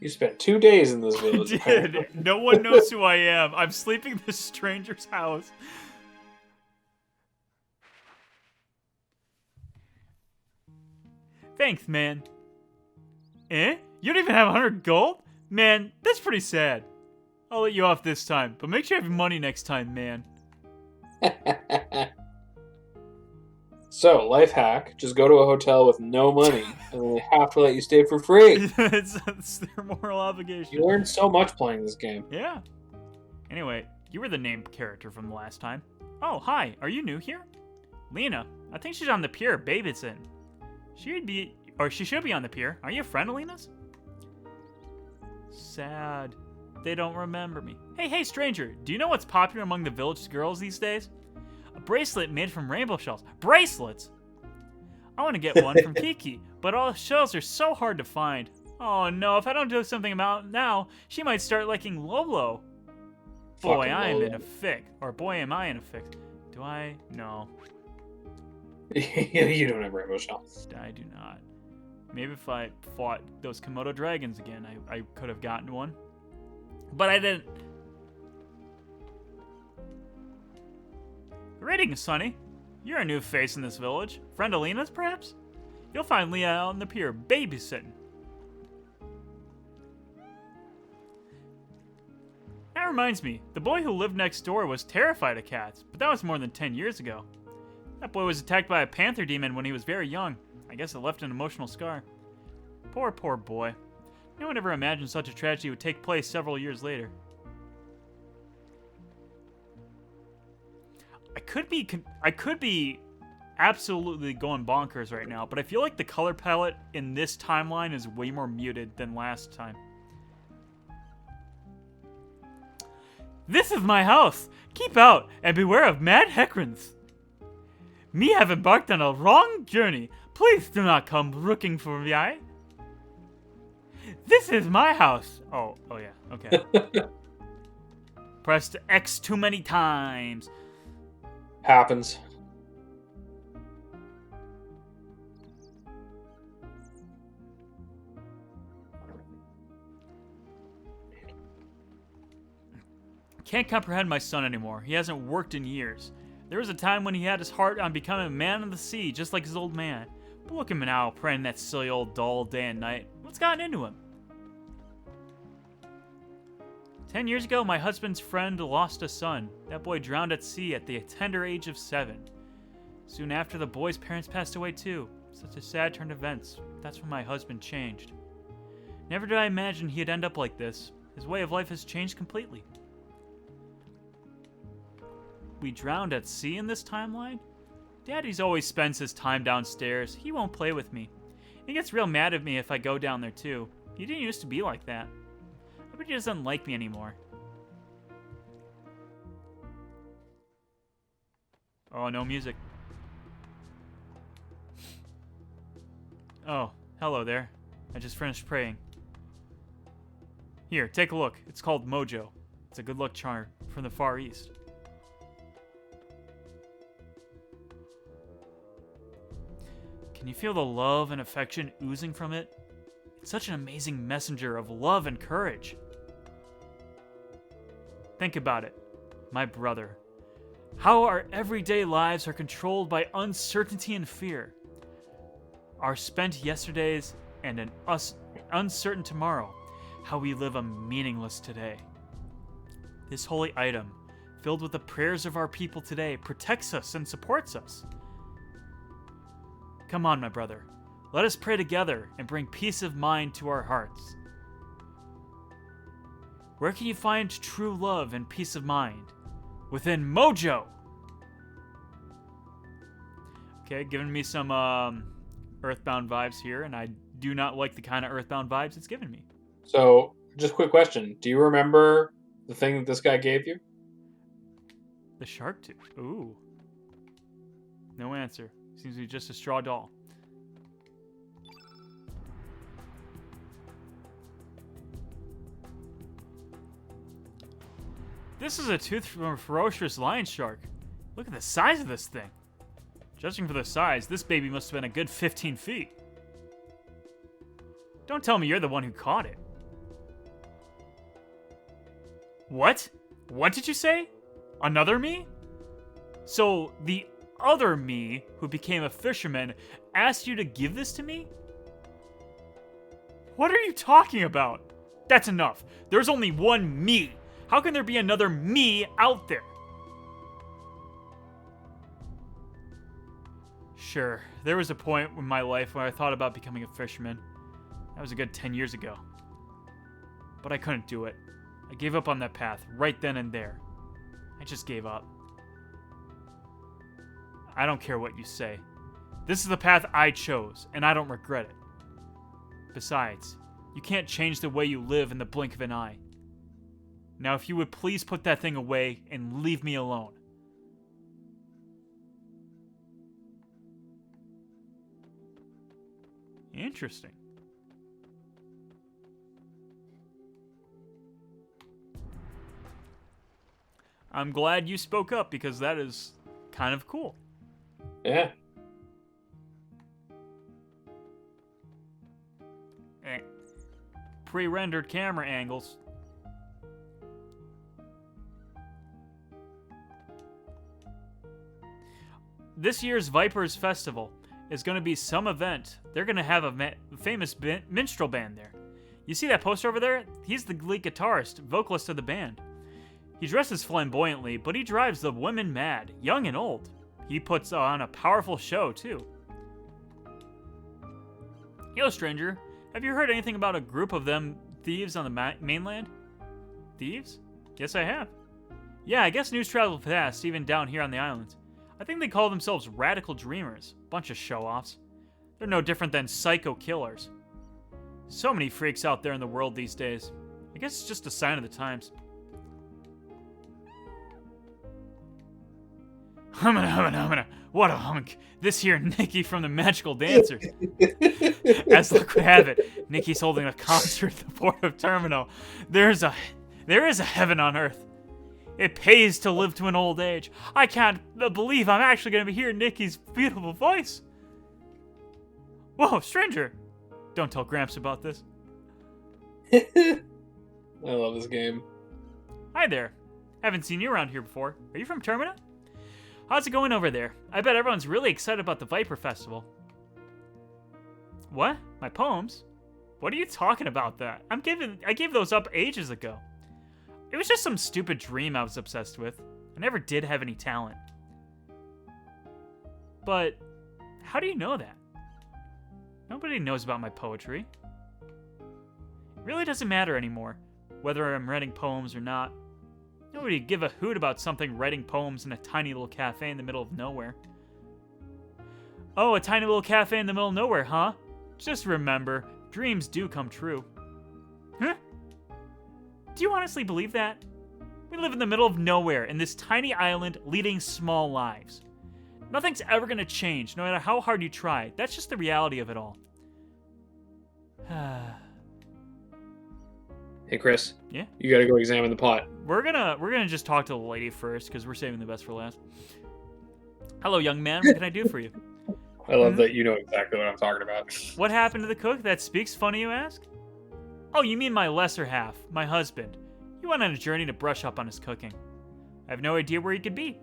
You spent 2 days in this village. Dude, no one knows who I am. I'm sleeping in this stranger's house. Thanks, man. Eh? You don't even have 100 gold? Man, that's pretty sad. I'll let you off this time, but make sure you have money next time, man. So, life hack, just go to a hotel with no money, and then they have to let you stay for free. it's their moral obligation. You learned so much playing this game. Yeah. Anyway, you were the named character from the last time. Oh, hi. Are you new here? Lena. I think she's on the pier, babysitting. She should be on the pier. Are you a friend of Lena's? Sad. They don't remember me. Hey, stranger. Do you know what's popular among the village girls these days? A bracelet made from rainbow shells. Bracelets! I want to get one from Kiki, but all the shells are so hard to find. Oh no, if I don't do something about it now, she might start liking Lolo. Boy, I am in a fix. Or boy, am I in a fix. Do I? No. You don't have rainbow shells. I do not. Maybe if I fought those Komodo dragons again, I could have gotten one. But I didn't. Greetings, Sonny. You're a new face in this village. Friend of Lena's, perhaps? You'll find Leah out on the pier, babysitting. That reminds me, the boy who lived next door was terrified of cats, but that was more than 10 years ago. That boy was attacked by a panther demon when he was very young. I guess it left an emotional scar. Poor boy. No one ever imagined such a tragedy would take place several years later. I could be absolutely going bonkers right now, but I feel like the color palette in this timeline is way more muted than last time. This is my house. Keep out and beware of mad Hecrins. Me have embarked on a long journey. Please do not come looking for me. This is my house. Oh yeah, okay. Pressed X too many times. Happens. Can't comprehend my son anymore. He hasn't worked in years. There was a time when he had his heart on becoming a man of the sea, just like his old man. But look at him now, praying that silly old doll day and night. What's gotten into him? 10 years ago, my husband's friend lost a son. That boy drowned at sea at the tender age of 7. Soon after, the boy's parents passed away too. Such a sad turn of events. That's when my husband changed. Never did I imagine he'd end up like this. His way of life has changed completely. We drowned at sea in this timeline? Daddy's always spends his time downstairs. He won't play with me. He gets real mad at me if I go down there too. He didn't used to be like that. I bet he doesn't like me anymore. Oh, no music. Oh, hello there. I just finished praying. Here, take a look. It's called Mojo. It's a good luck charm from the Far East. Can you feel the love and affection oozing from it? It's such an amazing messenger of love and courage. Think about it, my brother. How our everyday lives are controlled by uncertainty and fear. Our spent yesterdays and an uncertain tomorrow. How we live a meaningless today. This holy item, filled with the prayers of our people today, protects us and supports us. Come on, my brother. Let us pray together and bring peace of mind to our hearts. Where can you find true love and peace of mind? Within Mojo! Okay, giving me some Earthbound vibes here, and I do not like the kind of Earthbound vibes it's giving me. So, just quick question. Do you remember the thing that this guy gave you? The shark tooth. Ooh. No answer. Seems to be just a straw doll. This is a tooth from a ferocious lion shark. Look at the size of this thing. Judging for the size, this baby must have been a good 15 feet. Don't tell me you're the one who caught it. What? What did you say? Another me? So, the other me, who became a fisherman, asked you to give this to me? What are you talking about? That's enough. There's only one me. How can there be another me out there? Sure, there was a point in my life where I thought about becoming a fisherman. That was a good 10 years ago. But I couldn't do it. I gave up on that path right then and there. I just gave up. I don't care what you say. This is the path I chose, and I don't regret it. Besides, you can't change the way you live in the blink of an eye. Now, if you would please put that thing away and leave me alone. Interesting. I'm glad you spoke up because that is kind of cool. Yeah. Pre-rendered camera angles. This year's Vipers Festival is going to be some event. They're going to have a famous minstrel band there. You see that poster over there? He's the lead guitarist, vocalist of the band. He dresses flamboyantly, but he drives the women mad, young and old. He puts on a powerful show, too. Yo, stranger, have you heard anything about a group of them thieves on the mainland? Thieves? Yes, I have. Yeah, I guess news traveled fast, even down here on the islands. I think they call themselves radical dreamers. Bunch of show-offs. They're no different than psycho killers. So many freaks out there in the world these days. I guess it's just a sign of the times. Humana. What a hunk. This here Nikki from the Magical Dancers. As luck would have it, Nikki's holding a concert at the port of Terminal. There is a heaven on earth. It pays to live to an old age. I can't believe I'm actually going to be hearing Nikki's beautiful voice. Whoa, stranger. Don't tell Gramps about this. I love this game. Hi there. Haven't seen you around here before. Are you from Termina? How's it going over there? I bet everyone's really excited about the Viper Festival. What? My poems? What are you talking about that? I gave those up ages ago. It was just some stupid dream I was obsessed with. I never did have any talent. But how do you know that? Nobody knows about my poetry. It really doesn't matter anymore, whether I'm writing poems or not. Nobody give a hoot about something writing poems in a tiny little cafe in the middle of nowhere. Oh, a tiny little cafe in the middle of nowhere, huh? Just remember, dreams do come true. Huh? Do you honestly believe that? We live in the middle of nowhere in this tiny island leading small lives. Nothing's ever gonna change, no matter how hard you try. That's just the reality of it all. Hey, Chris. Yeah? You gotta go examine the pot. We're gonna just talk to the lady first, because we're saving the best for last. Hello, young man. What can I do for you? I love that you know exactly what I'm talking about. What happened to the cook that speaks funny, you ask? Oh, you mean my lesser half, my husband. He went on a journey to brush up on his cooking. I have no idea where he could be.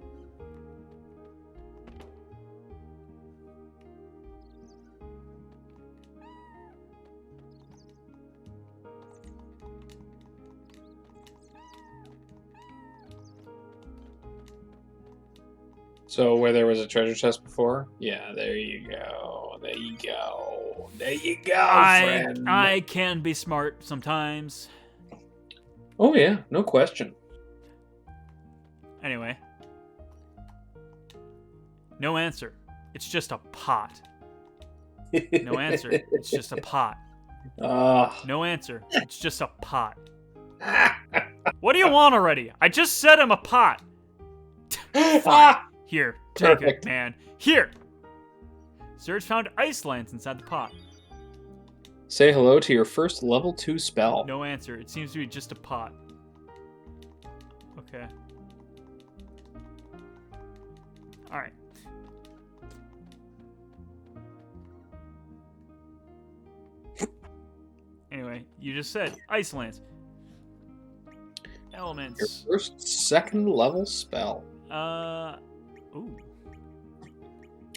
So where there was a treasure chest before? Yeah, there you go. There you go. There you go, friend. I can be smart sometimes. Oh yeah, no question. Anyway. No answer. It's just a pot. No answer. It's just a pot. No answer. It's just a pot. What do you want already? I just said I'm a pot. Fine. Here, take it, man. Here! Serge found ice lands inside the pot. Say hello to your first level 2 spell. No answer. It seems to be just a pot. Okay. Alright. Anyway, you just said ice lands. Elements. Your first second level spell. Ooh.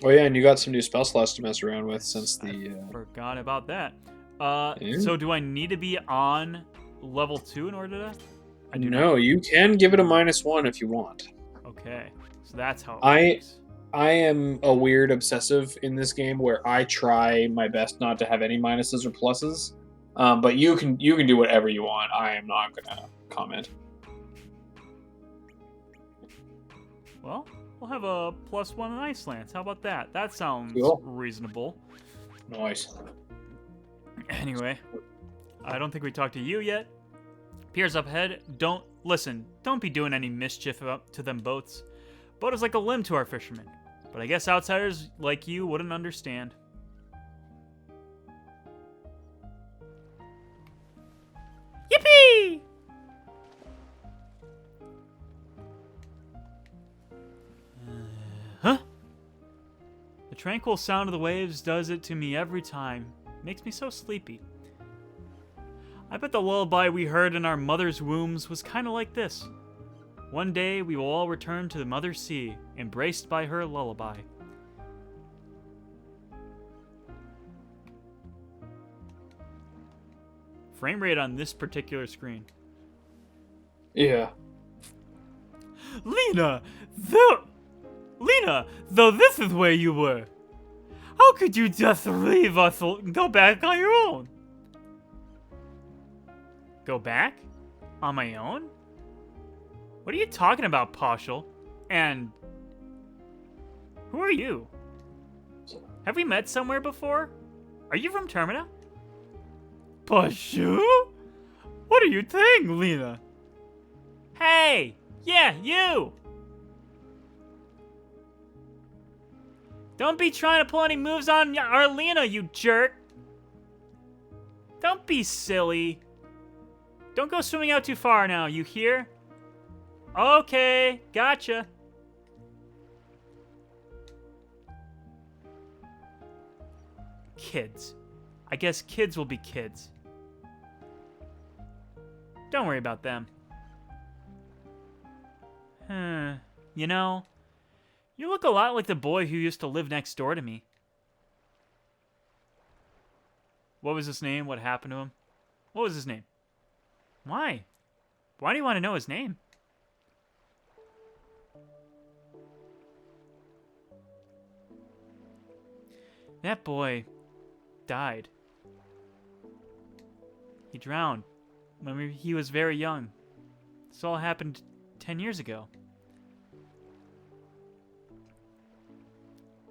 Oh yeah, and you got some new spell slots to mess around with since the... Forgot about that. Yeah. So do I need to be on level 2 in order to... I do No, not. you can give it a -1 if you want. Okay, so that's how it works. I am a weird obsessive in this game where I try my best not to have any minuses or pluses. But you can do whatever you want. I am not gonna comment. Well, we'll have a +1 in ice lands. How about that? That sounds Cool. reasonable. Nice. Anyway, I don't think we talked to you yet. Piers up ahead. Don't be doing any mischief up to them boats. Boat is like a limb to our fishermen. But I guess outsiders like you wouldn't understand. Yippee! Huh? The tranquil sound of the waves does it to me every time. Makes me so sleepy. I bet the lullaby we heard in our mother's wombs was kind of like this. One day we will all return to the mother sea, embraced by her lullaby. Frame rate on this particular screen. Yeah. Lena, though this is where you were. How could you just leave us and go back on your own? Go back? On my own? What are you talking about, Partial? And who are you? Have we met somewhere before? Are you from Termina? Partial? What are you saying, Lena? Hey! Yeah, you! Don't be trying to pull any moves on Arlena, you jerk. Don't be silly. Don't go swimming out too far now, you hear? Okay, gotcha. Kids. I guess kids will be kids. Don't worry about them. You know, you look a lot like the boy who used to live next door to me. What was his name? What happened to him? What was his name? Why? Why do you want to know his name? That boy died. He drowned when he was very young. This all happened 10 years ago.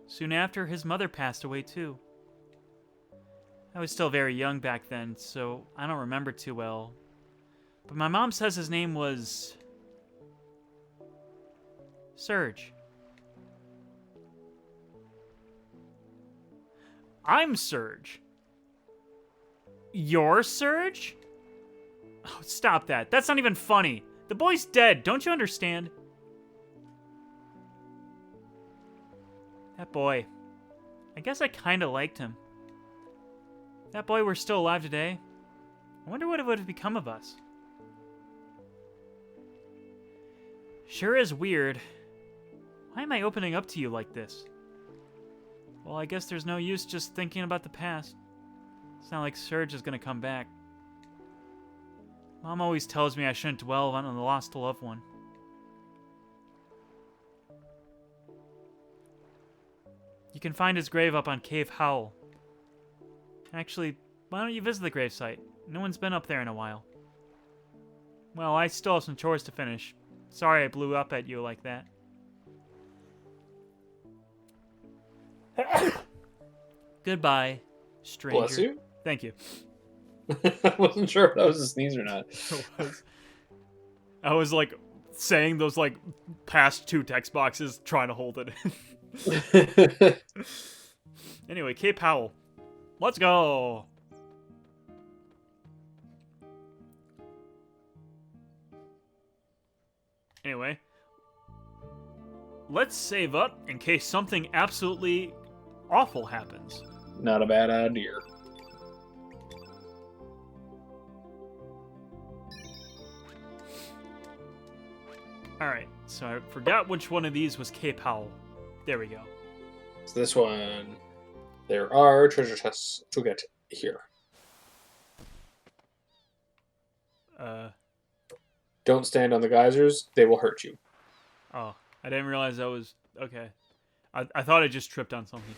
Soon after, his mother passed away too. I was still very young back then, so I don't remember too well. But my mom says his name was Serge. I'm Serge. You're Serge? Oh, stop that. That's not even funny. The boy's dead. Don't you understand? That boy. I guess I kind of liked him. If that boy were still alive today, I wonder what would have become of us. Sure is weird. Why am I opening up to you like this? Well, I guess there's no use just thinking about the past. It's not like Serge is gonna come back. Mom always tells me I shouldn't dwell on the lost loved one. You can find his grave up on Cave Howl. Actually, why don't you visit the gravesite? No one's been up there in a while. Well, I still have some chores to finish. Sorry I blew up at you like that. Goodbye, stranger. Bless you. Thank you. I wasn't sure if that was a sneeze or not. I was like saying those like past two text boxes, trying to hold it. Anyway, Cape Howell. Let's go. Anyway, let's save up in case something absolutely awful happens. Not a bad idea. Alright, so I forgot which one of these was Cape Howell. There we go. So this one, there are treasure chests to get here. Don't stand on the geysers, they will hurt you. Oh, I didn't realize that was... Okay. I thought I just tripped on something.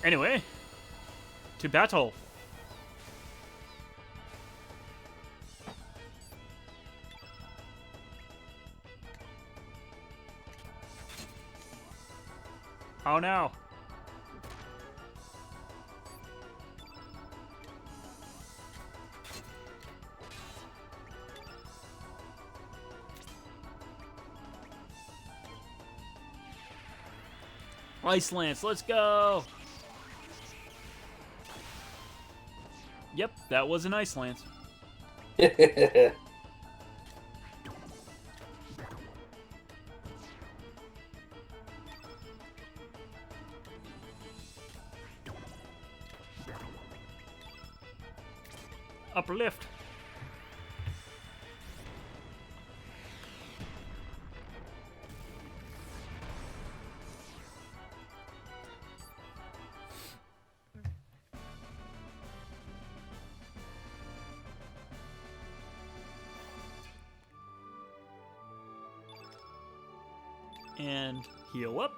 Anyway, to battle. Oh no. Ice Lance, let's go! Yep, that was an Ice Lance. Upper lift. And heal up.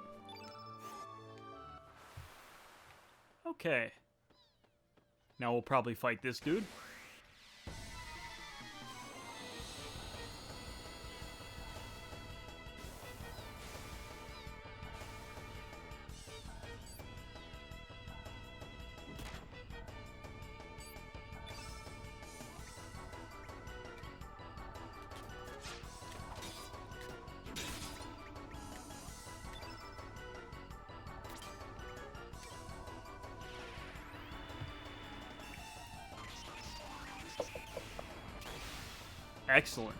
Okay. Now we'll probably fight this dude. Excellent.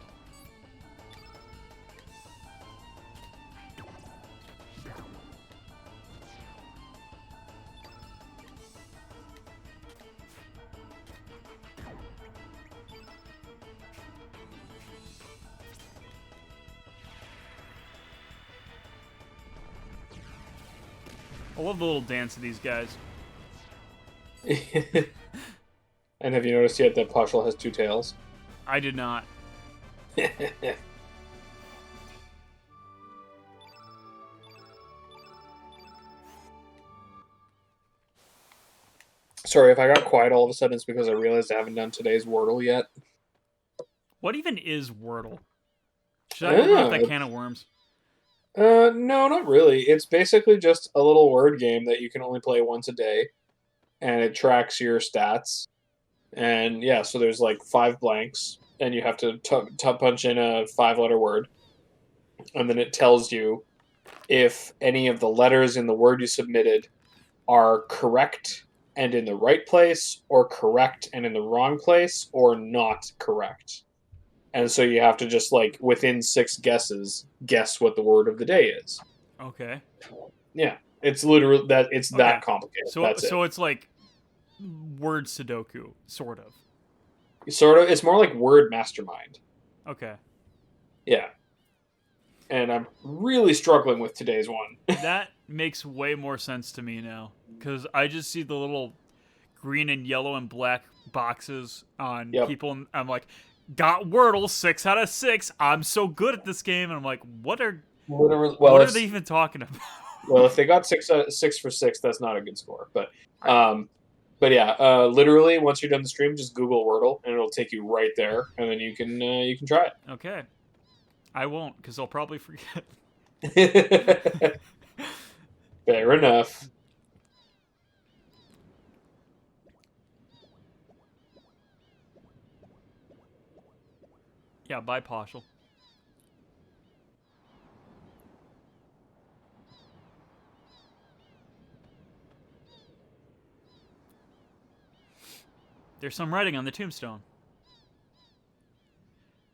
I love the little dance of these guys. And have you noticed yet that Poshel has 2 tails? I did not. Sorry, if I got quiet all of a sudden, it's because I realized I haven't done today's Wordle yet. What even is Wordle? Should I open up that can of worms? No, not really. It's basically just a little word game that you can only play once a day, and it tracks your stats. And yeah, so there's like 5 blanks, and you have to punch in a 5-letter word, and then it tells you if any of the letters in the word you submitted are correct and in the right place, or correct and in the wrong place, or not correct. And so you have to just, like, within 6 guesses, guess what the word of the day is. Okay. Yeah, it's literally that. It's that complicated. So, That's so it. it's like word Sudoku, sort of. Sort of. It's more like word mastermind. Okay. Yeah. And I'm really struggling with today's one. That makes way more sense to me now, because I just see the little green and yellow and black boxes on people, and I'm like, got Wordle 6 out of 6. I'm so good at this game, and I'm like, what are they even talking about? Well, if they got 6 for 6, that's not a good score. But yeah, literally once you're done the stream, just Google Wordle, and it'll take you right there, and then you can try it. Okay, I won't, because I'll probably forget. Fair enough. Yeah, bye, Poshel. There's some writing on the tombstone.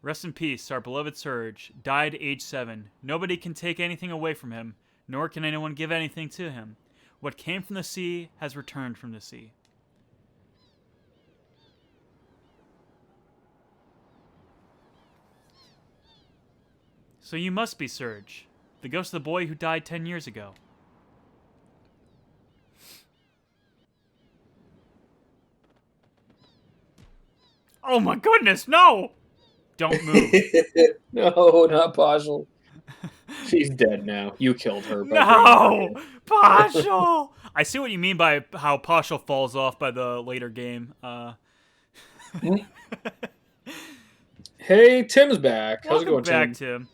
Rest in peace, our beloved Surge. Died age 7. Nobody can take anything away from him, nor can anyone give anything to him. What came from the sea has returned from the sea. So you must be Surge, the ghost of the boy who died 10 years ago. Oh my goodness, no! Don't move. No, not Poshel. She's dead now. You killed her. No! Poshel! I see what you mean by how Poshel falls off by the later game. Hey, Tim's back. How's it Welcome going, back, Tim?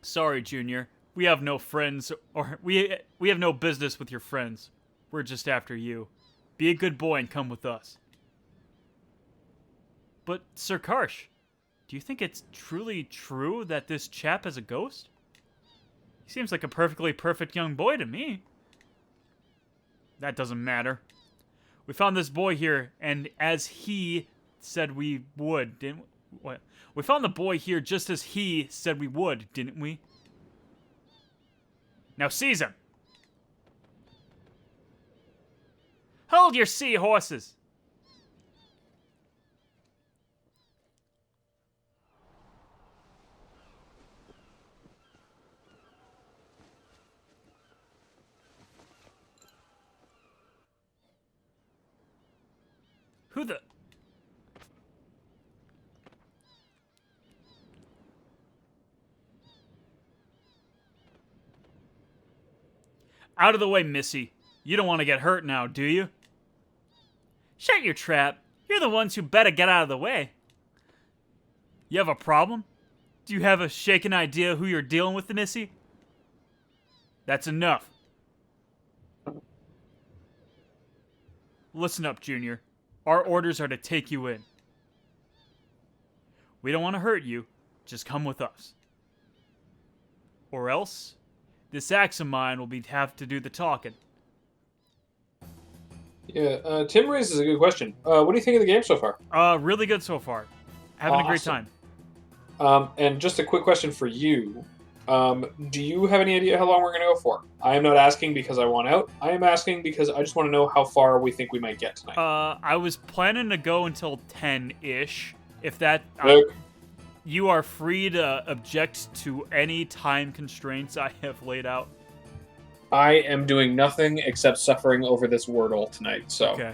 Sorry, Junior. We have no friends, or we have no business with your friends. We're just after you. Be a good boy and come with us. But, Sir Karsh, do you think it's truly true that this chap is a ghost? He seems like a perfectly perfect young boy to me. That doesn't matter. We found this boy here, and as he said we would, didn't we? What? We found the boy here just as he said we would, didn't we? Now seize him! Hold your seahorses! Who the... Out of the way, Missy. You don't want to get hurt now, do you? Shut your trap. You're the ones who better get out of the way. You have a problem? Do you have a shaken idea who you're dealing with, Missy? That's enough. Listen up, Junior. Our orders are to take you in. We don't want to hurt you. Just come with us. Or else, this axe of mine will have to do the talking. Yeah, Tim raises a good question. What do you think of the game so far? Really good so far. Having a great time. And just a quick question for you. Do you have any idea how long we're going to go for? I am not asking because I want out. I am asking because I just want to know how far we think we might get tonight. I was planning to go until 10-ish. If that... Look, you are free to object to any time constraints I have laid out. I am doing nothing except suffering over this Wordle tonight, so Okay.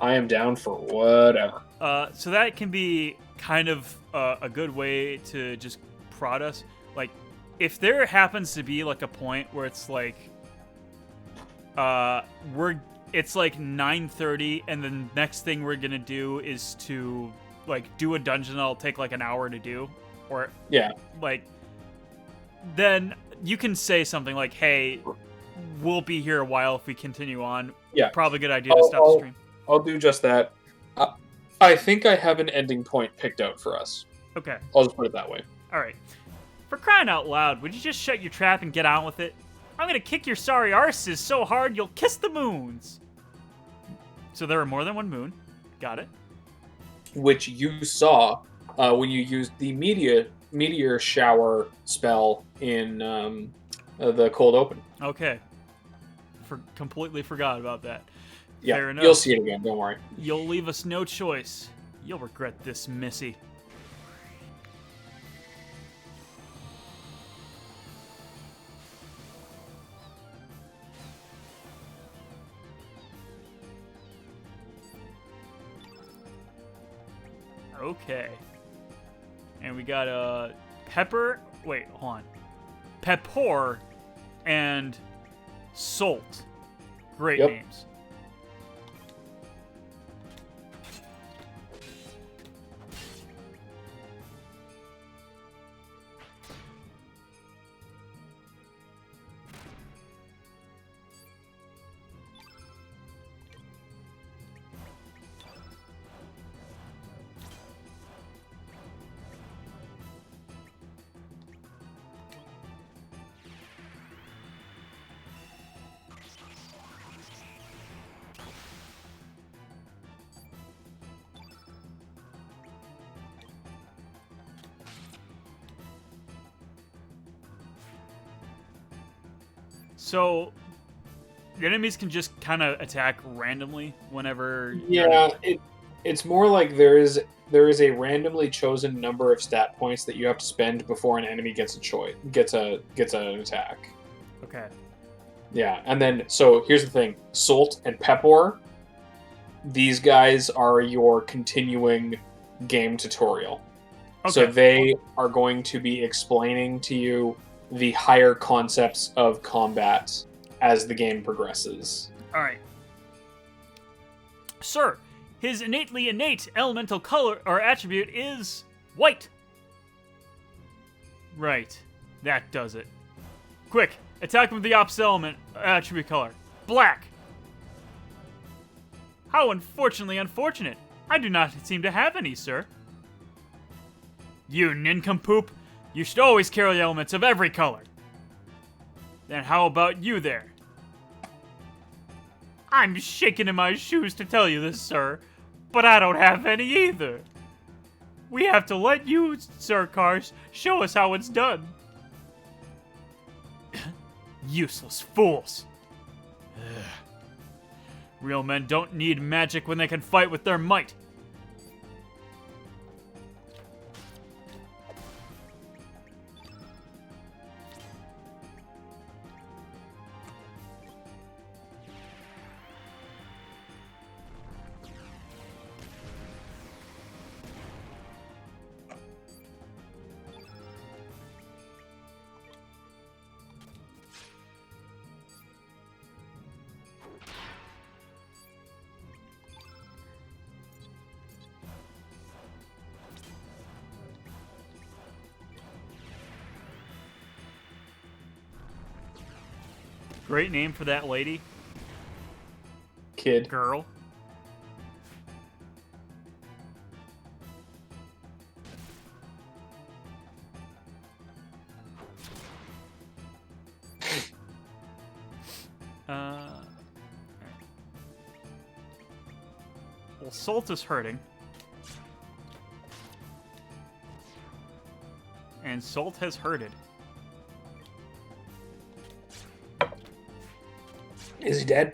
I am down for whatever. So that can be kind of a good way to just prod us. Like, if there happens to be like a point where it's like, it's like 9:30, and the next thing we're gonna do is to like do a dungeon that'll take like an hour to do, or Yeah, like, then you can say something like, "Hey, we'll be here a while if we continue on." yeah. Probably a good idea to stop the stream. I'll do just that. I think I have an ending point picked out for us. Okay. I'll just put it that way. All right. For crying out loud, would you just shut your trap and get on with it? I'm gonna kick your sorry arses so hard you'll kiss the moons. So there are more than one moon. Got it. Which you saw when you used the meteor shower spell in the cold open. Okay. Completely forgot about that. Yeah, Fair enough. you'll see it again. Don't worry. You'll leave us no choice. You'll regret this, Missy. Okay. And we got Pepper. Wait, hold on. Pepor and Salt. Great Yep. names. So, the enemies can just kind of attack randomly whenever. Yeah, it's more like there is a randomly chosen number of stat points that you have to spend before an enemy gets an attack. Okay. Yeah, and then so here's the thing: Salt and Pepor. These guys are your continuing game tutorial. Okay. So they are going to be explaining to you the higher concepts of combat as the game progresses. All right. Sir, his innate elemental color or attribute is white. Right. That does it. Quick, attack him with the opposite element attribute color. Black. How unfortunately unfortunate. I do not seem to have any, sir. You nincompoop. You should always carry elements of every color. Then how about you there? I'm shaking in my shoes to tell you this, sir, but I don't have any either. We have to let you, Sir Cars, show us how it's done. Useless fools. Ugh. Real men don't need magic when they can fight with their might. Great name for that lady. Kid. Girl. Well, Salt is hurting. And Salt has herded. Is he dead?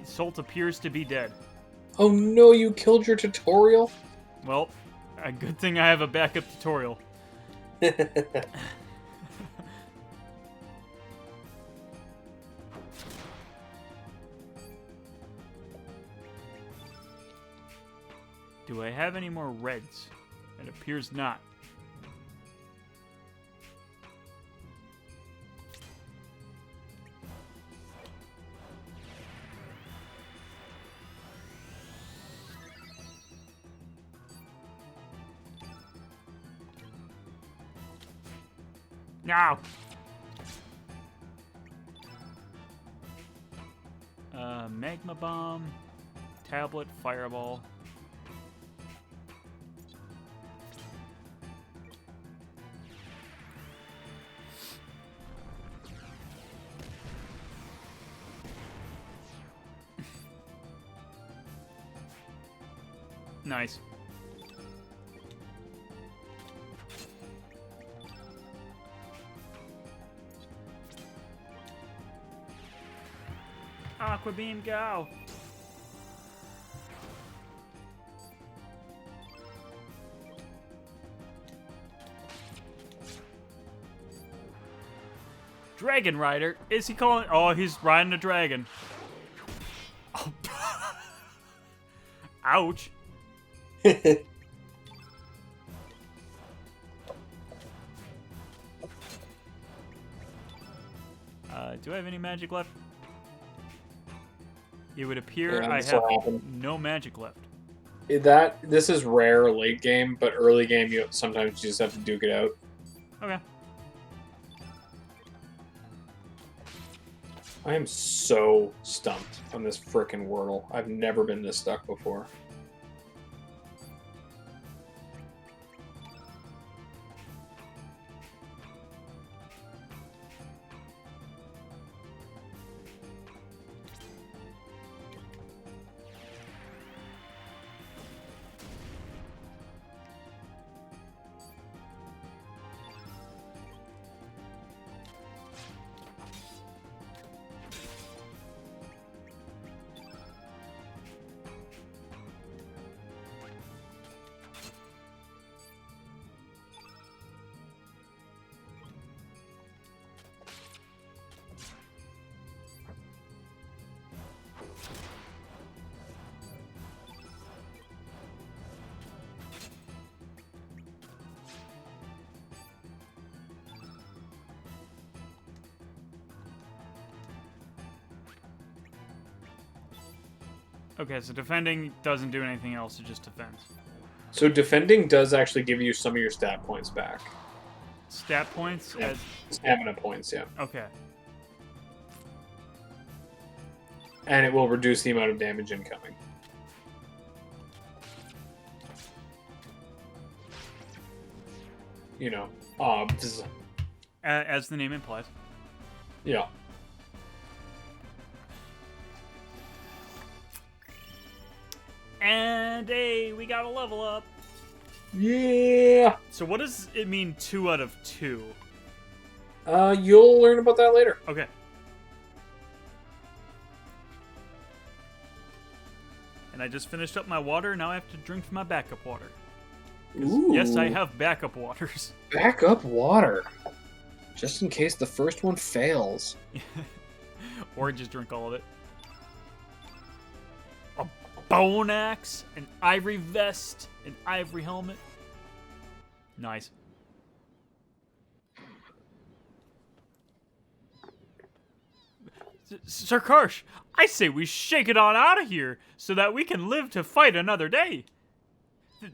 Salt appears to be dead. Oh no, you killed your tutorial? Well, a good thing I have a backup tutorial. Do I have any more reds? It appears not. No! Magma Bomb, Tablet, Fireball. Nice. Aqua Beam, go! Dragon Rider? Is he calling? Oh, he's riding a dragon. Oh. Ouch. Do I have any magic left? It would appear I have no magic left. This is rare late game, but early game sometimes you just have to duke it out. Okay. I am so stumped on this frickin' Wordle. I've never been this stuck before. Okay, so defending doesn't do anything else, it just defends. So defending does actually give you some of your stat points back. Stat points? Yeah. Stamina points, yeah. Okay. And it will reduce the amount of damage incoming. You know, As the name implies. Yeah. And hey, we got a level up. Yeah. So what does it mean 2 out of 2? You'll learn about that later. Okay. And I just finished up my water, now I have to drink from my backup water. Ooh. Yes, I have backup waters. Backup water. Just in case the first one fails. Or just drink all of it. A bone axe, an ivory vest, an ivory helmet. Nice. Sir Karsh, I say we shake it on out of here so that we can live to fight another day.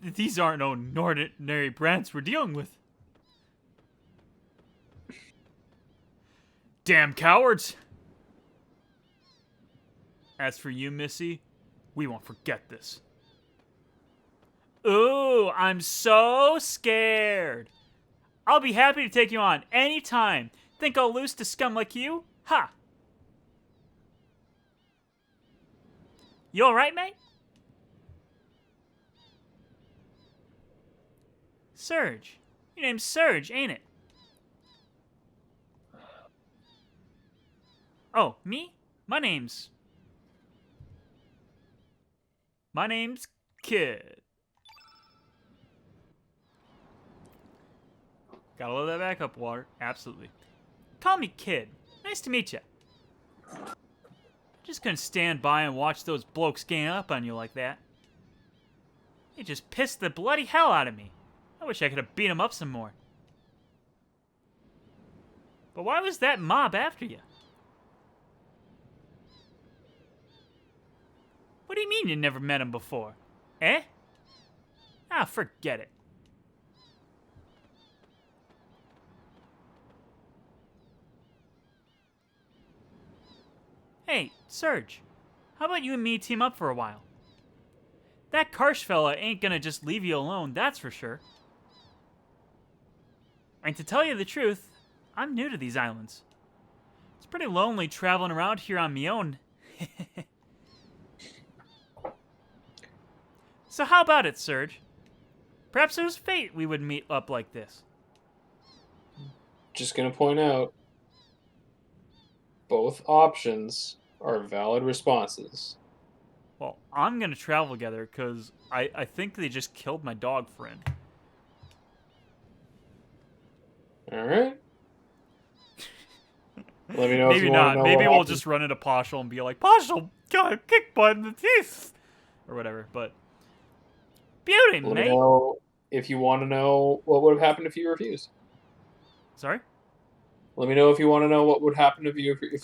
These aren't no ordinary brands we're dealing with. Damn cowards! As for you, Missy, we won't forget this. Ooh, I'm so scared. I'll be happy to take you on anytime. Think I'll lose to scum like you? Ha! You alright, mate? Surge, Your name's Surge, ain't it? Oh, me? My name's Kid. Gotta love that backup water. Absolutely. Call me Kid. Nice to meet you. Just couldn't stand by and watch those blokes gang up on you like that. It just pissed the bloody hell out of me. I wish I could have beat him up some more. But why was that mob after you? What do you mean you never met him before? Eh? Ah, forget it. Hey, Serge. How about you and me team up for a while? That Karsh fella ain't gonna just leave you alone, that's for sure. And to tell you the truth, I'm new to these islands. It's pretty lonely traveling around here on my own. So how about it, Serge? Perhaps it was fate we would meet up like this. Just gonna point out, both options are valid responses. Well, I'm gonna travel together because I think they just killed my dog friend. All right. Let me know if Maybe you want to not. know Maybe what we'll happened. just run into Poshel and be like, Poshel got a kick butt in the teeth! Or whatever, but... Beauty, Let me mate! know if you want to know what would have happened if you refused. Sorry? Let me know if you want to know what would happen if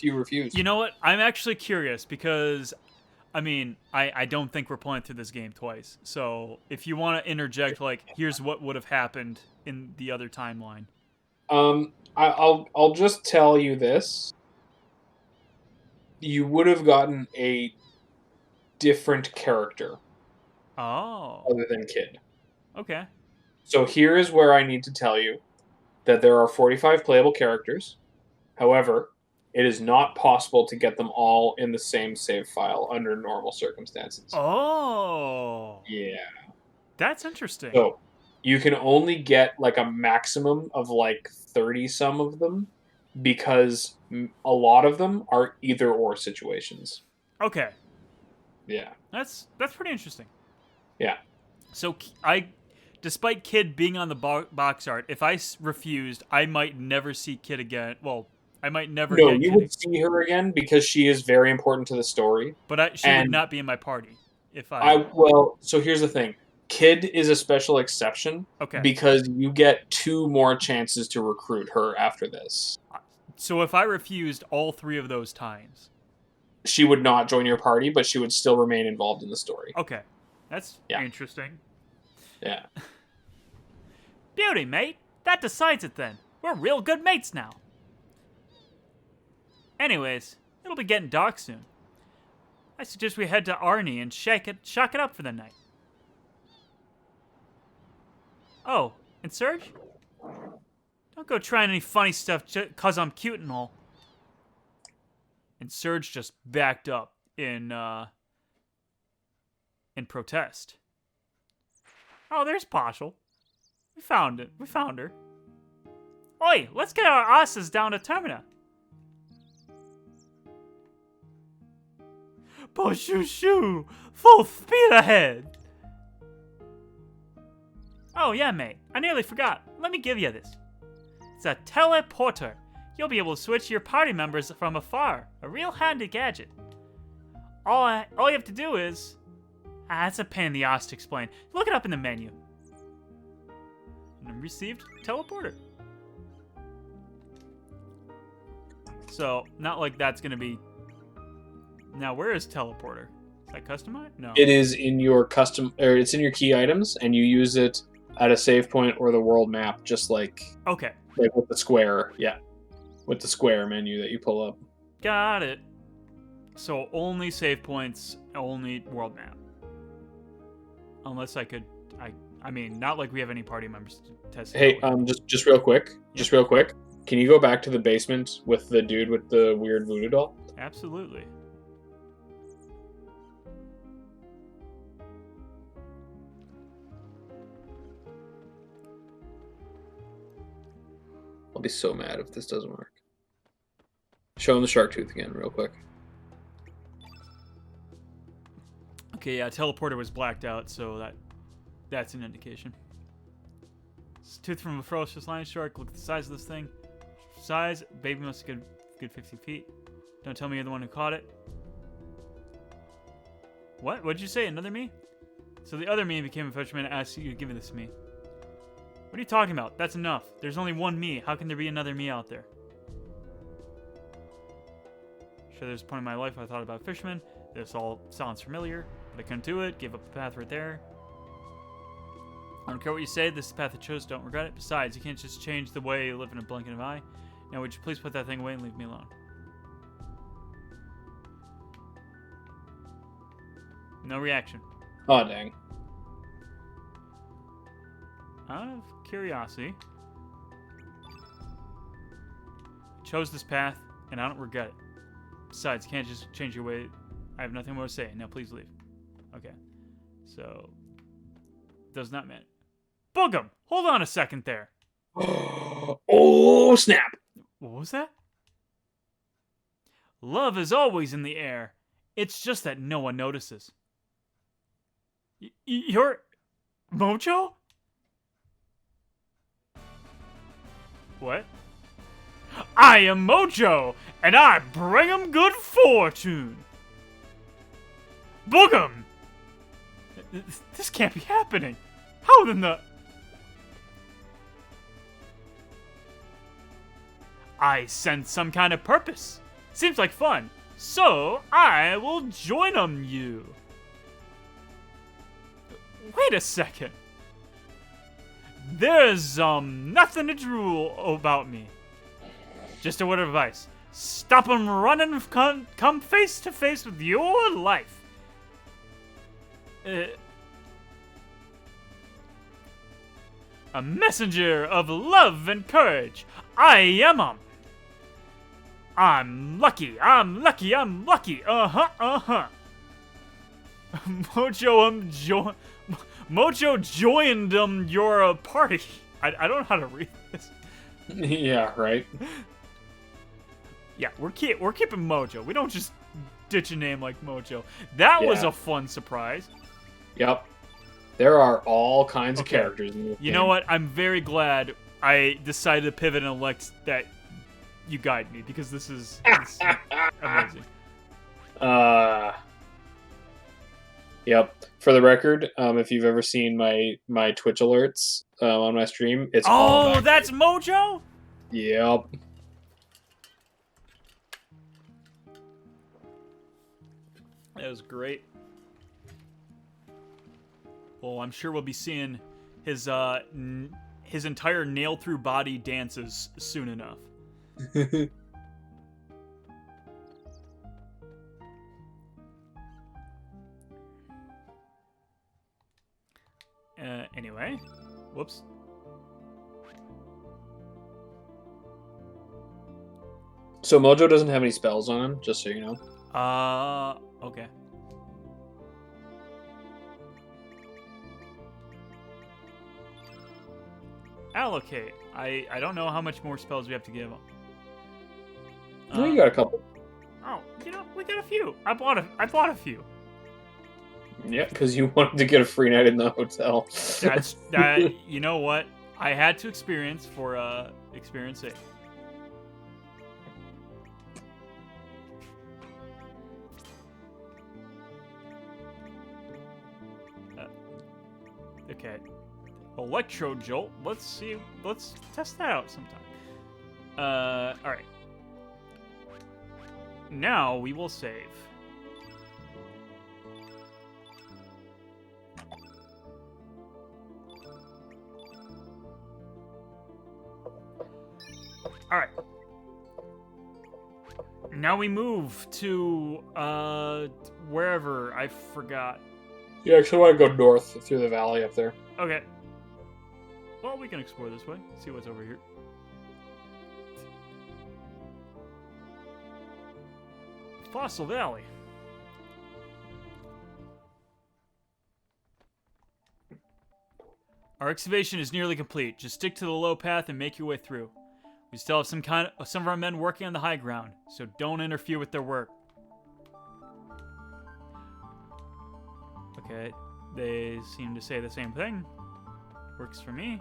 you refused. You know what? I'm actually curious because, I mean, I don't think we're playing through this game twice. So if you want to interject, like, here's what would have happened in the other timeline. I'll just tell you this. You would have gotten a different character Oh. other than Kid. Okay. So here is where I need to tell you that there are 45 playable characters. However, it is not possible to get them all in the same save file under normal circumstances. Oh. Yeah. That's interesting. So you can only get like a maximum of like 30 some of them because a lot of them are either or situations. Okay. Yeah. That's pretty interesting. Yeah. So despite Kid being on the box art, if I refused, I might never see Kid again. Well, I might never No, get you Kid, would see her again because she is very important to the story. but she would And not be in my party if I. so here's the thing. Kid is a special exception Okay. because you get 2 more chances to recruit her after this. So if I refused all 3 of those times, She would not join your party, but she would still remain involved in the story. okay, that's interesting. Yeah. Beauty, mate. That decides it then. We're real good mates now. Anyways, it'll be getting dark soon. I suggest we head to Arnie and shock it up for the night. Oh, and Serge? Don't go trying any funny stuff cause I'm cute and all. And Serge just backed up in protest. Oh, there's Poshel. We found it. We found her. Oi, let's get our asses down to Termina. Shoo, full speed ahead. Oh yeah, mate. I nearly forgot. Let me give you this. It's a teleporter. You'll be able to switch your party members from afar. A real handy gadget. All you have to do is... it's a pain in the ass to explain. Look it up in the menu. And received teleporter. So, not like that's gonna be... Now, where is teleporter? Is that customized? No. It is in your it's in your key items, and you use it at a save point or the world map, just like Okay. like with the square, with the square menu that you pull up. Got it. So only save points, only world map. Unless I could, I mean, not like we have any party members to test. Hey, just real quick, Can you go back to the basement with the dude with the weird voodoo doll? Absolutely. I'll be so mad if this doesn't work. Show him the shark tooth again, real quick. Okay, yeah, teleporter was blacked out, so that's an indication. It's a tooth from a ferocious lion shark. Look at the size of this thing. Size, baby must be good 50 feet. Don't tell me you're the one who caught it. What? What'd you say? Another me? So the other me became a fisherman and asked you to give this to me. What are you talking about? That's enough. There's only one me. How can there be another me out there? Sure, there's a point in my life I thought about fishermen. This all sounds familiar, but I couldn't do it. Gave up the path right there. I don't care what you say. This is the path I chose. Don't regret it. Besides, you can't just change the way you live in a blink of an eye. Now, would you please put that thing away and leave me alone? No reaction. Oh, dang. Out of curiosity, I chose this path, and I don't regret it. Besides, you can't just change your way. I have nothing more to say. Now, please leave. Okay. So, does not matter. Boogum! Hold on a second there. Oh, snap! What was that? Love is always in the air. It's just that no one notices. You're Mojo? What? I am Mojo, and I bring 'em good fortune. Boogum! This can't be happening. How in the... I sense some kind of purpose. Seems like fun. So, I will join you. Wait a second. There's, nothing to drool about me. Just a word of advice. Stop 'em running, come face to face with your life. A messenger of love and courage. I am 'em. I'm lucky. Uh-huh. Mojo joined your party. I don't know how to read this. Yeah, right. Yeah, we're keeping Mojo. We don't just ditch a name like Mojo. That was a fun surprise. Yep. There are all kinds of characters in this game. You know what? I'm very glad I decided to pivot and elect that you guide me, because this is amazing. Yep. For the record, if you've ever seen my Twitch alerts on my stream, it's all that's Mojo? Yep. That was great. Well, I'm sure we'll be seeing his entire nail-through body dances soon enough. Anyway, whoops. So Mojo doesn't have any spells on him, just so you know. Okay. Allocate. I don't know how much more spells we have to give him. No, you got a couple. Oh, we got a few. I bought a few. Yeah, because you wanted to get a free night in the hotel. That. You know what? I had to experience for experience sake. Okay. Electro Jolt. Let's see. Let's test that out sometime. All right. Now we will save. All right. Now we move to wherever, I forgot. You actually want to go north through the valley up there. Okay. Well, we can explore this way. See what's over here. Fossil Valley. Our excavation is nearly complete. Just stick to the low path and make your way through. We still have some of our men working on the high ground, so don't interfere with their work. Okay, they seem to say the same thing. Works for me.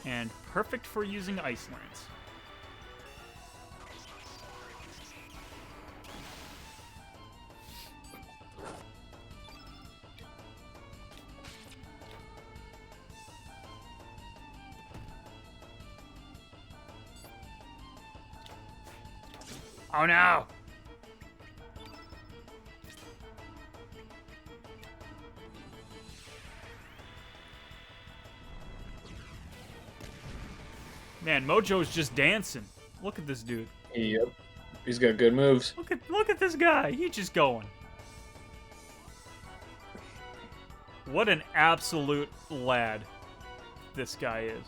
And perfect for using Ice Lance. Oh no! Man, Mojo's just dancing. Look at this dude. Yep. He's got good moves. Look at this guy. He's just going. What an absolute lad this guy is.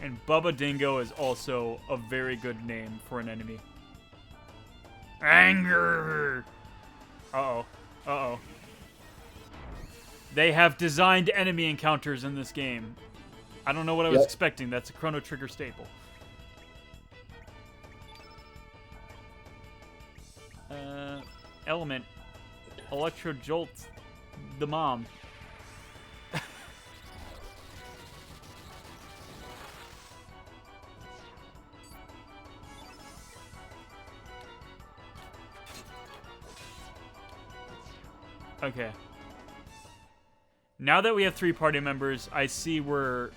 And Bubba Dingo is also a very good name for an enemy. Anger! Uh-oh. Uh-oh. They have designed enemy encounters in this game. I don't know what I was expecting. That's a Chrono Trigger staple. Element. Electro Jolt. The mom. Okay. Now that we have 3 party members, I see where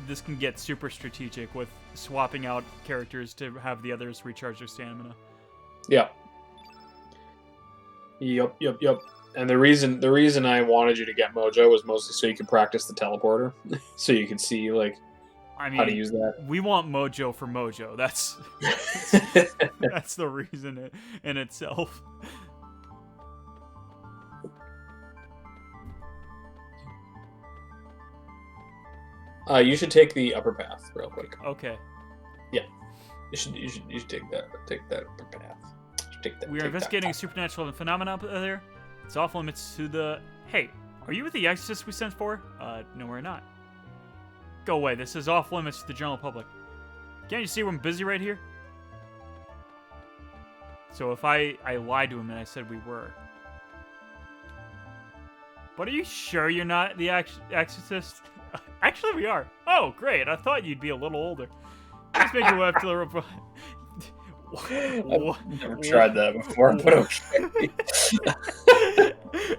this can get super strategic with swapping out characters to have the others recharge their stamina. Yeah. Yep. And the reason I wanted you to get Mojo was mostly so you could practice the teleporter, so you could see how to use that. We want Mojo for Mojo. That's that's the reason in itself. You should take the upper path real quick. Okay. Yeah. You should take that upper path. We are investigating a supernatural phenomena up there. It's off limits to the... Hey, are you with the exorcist we sent for? No, we're not. Go away. This is off limits to the general public. Can't you see I'm busy right here? So if I lied to him and I said we were. But are you sure you're not the exorcist? Actually, we are. Oh, great. I thought you'd be a little older. Let's make your way up to the report. I've never tried that before, but okay.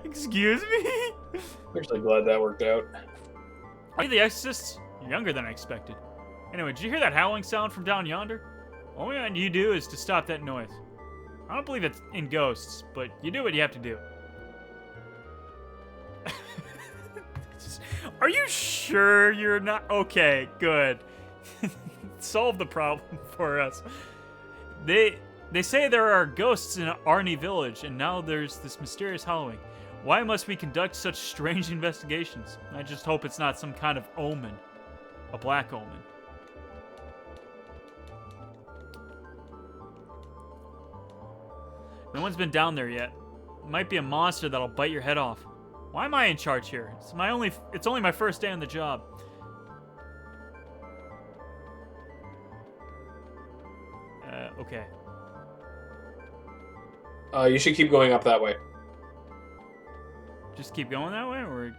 Excuse me? I'm actually glad that worked out. Are you the exorcist? You're younger than I expected. Anyway, did you hear that howling sound from down yonder? All we want you to do is to stop that noise. I don't believe it's in ghosts, but you do what you have to do. Are you sure you're not? Okay, good. Solve the problem for us. They say there are ghosts in Arnie Village, and now there's this mysterious howling. Why must we conduct such strange investigations? I just hope it's not some kind of omen. A black omen. No one's been down there yet. It might be a monster that'll bite your head off. Why am I in charge here? It's only my first day on the job. Okay. You should keep going up that way. Just keep going that way, or?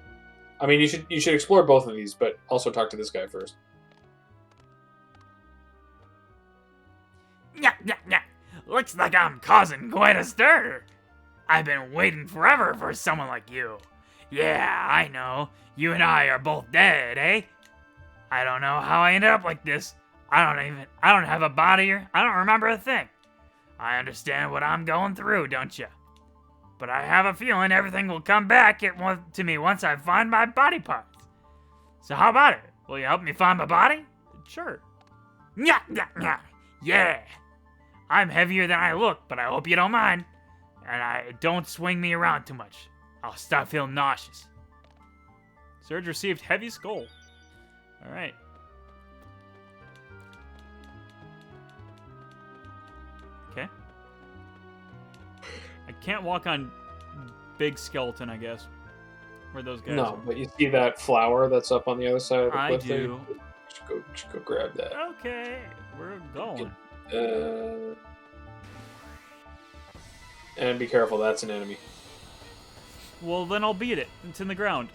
I mean, you should explore both of these, but also talk to this guy first. Yeah. Looks like I'm causing quite a stir. I've been waiting forever for someone like you. Yeah, I know. You and I are both dead, eh? I don't know how I ended up like this. I don't have a body or I don't remember a thing. I understand what I'm going through, don't you? but I have a feeling everything will come back to me once I find my body parts. So how about it? Will you help me find my body? Sure. Yeah. I'm heavier than I look, but I hope you don't mind. And don't swing me around too much. I'll start feeling nauseous. Surge received heavy skull. All right. Okay. I can't walk on big skeleton, I guess. Where those guys No, are. but you see that flower that's up on the other side of the I cliff there? do. Just go grab that. Okay, we're going. And be careful, that's an enemy. Well, then I'll beat it. It's in the ground.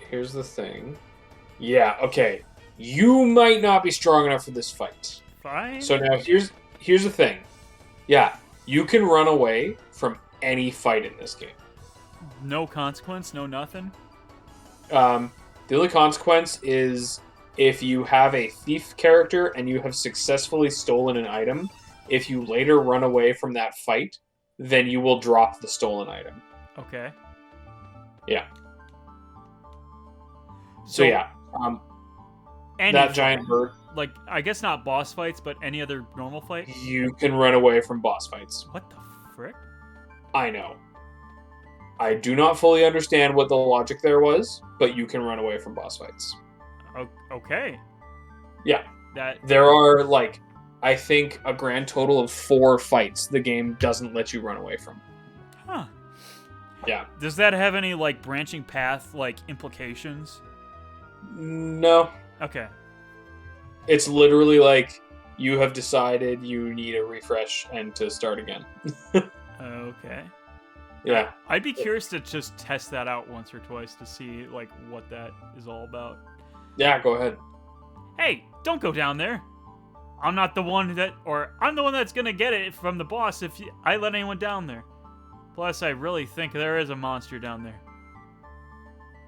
Here's the thing. Yeah, okay. You might not be strong enough for this fight. Fine. So now here's the thing. Yeah, you can run away from any fight in this game. No consequence, no nothing. The only consequence is if you have a thief character and you have successfully stolen an item, if you later run away from that fight, then you will drop the stolen item. Okay. Yeah. So So yeah, that giant bird, like, I guess not boss fights, but any other normal fight. you can run away from boss fights. What the frick? I know. I do not fully understand what the logic there was, but you can run away from boss fights. Okay. Yeah. That There are, like, I think a grand total of 4 fights the game doesn't let you run away from. Huh. Yeah. Does that have any, like, branching path, like, implications? No. Okay. It's literally like you have decided you need a refresh and to start again. Okay. Yeah. I'd be curious to just test that out once or twice to see, like, what that is all about. Yeah, go ahead. Hey, don't go down there. I'm not the one I'm the one that's gonna get it from the boss if I let anyone down there. Plus, I really think there is a monster down there.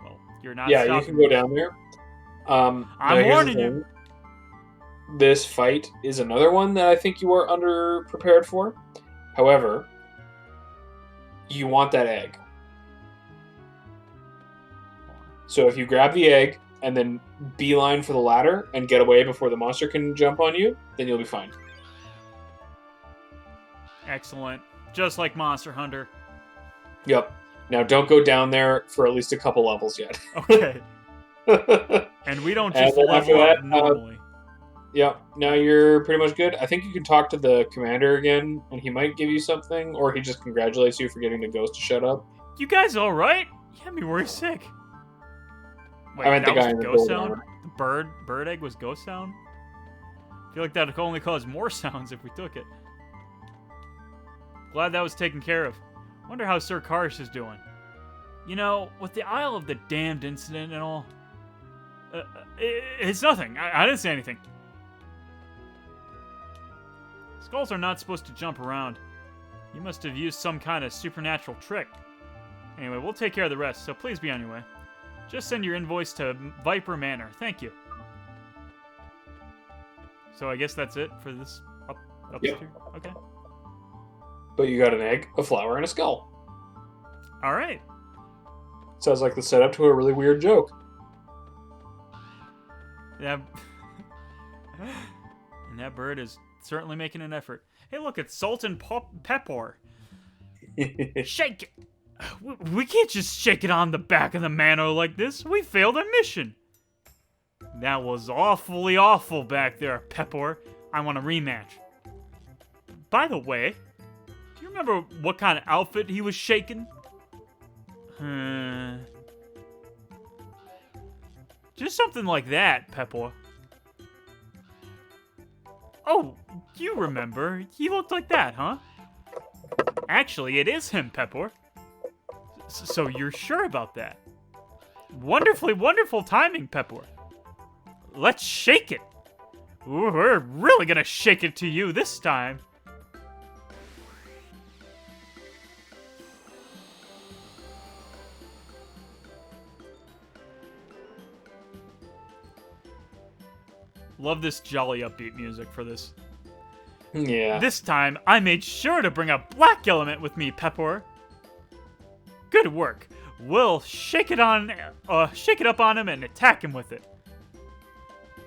Well, you're not Yeah, you stopping can me. go down there. Now I'm here's the warning you. thing. This fight is another one that I think you are underprepared for. However, you want that egg. So if you grab the egg and then beeline for the ladder and get away before the monster can jump on you, then you'll be fine. Excellent. Just like Monster Hunter. Yep. Now don't go down there for at least a couple levels yet. Okay. And we don't And just then level after up that, normally. Yep. Now you're pretty much good. I think you can talk to the commander again, and he might give you something, or he just congratulates you for getting the ghost to shut up. You guys all right? You had me worried sick. Wait, I meant the that was guy in the the ghost gold sound? armor. The bird egg was ghost sound? I feel like that would only cause more sounds if we took it. Glad that was taken care of. Wonder how Sir Karsh is doing. You know, with the Isle of the Damned incident and all, it's nothing. I didn't say anything. Skulls are not supposed to jump around. You must have used some kind of supernatural trick. Anyway, we'll take care of the rest, so please be on your way. Just send your invoice to Viper Manor. Thank you. So I guess that's it for this up Yep. here? Okay. But you got an egg, a flower, and a skull. All right. Sounds like the setup to a really weird joke. Yeah. And that bird is certainly making an effort. Hey, look, it's Sultan Pepor. Shake it. We can't just shake it on the back of the manor like this. We failed our mission. That was awfully awful back there, Pepor. I want a rematch. By the way, do you remember what kind of outfit he was shaking? Just something like that, Pepor. Oh, you remember. He looked like that, huh? Actually, it is him, Pepor. So you're sure about that? Wonderfully wonderful timing, Pepor. Let's shake it. Ooh, we're really gonna shake it to you this time. Love this jolly upbeat music for this. Yeah. This time, I made sure to bring a black element with me, Pepper. Good work. We'll shake it up on him and attack him with it.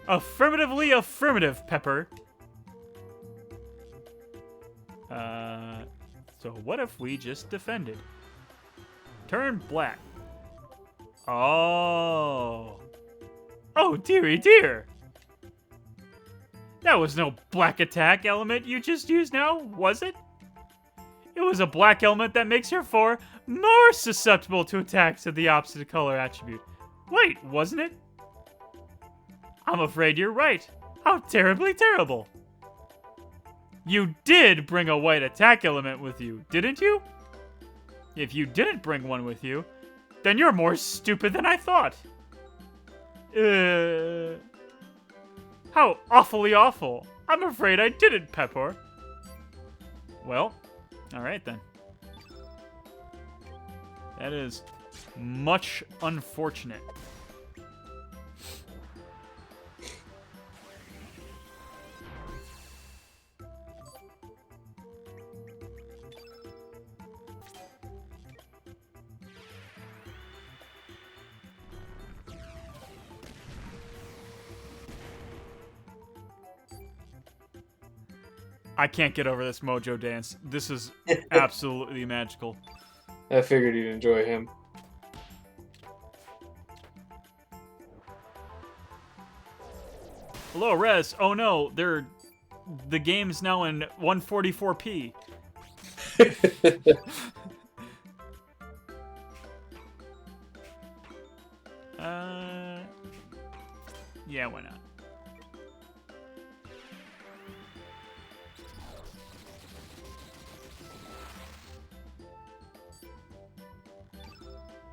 Affirmatively affirmative, Pepper. So what if we just defended? Turn black. Oh. Oh, dearie dear. That was no black attack element you just used now, was it? It was a black element that makes your 4 more susceptible to attacks of the opposite color attribute. Wait, wasn't it? I'm afraid you're right. How terribly terrible. You did bring a white attack element with you, didn't you? If you didn't bring one with you, then you're more stupid than I thought. How awfully awful. I'm afraid I didn't, Pepper. Well, alright then. That is much unfortunate. I can't get over this Mojo dance. This is absolutely magical. I figured you'd enjoy him. Hello, Res. Oh no, the game's now in 144p. Yeah, why not?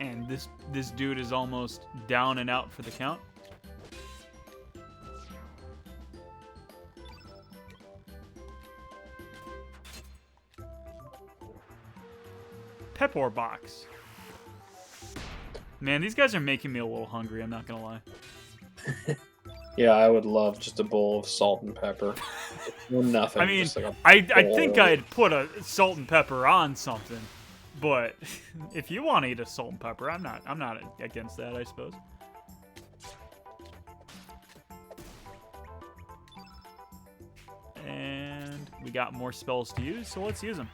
And this dude is almost down and out for the count. Pepper box. Man, these guys are making me a little hungry, I'm not gonna lie. Yeah, I would love just a bowl of salt and pepper. Nothing. I mean, just like I think I'd put a salt and pepper on something. But if you want to eat a salt and pepper, I'm not against that, I suppose. And we got more spells to use, so let's use them.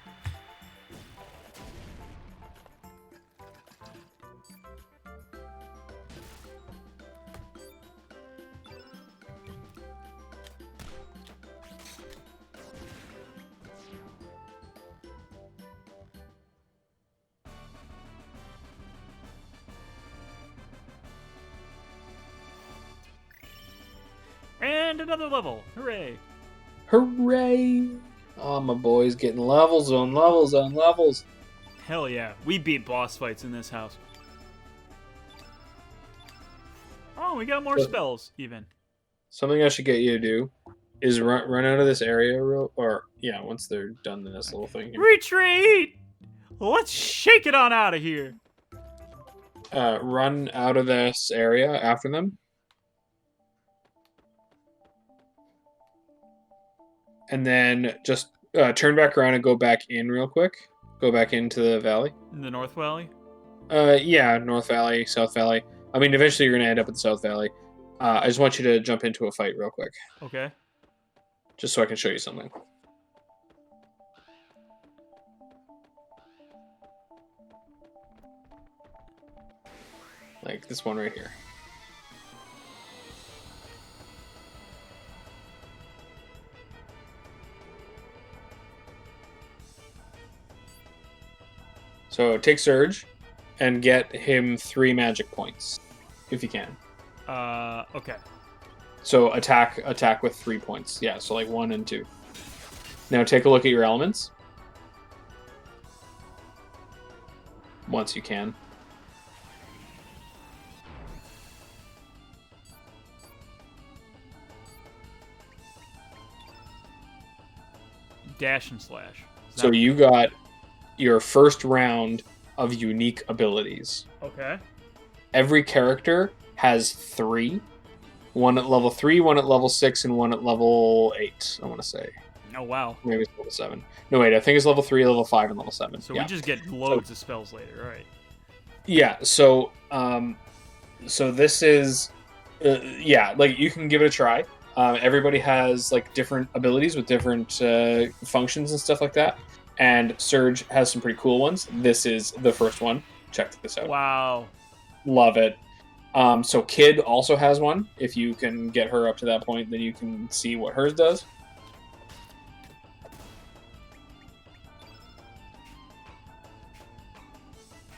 And another level. Hooray. Hooray! Oh, my boy's getting levels on levels on levels. Hell yeah. We beat boss fights in this house. Oh, we got more spells, even. Something I should get you to do is run out of this area once they're done this little thing here. Retreat! Let's shake it on out of here. Run out of this area after them. And then just turn back around and go back in real quick. Go back into the valley. In the North Valley? Yeah, North Valley, South Valley. I mean, eventually you're going to end up in the South Valley. I just want you to jump into a fight real quick. Okay. Just so I can show you something. Like this one right here. So take Surge and get him 3 magic points, if you can. Okay. So attack with 3 points. Yeah, so like 1 and 2. Now take a look at your elements. Once you can. Dash and slash. So you got your first round of unique abilities. Okay. Every character has 3. 1 at level 3, 1 at level 6, and 1 at level 8, I want to say. Oh, wow. Maybe it's level 7. No, wait, I think it's level 3, level 5, and level 7. So yeah. we just get loads of spells later, all right. Yeah, so this is yeah, like you can give it a try. Everybody has like different abilities with different functions and stuff like that. And Surge has some pretty cool ones. This is the first one. Check this out. Wow. Love it. So Kid also has one. If you can get her up to that point, then you can see what hers does.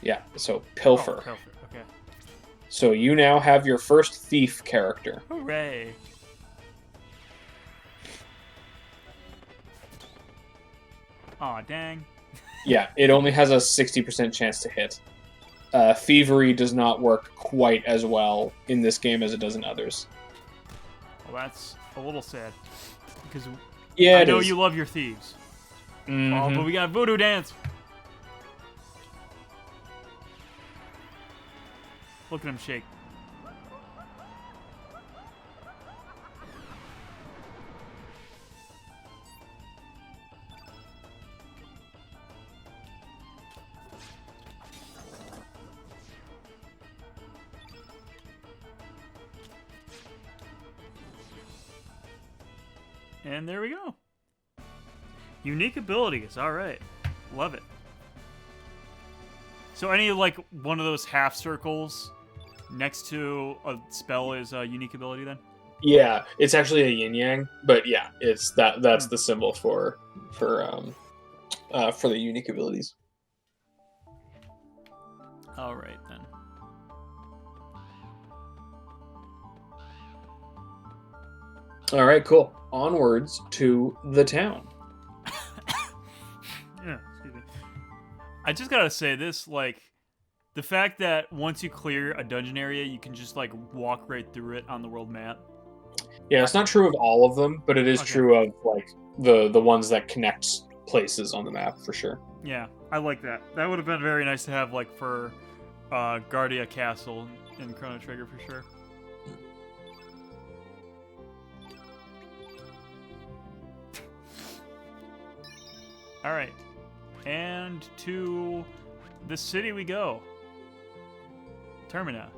Yeah, so Pilfer. Oh, Pilfer, okay. So you now have your first thief character. Hooray. Aw, dang. Yeah, it only has a 60% chance to hit. Thievery does not work quite as well in this game as it does in others. Well, that's a little sad. Because Yeah, I know you love your thieves. Mm-hmm. Oh, but we got Voodoo Dance. Look at him shake. And there we go. Unique abilities. All right. Love it. So any, like, one of those half circles next to a spell is a unique ability then? Yeah, it's actually a yin yang, but yeah, it's that's the symbol for the unique abilities. All right, then. All right, cool. Onwards to the town. Yeah, excuse me. I just gotta say this, like, the fact that once you clear a dungeon area, you can just, like, walk right through it on the world map. Yeah, it's not true of all of them, but it is Okay. true of, like, the ones that connect places on the map, for sure. Yeah, I like that. That would have been very nice to have, like, for Guardia Castle in Chrono Trigger, for sure. All right. And to the city we go. Termina.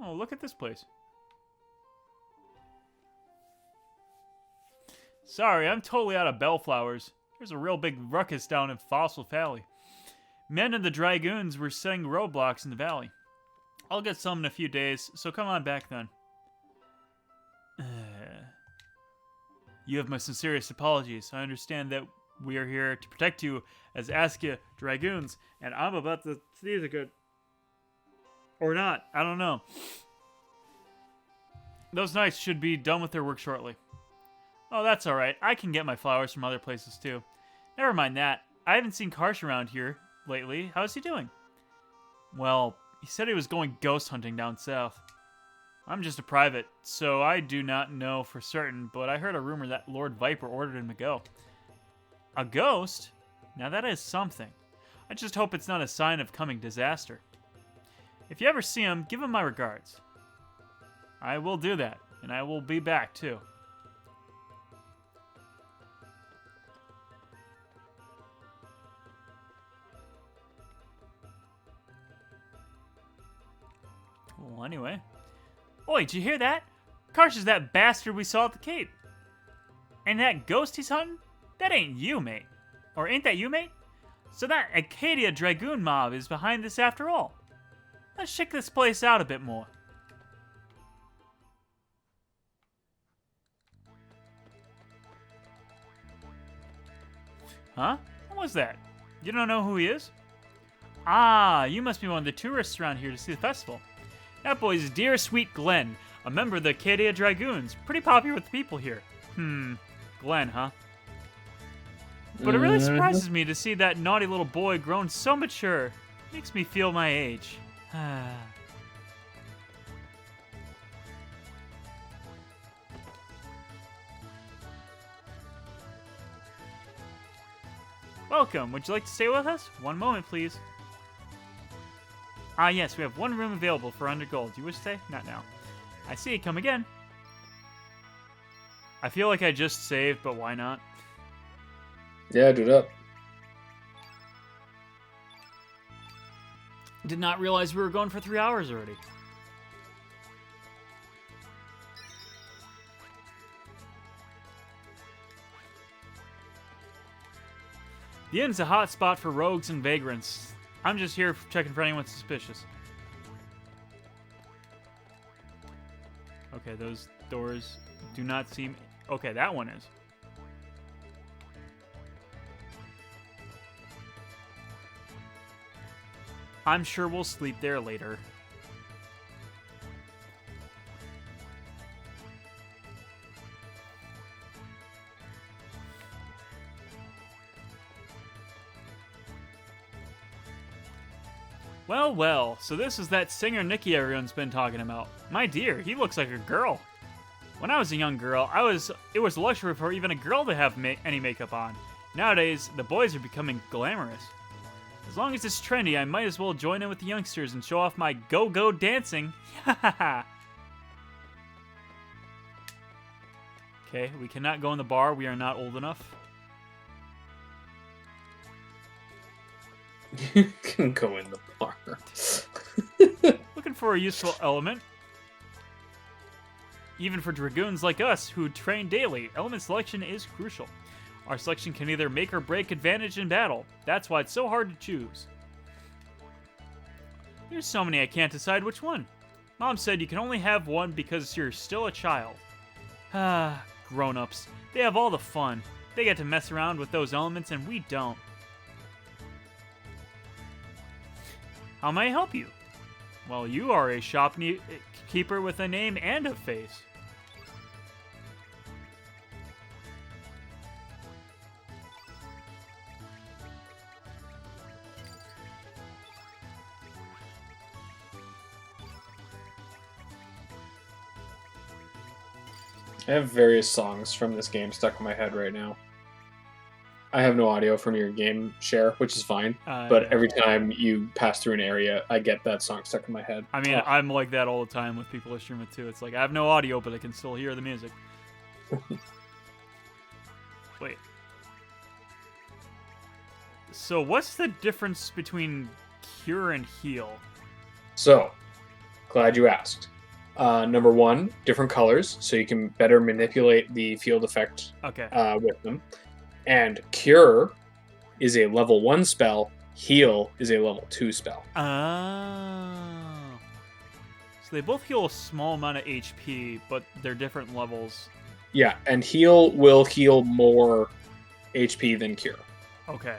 Oh, look at this place. Sorry, I'm totally out of bellflowers. There's a real big ruckus down in Fossil Valley. Men and the Dragoons were setting roadblocks in the valley. I'll get some in a few days, so come on back then. You have my sincerest apologies. I understand that we are here to protect you as Askia Dragoons, and I'm about to see the good. Or not, I don't know. Those knights should be done with their work shortly. Oh, that's alright. I can get my flowers from other places too. Never mind that. I haven't seen Karsh around here lately. How's he doing? Well, he said he was going ghost hunting down south. I'm just a private, so I do not know for certain, but I heard a rumor that Lord Viper ordered him to go. A ghost? Now that is something. I just hope it's not a sign of coming disaster. If you ever see him, give him my regards. I will do that, and I will be back too. Well, anyway. Oi, did you hear that? Karsh is that bastard we saw at the cape. And that ghost he's hunting? That ain't you, mate. Or ain't that you, mate? So that Acadia Dragoon mob is behind this after all. Let's check this place out a bit more. Huh? What was that? You don't know who he is? Ah, you must be one of the tourists around here to see the festival. That boy's dear sweet Glenn, a member of the Acadia Dragoons. Pretty popular with the people here. Glenn, huh? But it really surprises me to see that naughty little boy grown so mature. Makes me feel my age. Welcome. Would you like to stay with us? One moment, please. Ah, yes, we have one room available for 100 gold. Do you wish to stay? Not now. I see it. Come again. I feel like I just saved, but why not? Yeah, do it up. Did not realize we were going for 3 hours already. The inn's a hot spot for rogues and vagrants. I'm just here checking for anyone suspicious. Okay, those doors do not seem... Okay, that one is. I'm sure we'll sleep there later. Well, well, so this is that singer Nikki everyone's been talking about. My dear, he looks like a girl. When I was a young girl, it was a luxury for even a girl to have any makeup on. Nowadays, the boys are becoming glamorous. As long as it's trendy, I might as well join in with the youngsters and show off my go-go dancing. Okay, we cannot go in the bar. We are not old enough. You can go in the bar. Looking for a useful element. Even for dragoons like us, who train daily, element selection is crucial. Our selection can either make or break advantage in battle. That's why it's so hard to choose. There's so many I can't decide which one. Mom said you can only have one because you're still a child. Ah, grown-ups. They have all the fun. They get to mess around with those elements and we don't. How may I help you? Well, you are a shopkeeper with a name and a face. I have various songs from this game stuck in my head right now. I have no audio from your game share, which is fine. But every time you pass through an area, I get that song stuck in my head. I mean, I'm like that all the time with people who stream it too. It's like, I have no audio, but I can still hear the music. Wait. So what's the difference between cure and heal? So, glad you asked. Number one, different colors, so you can better manipulate the field effect with them. And Cure is a level 1 spell. Heal is a level 2 spell. Oh. So they both heal a small amount of HP, but they're different levels. Yeah, and Heal will heal more HP than Cure. Okay.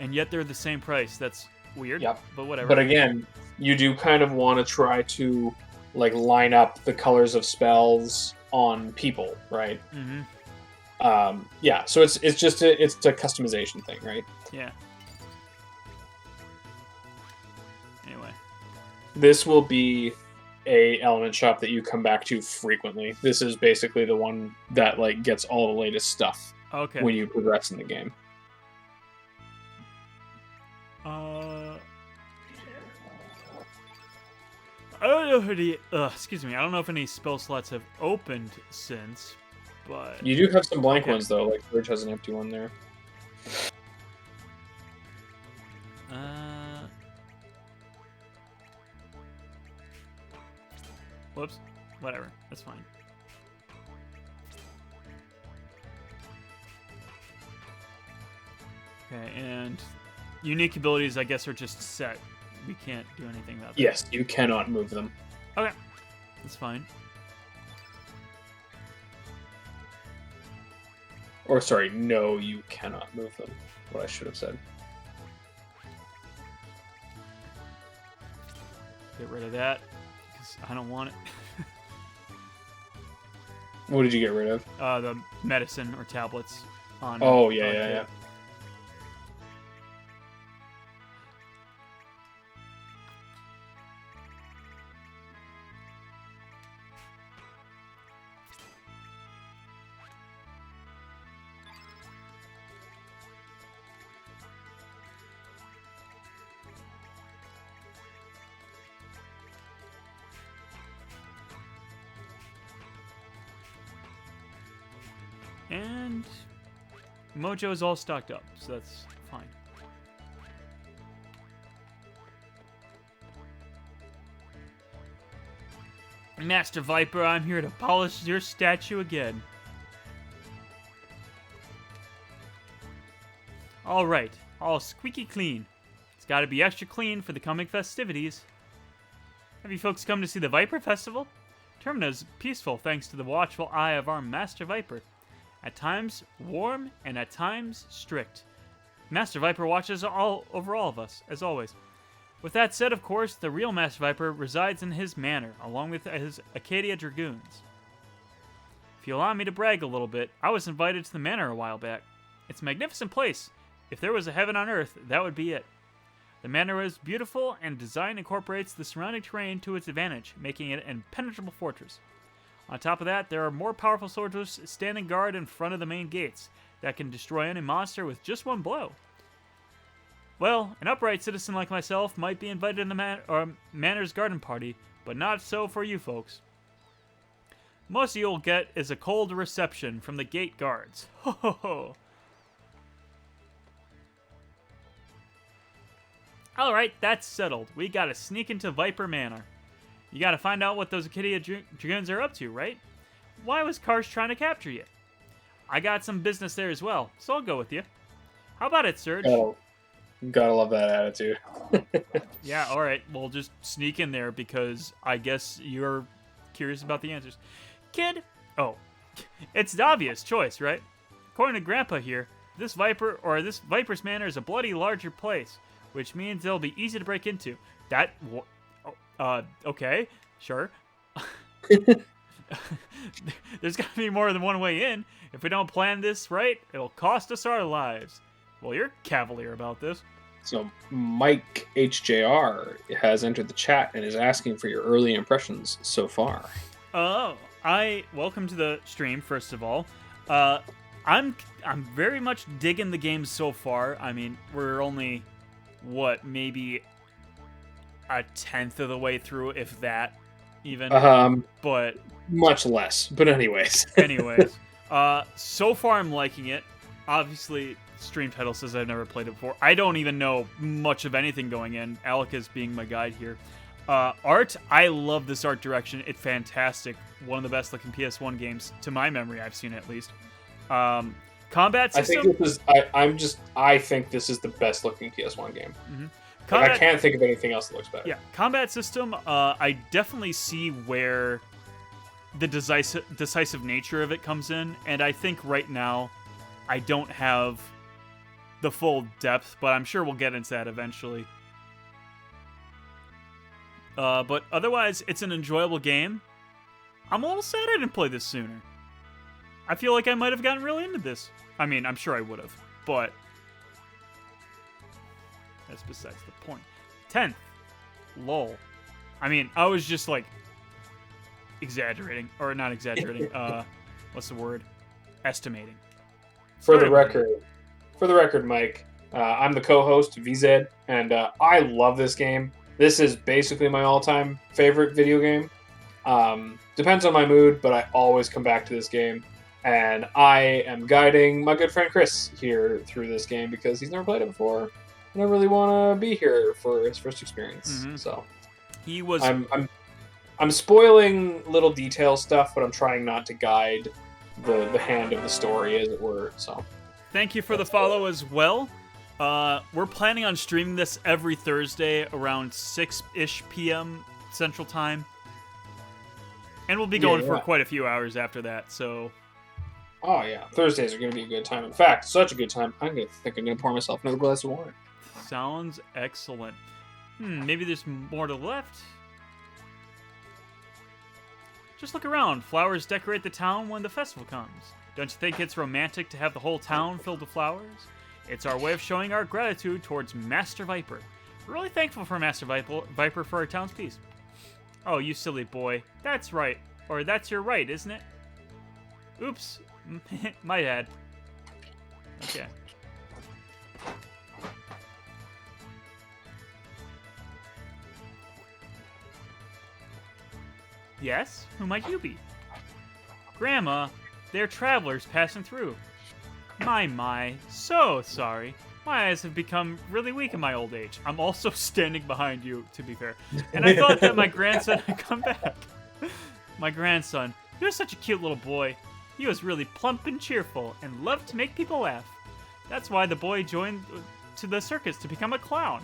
And yet they're the same price. That's weird. Yep. But whatever. But again, you do kind of want to try to like line up the colors of spells on people, right? Mm-hmm. Yeah, so it's just a customization thing, right? Yeah. Anyway, this will be a element shop that you come back to frequently. This is basically the one that like gets all the latest stuff when you progress in the game. I don't know if any. Excuse me. I don't know if any spell slots have opened since. But you do have some blank ones though, like Surge has an empty one there. Whoops. Whatever. That's fine. Okay, and unique abilities, I guess, are just set. We can't do anything about that. Yes, you cannot move them. Okay. That's fine. Or sorry, no, you cannot move them. What I should have said. Get rid of that, because I don't want it. What did you get rid of? The medicine or tablets on. Oh, yeah. And Mojo is all stocked up, so that's fine. Master Viper, I'm here to polish your statue again. Alright, all squeaky clean. It's gotta be extra clean for the coming festivities. Have you folks come to see the Viper Festival? Termina is peaceful thanks to the watchful eye of our Master Viper. At times warm and at times strict. Master Viper watches all over all of us, as always. With that said, of course, the real Master Viper resides in his manor, along with his Acadia Dragoons. If you allow me to brag a little bit, I was invited to the manor a while back. It's a magnificent place. If there was a heaven on earth, that would be it. The manor is beautiful, and design incorporates the surrounding terrain to its advantage, making it an impenetrable fortress. On top of that, there are more powerful soldiers standing guard in front of the main gates that can destroy any monster with just one blow. Well, an upright citizen like myself might be invited to the Manor's garden party, but not so for you folks. Most you'll get is a cold reception from the gate guards. Ho ho ho! Alright, that's settled. We gotta sneak into Viper Manor. You gotta find out what those Acadia Dragoons are up to, right? Why was Karsh trying to capture you? I got some business there as well, so I'll go with you. How about it, Serge? Oh, gotta love that attitude. Yeah, alright, we'll just sneak in there because I guess you're curious about the answers. Kid, it's the obvious choice, right? According to Grandpa here, this Viper's Manor is a bloody larger place, which means it'll be easy to break into. Okay, sure. There's gotta be more than one way in. If we don't plan this right, it'll cost us our lives. Well, you're cavalier about this. So Mike HJR has entered the chat and is asking for your early impressions so far. Oh, welcome to the stream, first of all. I'm very much digging the game so far. I mean, we're only maybe a tenth of the way through, if that, even. But much less. But anyways. So far I'm liking it. Obviously, stream title says I've never played it before. I don't even know much of anything going in. Alec is being my guide here. Art, I love this art direction. It's fantastic. One of the best looking PS1 games, to my memory, I've seen at least. Combat system. I think this is the best looking PS1 game. Mm-hmm. I can't think of anything else that looks better. Yeah, combat system. I definitely see where the decisive nature of it comes in, and I think right now I don't have the full depth, but I'm sure we'll get into that eventually. But otherwise, it's an enjoyable game. I'm a little sad I didn't play this sooner. I feel like I might have gotten really into this. I mean, I'm sure I would have, but that's besides the point. 10th. Lol. I mean, I was just like exaggerating, or not exaggerating. What's the word? Estimating. For the record, Mike, I'm the co-host VZ, and I love this game. This is basically my all-time favorite video game. Depends on my mood, but I always come back to this game. And I am guiding my good friend Chris here through this game because he's never played it before. And I really want to be here for his first experience. Mm-hmm. So he was. I'm spoiling little detail stuff, but I'm trying not to guide the hand of the story, as it were. So thank you for the follow as well. We're planning on streaming this every Thursday around 6-ish p.m. Central Time. And we'll be going for quite a few hours after that, so... Oh, yeah. Thursdays are going to be a good time. In fact, such a good time, I'm going to pour myself another glass of wine. Sounds excellent. Maybe there's more to the left? Just look around. Flowers decorate the town when the festival comes. Don't you think it's romantic to have the whole town filled with flowers? It's our way of showing our gratitude towards Master Viper. We're really thankful for Master Viper for our town's peace. Oh, you silly boy. That's right. Or that's your right, isn't it? Oops. My bad. Okay. Yes? Who might you be? Grandma, they're travelers passing through. My, so sorry. My eyes have become really weak in my old age. I'm also standing behind you, to be fair. And I thought that my grandson had come back. My grandson, he was such a cute little boy. He was really plump and cheerful and loved to make people laugh. That's why the boy joined to the circus to become a clown.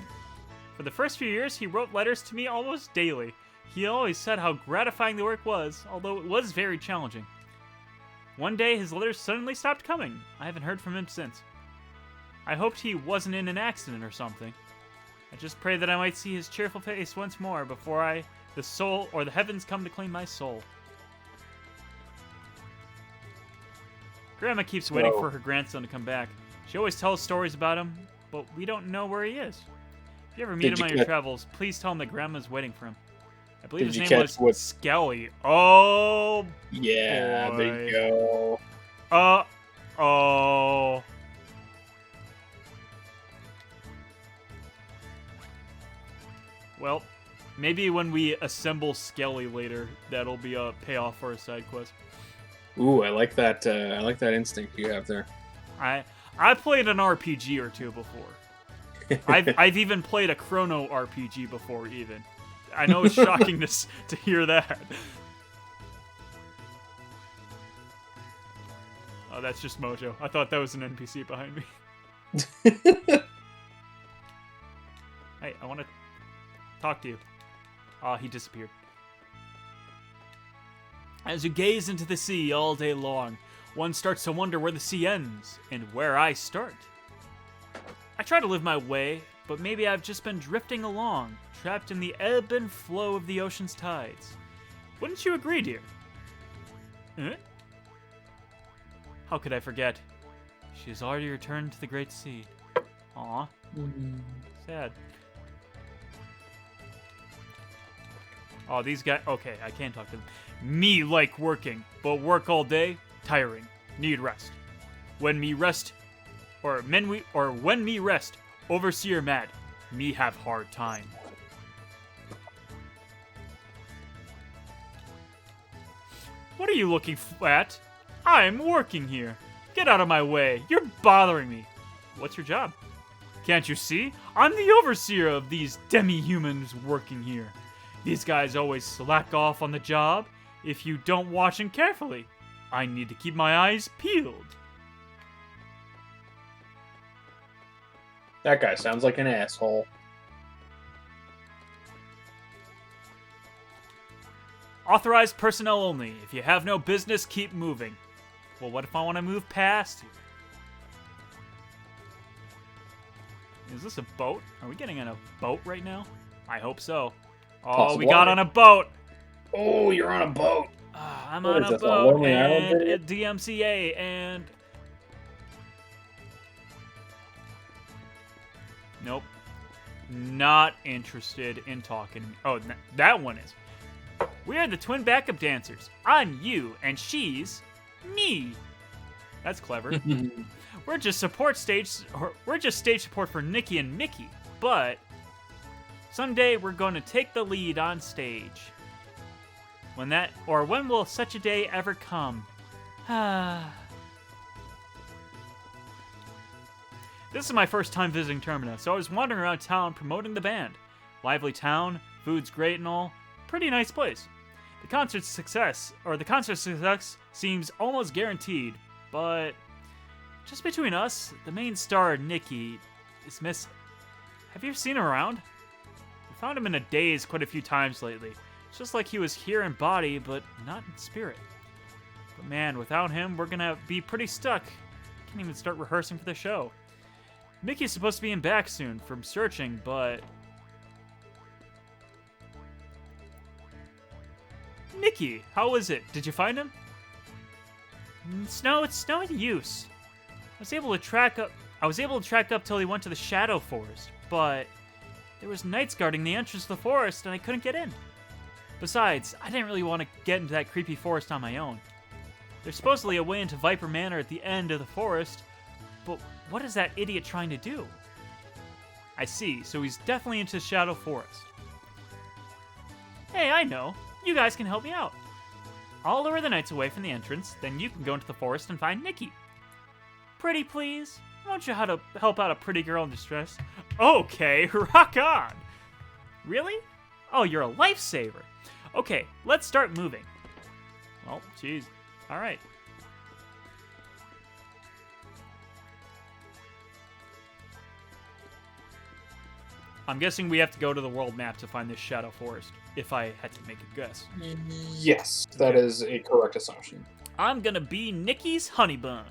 For the first few years, he wrote letters to me almost daily. He always said how gratifying the work was, although it was very challenging. One day, his letters suddenly stopped coming. I haven't heard from him since. I hoped he wasn't in an accident or something. I just pray that I might see his cheerful face once more before the soul or the heavens come to claim my soul. Grandma keeps waiting for her grandson to come back. She always tells stories about him, but we don't know where he is. If you ever meet him on your travels, please tell him that Grandma's waiting for him. I believe his name was Skelly. Oh, yeah, boy. there you go. Oh. Well, maybe when we assemble Skelly later, that'll be a payoff for a side quest. Ooh, I like that. I like that instinct you have there. I played an RPG or two before. I've even played a Chrono RPG before. Even I know it's shocking to hear that. Oh, that's just Mojo. I thought that was an NPC behind me. Hey, I want to talk to you. Ah, he disappeared. As you gaze into the sea all day long, one starts to wonder where the sea ends and where I start. I try to live my way, but maybe I've just been drifting along, trapped in the ebb and flow of the ocean's tides. Wouldn't you agree, dear? How could I forget? She has already returned to the great sea. Aw. Sad. Oh, these guys... Okay, I can't talk to them. Me like working, but work all day, tiring. Need rest. When me rest... when me rest, overseer mad. Me have hard time. What are you looking at? I'm working here. Get out of my way. You're bothering me. What's your job? Can't you see? I'm the overseer of these demi-humans working here. These guys always slack off on the job if you don't watch them carefully. I need to keep my eyes peeled. That guy sounds like an asshole. Authorized personnel only. If you have no business, keep moving. Well, what if I want to move past you? Is this a boat? Are we getting on a boat right now? I hope so. Oh, Possibly. We got on a boat. Oh, you're on a boat. I'm What on is a this, a boat lonely island and video? at DMCA and... Nope. Not interested in talking to me. Oh, that one is. We are the twin backup dancers. I'm you, and she's me. That's clever. We're just stage support for Nikki and Mickey, but someday we're going to take the lead on stage. When will such a day ever come? This is my first time visiting Termina, so I was wandering around town promoting the band. Lively town, food's great and all. Pretty nice place. The concert success seems almost guaranteed, but just between us, the main star, Nikki, is missing. Have you ever seen him around? We found him in a daze quite a few times lately. It's just like he was here in body, but not in spirit. But man, without him, we're gonna be pretty stuck. Can't even start rehearsing for the show. Mickey's supposed to be in back soon from searching, but... Nikki, how is it? Did you find him? It's no use. I was able to track up till he went to the Shadow Forest, but there was knights guarding the entrance to the forest and I couldn't get in. Besides, I didn't really want to get into that creepy forest on my own. There's supposedly a way into Viper Manor at the end of the forest, but what is that idiot trying to do? I see, so he's definitely into Shadow Forest. Hey, I know. You guys can help me out. I'll lure the knights away from the entrance, then you can go into the forest and find Nikki. Pretty please? Won't you how to help out a pretty girl in distress? Okay, rock on! Really? Oh, you're a lifesaver. Okay, let's start moving. Well, jeez. Alright. I'm guessing we have to go to the world map to find this shadow forest, if I had to make a guess. Yes, that is a correct assumption. I'm gonna be Nikki's honey bun.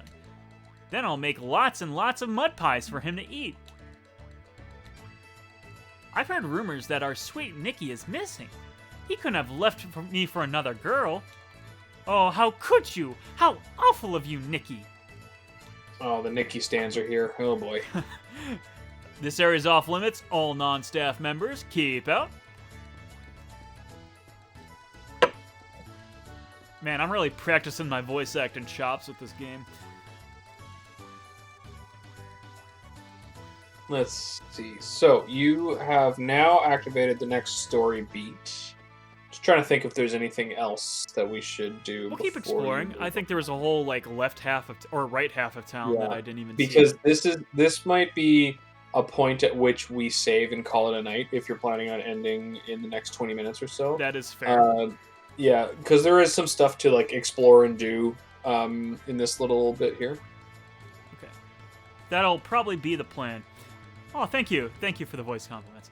Then I'll make lots and lots of mud pies for him to eat. I've heard rumors that our sweet Nikki is missing. He couldn't have left me for another girl. Oh, how could you? How awful of you, Nikki. Oh, the Nikki stands are here. Oh boy. This area's off limits. All non-staff members, keep out. Man, I'm really practicing my voice acting chops with this game. Let's see. So, you have now activated the next story beat. Just trying to think if there's anything else that we should do. We'll keep before exploring. you I move think there was a whole like left half of or right half of town that I didn't even see. because this might be a point at which we save and call it a night if you're planning on ending in the next 20 minutes or so. That is fair. Yeah, because there is some stuff to like explore and do in this little bit here. Okay. That'll probably be the plan. Oh, thank you. Thank you for the voice compliments.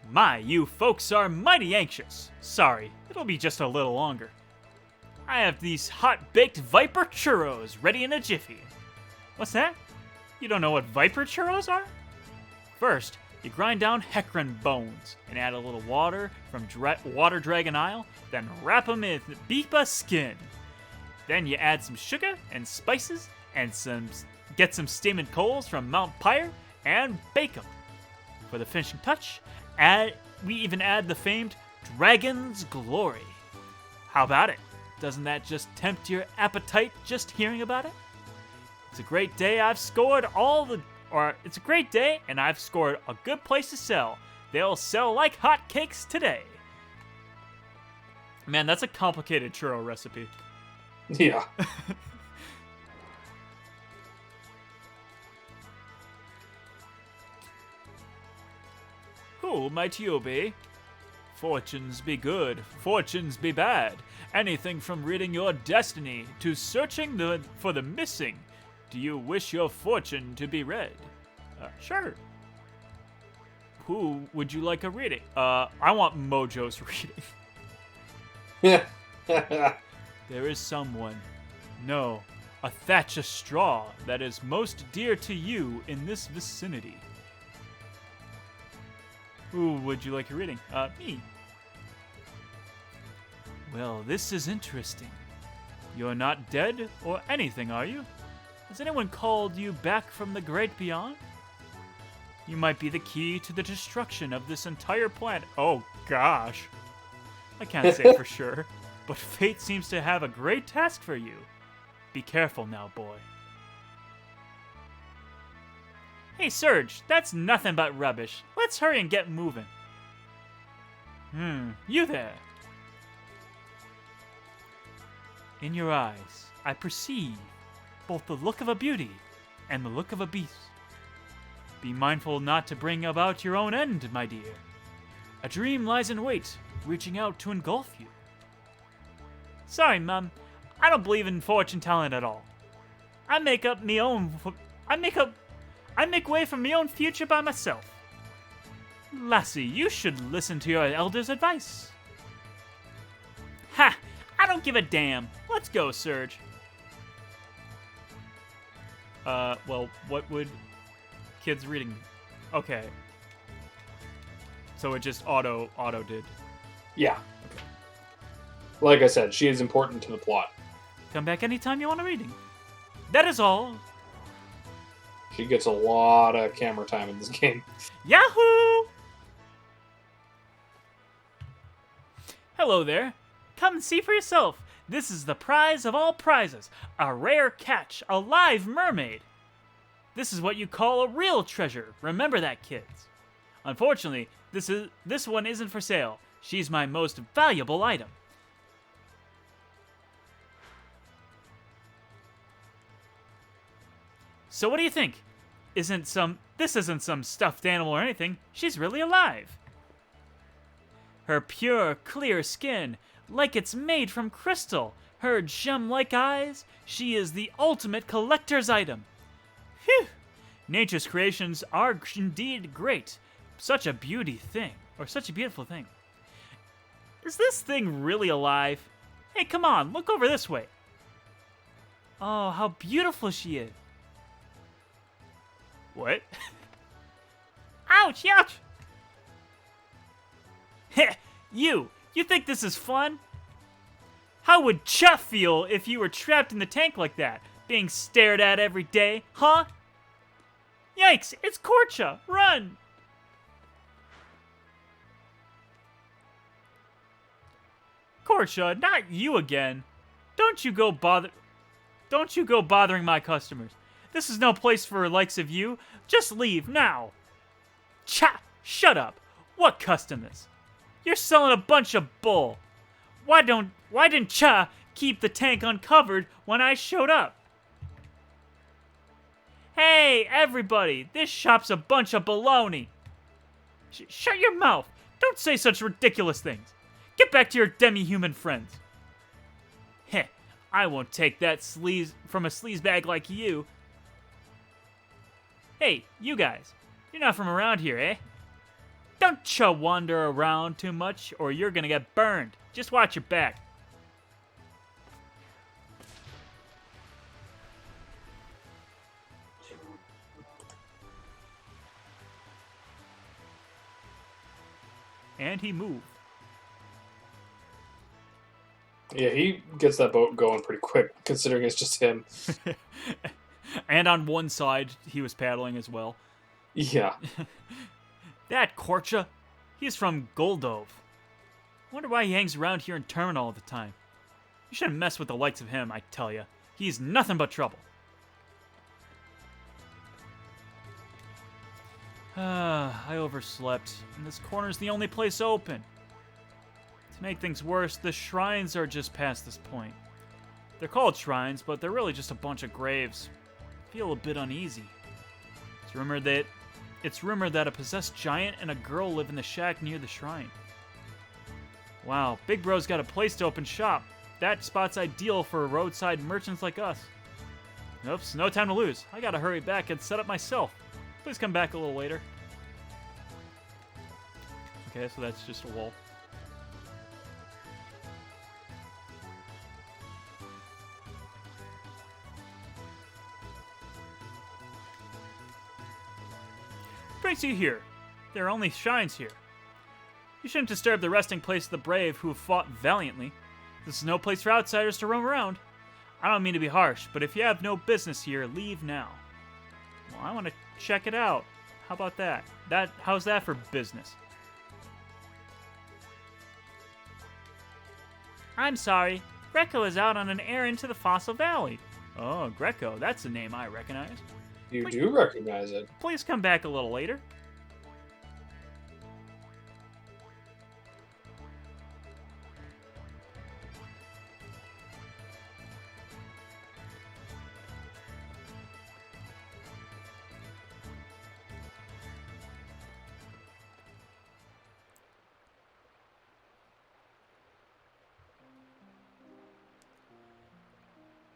My, you folks are mighty anxious. Sorry, it'll be just a little longer. I have these hot-baked Viper churros ready in a jiffy. What's that? You don't know what Viper churros are? First, you grind down Hecarim bones and add a little water from Water Dragon Isle, then wrap them in Beepa skin. Then you add some sugar and spices and get some steaming coals from Mount Pyre and bake them. For the finishing touch, we even add the famed Dragon's Glory. How about it? Doesn't that just tempt your appetite just hearing about it? It's a great day I've scored it's a great day and I've scored a good place to sell. They'll sell like hotcakes today. Man, that's a complicated churro recipe. Yeah. Who might you be? Fortunes be good, fortunes be bad. Anything from reading your destiny to searching for the missing. Do you wish your fortune to be read? Sure. Who would you like a reading? I want Mojo's reading. There is someone, no, a thatch of straw that is most dear to you in this vicinity. Who would you like a reading? Me. Well, this is interesting. You're not dead or anything, are you? Has anyone called you back from the great beyond? You might be the key to the destruction of this entire planet. Oh, gosh. I can't say for sure, but fate seems to have a great task for you. Be careful now, boy. Hey, Serge, that's nothing but rubbish. Let's hurry and get moving. You there. In your eyes, I perceive both the look of a beauty and the look of a beast. Be mindful not to bring about your own end, my dear. A dream lies in wait, reaching out to engulf you. Sorry, Mum. I don't believe in fortune telling at all. I make way for me own future by myself. Lassie, you should listen to your elder's advice. Ha! I don't give a damn. Let's go, Serge. Well, what would kids reading? Okay. So it just auto did. Yeah. Okay. Like I said, she is important to the plot. Come back anytime you want a reading. That is all. She gets a lot of camera time in this game. Yahoo! Hello there. Come and see for yourself. This is the prize of all prizes. A rare catch, a live mermaid. This is what you call a real treasure. Remember that, kids. Unfortunately, this one isn't for sale. She's my most valuable item. So what do you think? This isn't some stuffed animal or anything. She's really alive. Her pure, clear skin, like it's made from crystal. Her gem-like eyes. She is the ultimate collector's item. Phew! Nature's creations are indeed great. Such a such a beautiful thing. Is this thing really alive? Hey, come on, look over this way. Oh, how beautiful she is. What? Ouch, ouch! Heh, you think this is fun? How would Chuff feel if you were trapped in the tank like that, being stared at every day, huh? Yikes, it's Korcha, run! Korcha, not you again. Don't you go bothering my customers. This is no place for likes of you. Just leave now. Cha! Shut up. What customers? You're selling a bunch of bull. Why didn't Cha keep the tank uncovered when I showed up? Hey, everybody, this shop's a bunch of baloney. Shut your mouth. Don't say such ridiculous things. Get back to your demi-human friends. Heh, I won't take that sleaze from a sleazebag like you. Hey, you guys, you're not from around here, eh? Don't you wander around too much or you're gonna get burned. Just watch your back. And he moved. Yeah, he gets that boat going pretty quick, considering it's just him. And on one side, he was paddling as well. Yeah. That Korcha, he's from Goldove. Wonder why he hangs around here in Terminal all the time. You shouldn't mess with the likes of him, I tell ya. He's nothing but trouble. I overslept, and this corner's the only place open. To make things worse, the shrines are just past this point. They're called shrines, but they're really just a bunch of graves. I feel a bit uneasy. It's rumored that a possessed giant and a girl live in the shack near the shrine. Wow, Big Bro's got a place to open shop. That spot's ideal for roadside merchants like us. Oops, no time to lose. I gotta hurry back and set up myself. Please come back a little later. Okay, so that's just a wall. Brings you here. There are only shrines here. You shouldn't disturb the resting place of the brave who have fought valiantly. This is no place for outsiders to roam around. I don't mean to be harsh, but if you have no business here, leave now. Well, I want to check it out. How about that? How's that for business? I'm sorry. Greco is out on an errand to the Fossil Valley. Oh, Greco, that's a name I recognize. You do recognize it. Please come back a little later.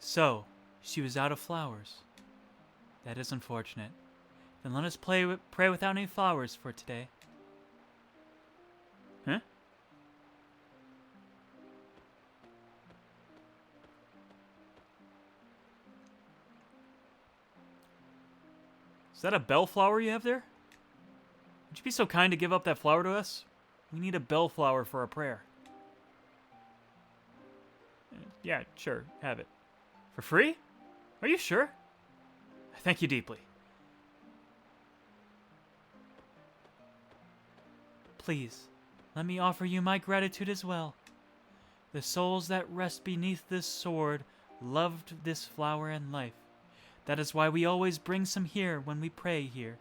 So, she was out of flowers. That is unfortunate. Then let us pray without any flowers for today. Huh? Is that a bellflower you have there? Would you be so kind to give up that flower to us? We need a bellflower for our prayer. Yeah, sure, have it. For free? Are you sure? Thank you deeply. Please, let me offer you my gratitude as well. The souls that rest beneath this sword loved this flower and life. That is why we always bring some here when we pray here.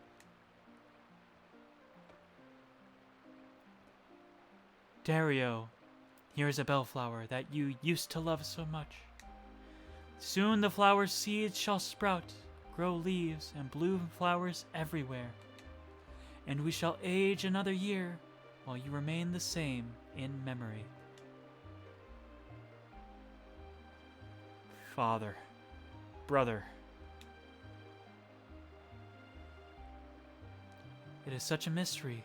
Dario, here is a bellflower that you used to love so much. Soon the flower's seeds shall sprout, grow leaves and bloom flowers everywhere. And we shall age another year while you remain the same in memory. Father, brother, it is such a mystery.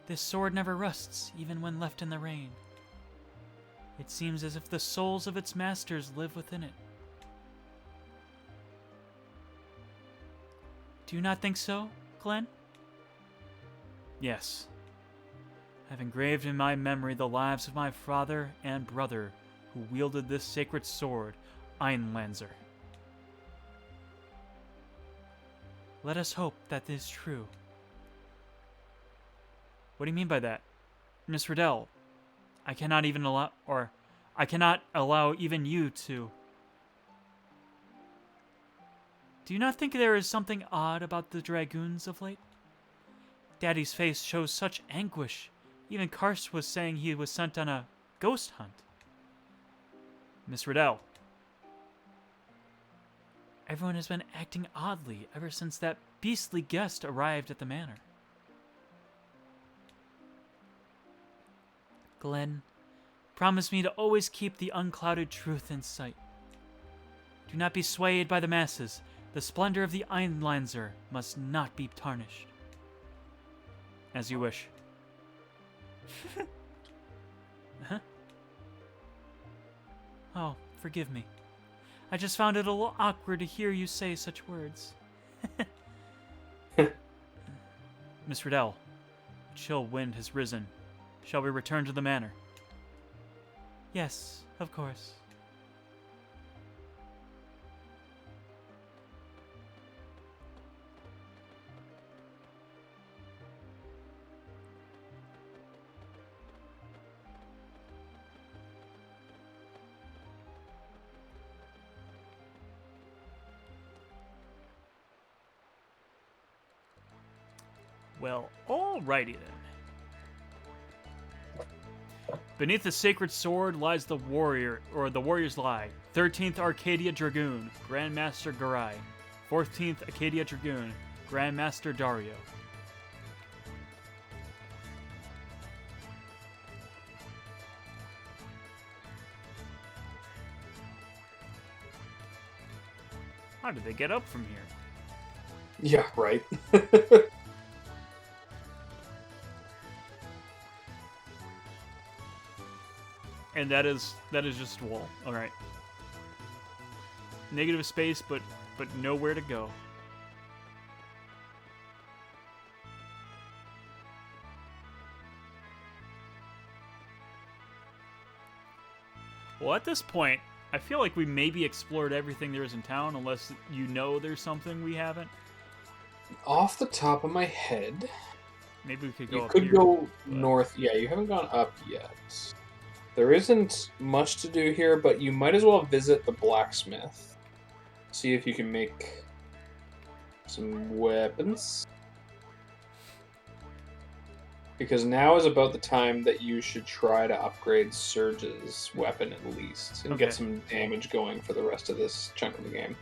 This sword never rusts, even when left in the rain. It seems as if the souls of its masters live within it. Do you not think so, Glenn? Yes. I've engraved in my memory the lives of my father and brother who wielded this sacred sword, Einlanzer. Let us hope that this is true. What do you mean by that? Miss Riddell, I cannot allow even you to. Do you not think there is something odd about the dragoons of late? Daddy's face shows such anguish. Even Karst was saying he was sent on a ghost hunt. Miss Riddell. Everyone has been acting oddly ever since that beastly guest arrived at the manor. Glenn, promise me to always keep the unclouded truth in sight. Do not be swayed by the masses. The splendor of the Einlanzer must not be tarnished. As you wish. Huh? Oh, forgive me. I just found it a little awkward to hear you say such words. Miss Riddell, a chill wind has risen. Shall we return to the manor? Yes, of course. Well, alrighty then. Beneath the sacred sword lies the warrior, or the warriors lie. 13th Arcadia Dragoon, Grandmaster Garai. 14th Acadia Dragoon, Grandmaster Dario. How did they get up from here? Yeah, right. And that is just a wall. All right. Negative space, but nowhere to go. Well, at this point, I feel like we maybe explored everything there is in town, unless you know there's something we haven't. Off the top of my head, Maybe we could go you up could here, go but- north. Yeah, you haven't gone up yet. There isn't much to do here, but you might as well visit the blacksmith. See if you can make some weapons. Because now is about the time that you should try to upgrade Surge's weapon at least, and Okay. get some damage going for the rest of this chunk of the game.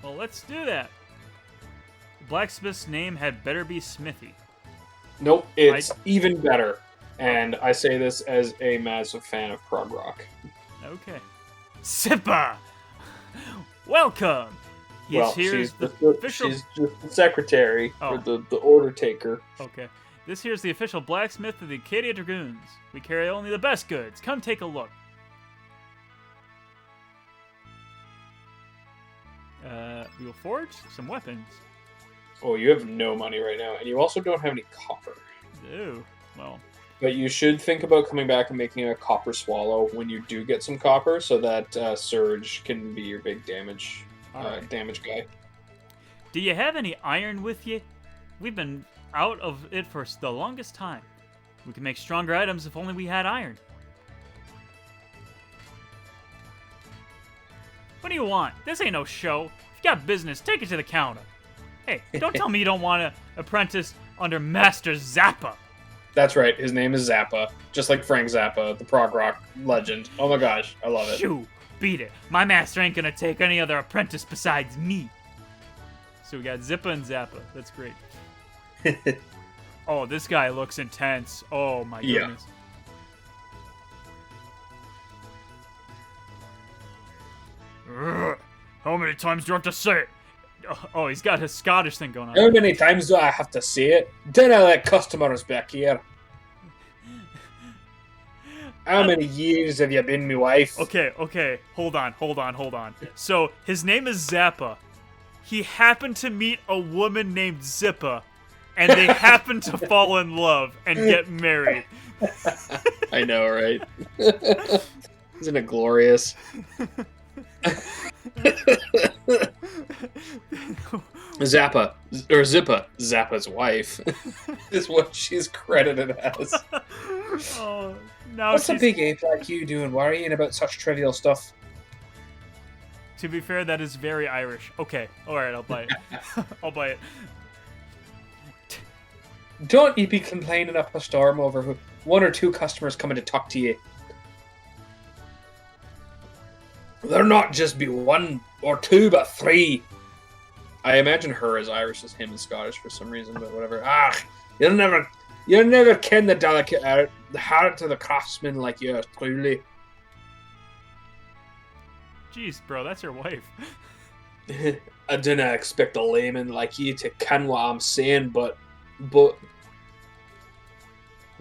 Well, let's do that. Blacksmith's name had better be Smithy. Nope, it's even better. And I say this as a massive fan of prog rock. Okay. Sippa! Welcome! She's the just official... she's just the secretary, Oh. or the order taker. Okay. This here's the official blacksmith of the Acadia Dragoons. We carry only the best goods. Come take a look. We will forge some weapons. Oh, you have no money right now, and you also don't have any copper. Ooh, well, But you should think about coming back and making a copper swallow when you do get some copper, so that Surge can be your big damage Alright. damage guy. do you have any iron with you? We've been out of it for the longest time. We could make stronger items if only we had iron. What do you want? This ain't no show. If you got business, take it to the counter. Hey, don't tell me you don't want to apprentice under Master Zappa. That's right. His name is Zappa, just like Frank Zappa, the prog rock legend. Oh my gosh, I love it. Shoo! Beat it. My master ain't gonna take any other apprentice besides me. So we got Zippa and Zappa. That's great. Oh, this guy looks intense. Oh my Yeah. goodness. Ugh. How many times do I have to say it? Oh, he's got his Scottish thing going on. How many times do I have to say it? Dinna let customers back here. How many years have you been my wife? Okay. Hold on. So his name is Zappa. He happened to meet a woman named Zippa, and they happened to fall in love and get married. I know, right? Isn't it glorious? Zappa, or Zippa, Zappa's wife, is what she's credited as. Oh, now What's a she's... big ape like you doing worrying about such trivial stuff? To be fair, that is very Irish. Okay, alright, I'll buy it. I'll buy it. Don't you be complaining up a storm over who one or two customers coming to talk to you. They're not just be one or two, but three. I imagine her as Irish as him is Scottish for some reason, but whatever. You'll never ken the delicate art, the heart of the craftsman like yours, truly. Jeez, bro, that's your wife. I didn't expect a layman like you to ken what I'm saying, but the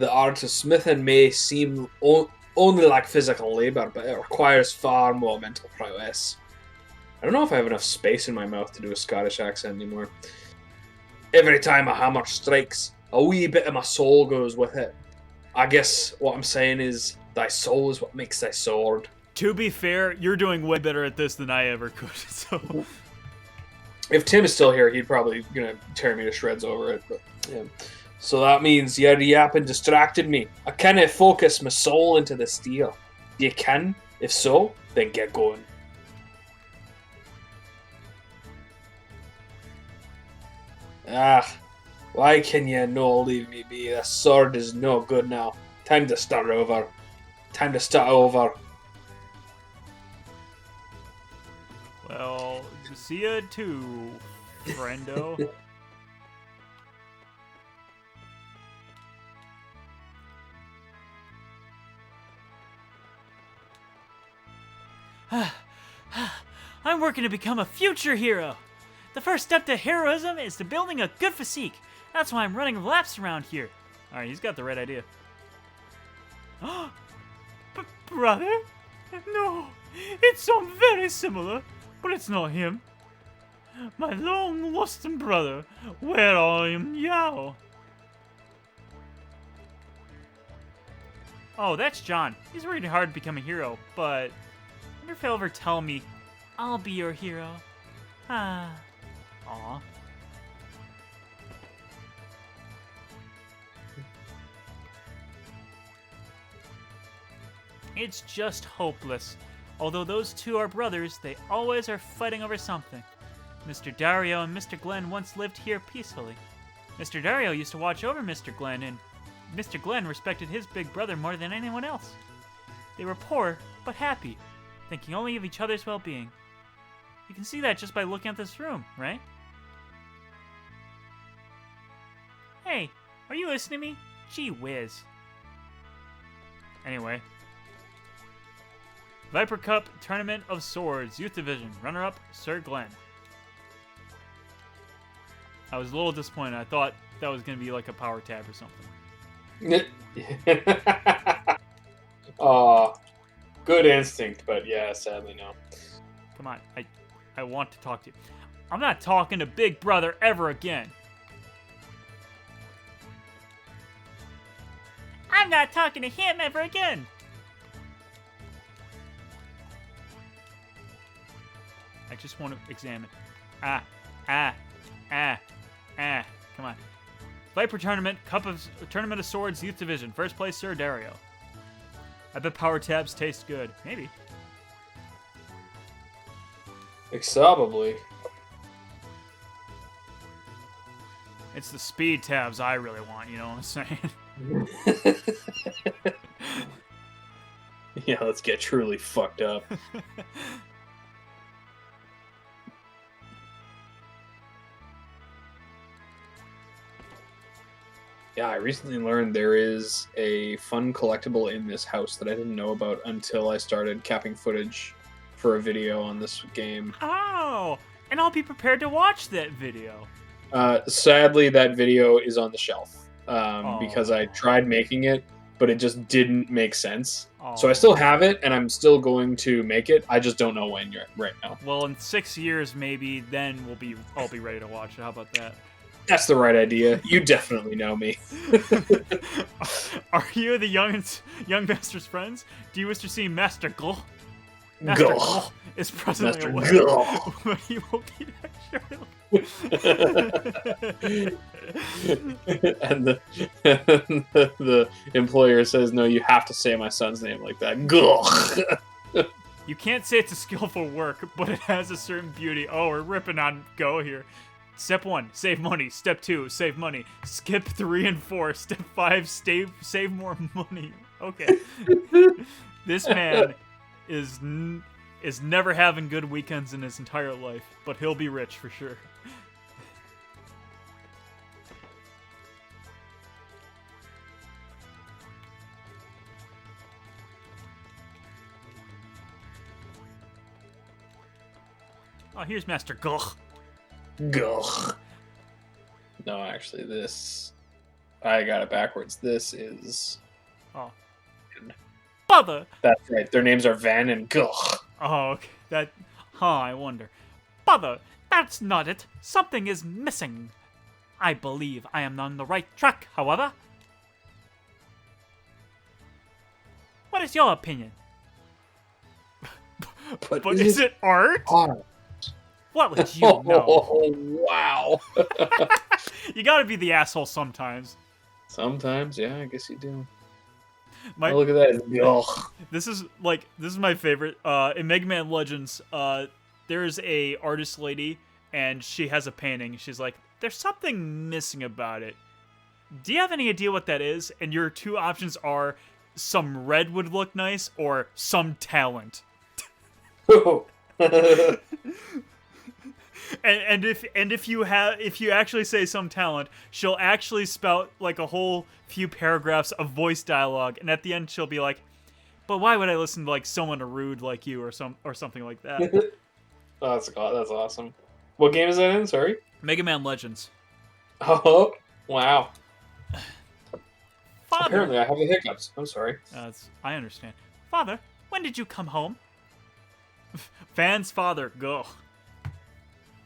art of smithing may seem only like physical labor, but it requires far more mental prowess. I don't know if I have enough space in my mouth to do a Scottish accent anymore. Every time a hammer strikes, a wee bit of my soul goes with it. I guess what I'm saying is, thy soul is what makes thy sword. To be fair, you're doing way better at this than I ever could, so... If Tim is still here, he'd probably gonna tear me to shreds over it, but yeah. So that means your yapping distracted me. I can't focus my soul into the steel. You can? If so, then get going. Why can you no leave me be? The sword is no good now. Time to start over. Well, see ya too, friendo. I'm working to become a future hero. The first step to heroism is to building a good physique. That's why I'm running laps around here. Alright, he's got the right idea. Brother? No, it's so very similar, but it's not him. My long lost brother, where are you now? Oh, that's John. He's working hard to become a hero, but... I wonder if he'll ever tell me... I'll be your hero. Ah. Aw. It's just hopeless. Although those two are brothers, they always are fighting over something. Mr. Dario and Mr. Glenn once lived here peacefully. Mr. Dario used to watch over Mr. Glenn, and Mr. Glenn respected his big brother more than anyone else. They were poor, but happy, thinking only of each other's well-being. You can see that just by looking at this room, right? Hey, are you listening to me? Gee whiz. Anyway. Viper Cup Tournament of Swords, Youth Division. Runner-up, Sir Glenn. I was a little disappointed. I thought that was going to be like a power tab or something. Good instinct, but yeah, sadly no. Come on, I want to talk to you. I'm not talking to Big Brother ever again. I'm not talking to him ever again. I just want to examine. Come on. Viper Tournament, Tournament of Swords, Youth Division. First place, Sir Dario. I bet power tabs taste good. Maybe. Probably. It's the speed tabs I really want, you know what I'm saying? Yeah, let's get truly fucked up. Yeah, I recently learned there is a fun collectible in this house that I didn't know about until I started capping footage for a video on this game. Oh, and I'll be prepared to watch that video. Sadly, that video is on the shelf because I Oh. tried making it, but it just didn't make sense. So I Oh. still have it, and I'm still going to make it. I just don't know when yet right now. Well, in 6 years, maybe then I'll be ready to watch it. How about that? That's the right idea. You definitely know me. Are you the young master's friends? Do you wish to see Master Gull? Master Gull. Gull is presently Master away, Gull. but he will be back shortly. And the employer says, "No, you have to say my son's name like that." Gull. You can't say it's a skillful work, but it has a certain beauty. Oh, we're ripping on Go here. Step 1, save money. Step 2, save money. Skip 3 and 4. Step 5, save more money. Okay. This man is never having good weekends in his entire life, but he'll be rich for sure. Oh, here's Master Gull. Gull. No, actually, this... I got it backwards. This is... Oh. Father! That's right. Their names are Van and Gull. Oh, okay. That... Huh, I wonder. Father, that's not it. Something is missing. I believe I am on the right track, however. What is your opinion? But is it art? Art. What would you know? Oh, wow. You gotta be the asshole sometimes. Sometimes, yeah, I guess you do. My, Oh, look at that. Gull. This is my favorite. In Mega Man Legends, there's a artist lady and she has a painting. She's like, there's something missing about it. Do you have any idea what that is? And your two options are some red would look nice or some talent. And if you actually say some talent, she'll actually spout like a whole few paragraphs of voice dialogue, and at the end she'll be like, "But why would I listen to like someone rude like you or something like that?" Oh, that's awesome. What game is that in? Sorry. Mega Man Legends. Oh, wow. Father, Apparently, I have the hiccups. I'm sorry. I understand. Father, when did you come home? Van's father, go.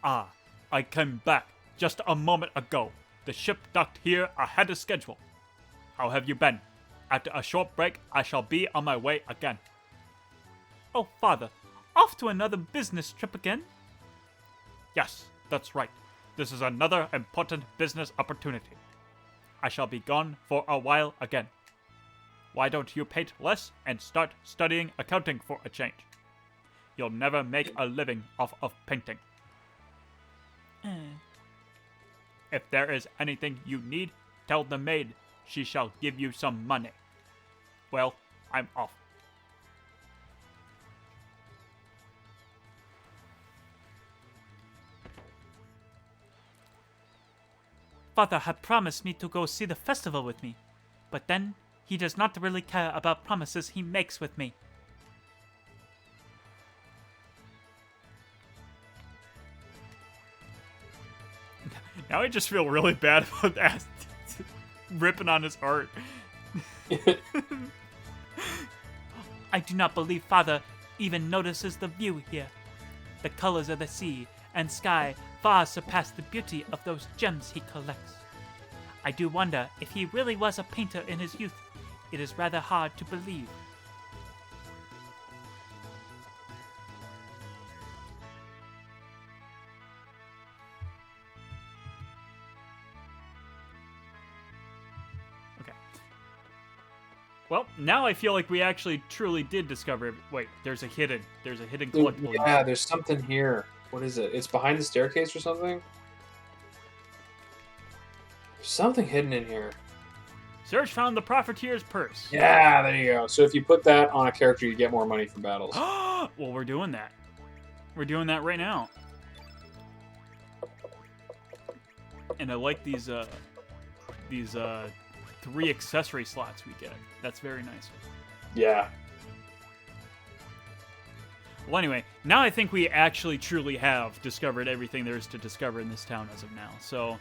Ah, I came back just a moment ago. The ship docked here ahead of schedule. How have you been? After a short break, I shall be on my way again. Oh, Father, off to another business trip again? Yes, that's right. This is another important business opportunity. I shall be gone for a while again. Why don't you paint less and start studying accounting for a change? You'll never make a living off of painting. If there is anything you need, tell the maid. She shall give you some money. Well, I'm off. Father had promised me to go see the festival with me, but then he does not really care about promises he makes with me. Now I just feel really bad about that. Ripping on his art. I do not believe Father even notices the view here. The colors of the sea and sky far surpass the beauty of those gems he collects. I do wonder if he really was a painter in his youth. It is rather hard to believe. Well, now I feel like we actually truly did discover. Wait, there's a hidden collectible. Yeah, there's something here. What is it? It's behind the staircase or something? There's something hidden in here. Search found the Profiteer's Purse. Yeah, there you go. So if you put that on a character, you get more money for battles. Well, we're doing that. We're doing that right now. And I like these 3 accessory slots we get. That's very nice. Yeah. Well, anyway, now I think we actually truly have discovered everything there is to discover in this town as of now. So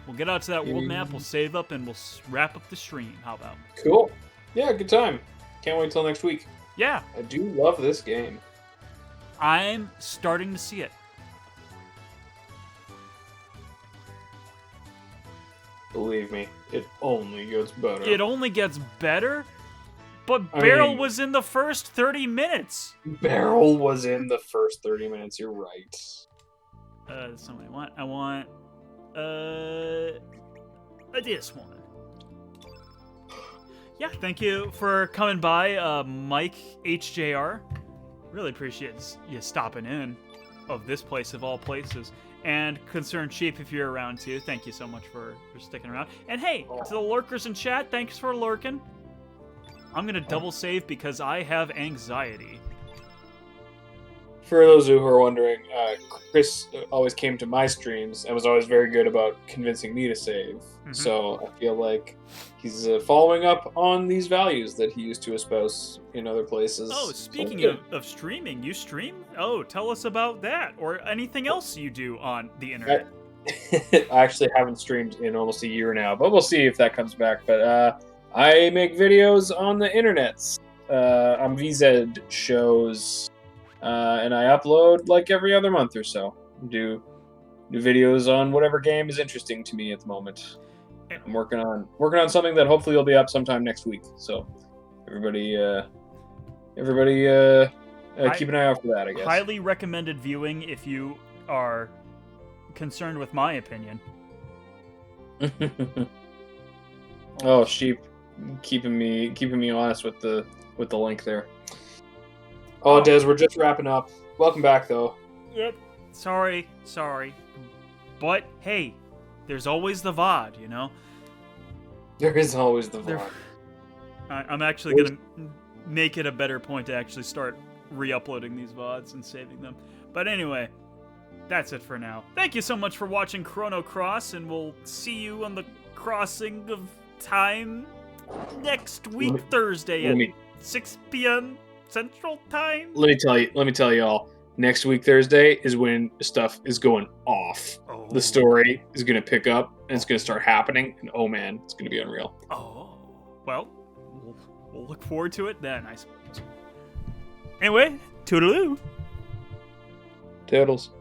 we'll get out to that world map, we'll save up, and we'll wrap up the stream. How about? Cool. Yeah, good time. Can't wait till next week. Yeah, I do love this game. I'm starting to see it. Believe me, it only gets better. It only gets better, but I Beryl mean- was in the first 30 minutes. Beryl was in the first 30 minutes, you're right. Somebody want? I want, this one. Yeah, thank you for coming by, Mike HJR. Really appreciate you stopping in of this place of all places. And Concerned Sheep, if you're around too, thank you so much for sticking around. And hey, to the lurkers in chat, thanks for lurking. I'm gonna double save because I have anxiety. For those who are wondering, Chris always came to my streams and was always very good about convincing me to save. Mhm. So I feel like he's following up on these values that he used to espouse in other places. Oh, So speaking good. of streaming, you stream? Oh, tell us about that, or anything else you do on the internet. I actually haven't streamed in almost a year now, but we'll see if that comes back. But I make videos on the internets. On VZ shows, and I upload like every other month or so. Do videos on whatever game is interesting to me at the moment. I'm working on something that hopefully will be up sometime next week. So everybody keep an eye out for that, I guess. Highly recommended viewing if you are concerned with my opinion. Oh, Sheep, keeping me honest with the link there. Oh, Des, we're just wrapping up. Welcome back, though. Yep. Sorry. But hey, there's always the VOD, you know? There is always the There- VOD. I'm actually going to make it a better point to actually start re-uploading these VODs and saving them. But anyway, that's it for now. Thank you so much for watching Chrono Cross, and we'll see you on the crossing of time next week, Thursday Let at me 6 p.m. Central Time. let me tell you all. Next week Thursday is when stuff is going off. Oh. The story is going to pick up and it's going to start happening, and oh man, it's going to be unreal. Oh. Well, we'll look forward to it then, I suppose. Anyway, toodaloo. Toodles.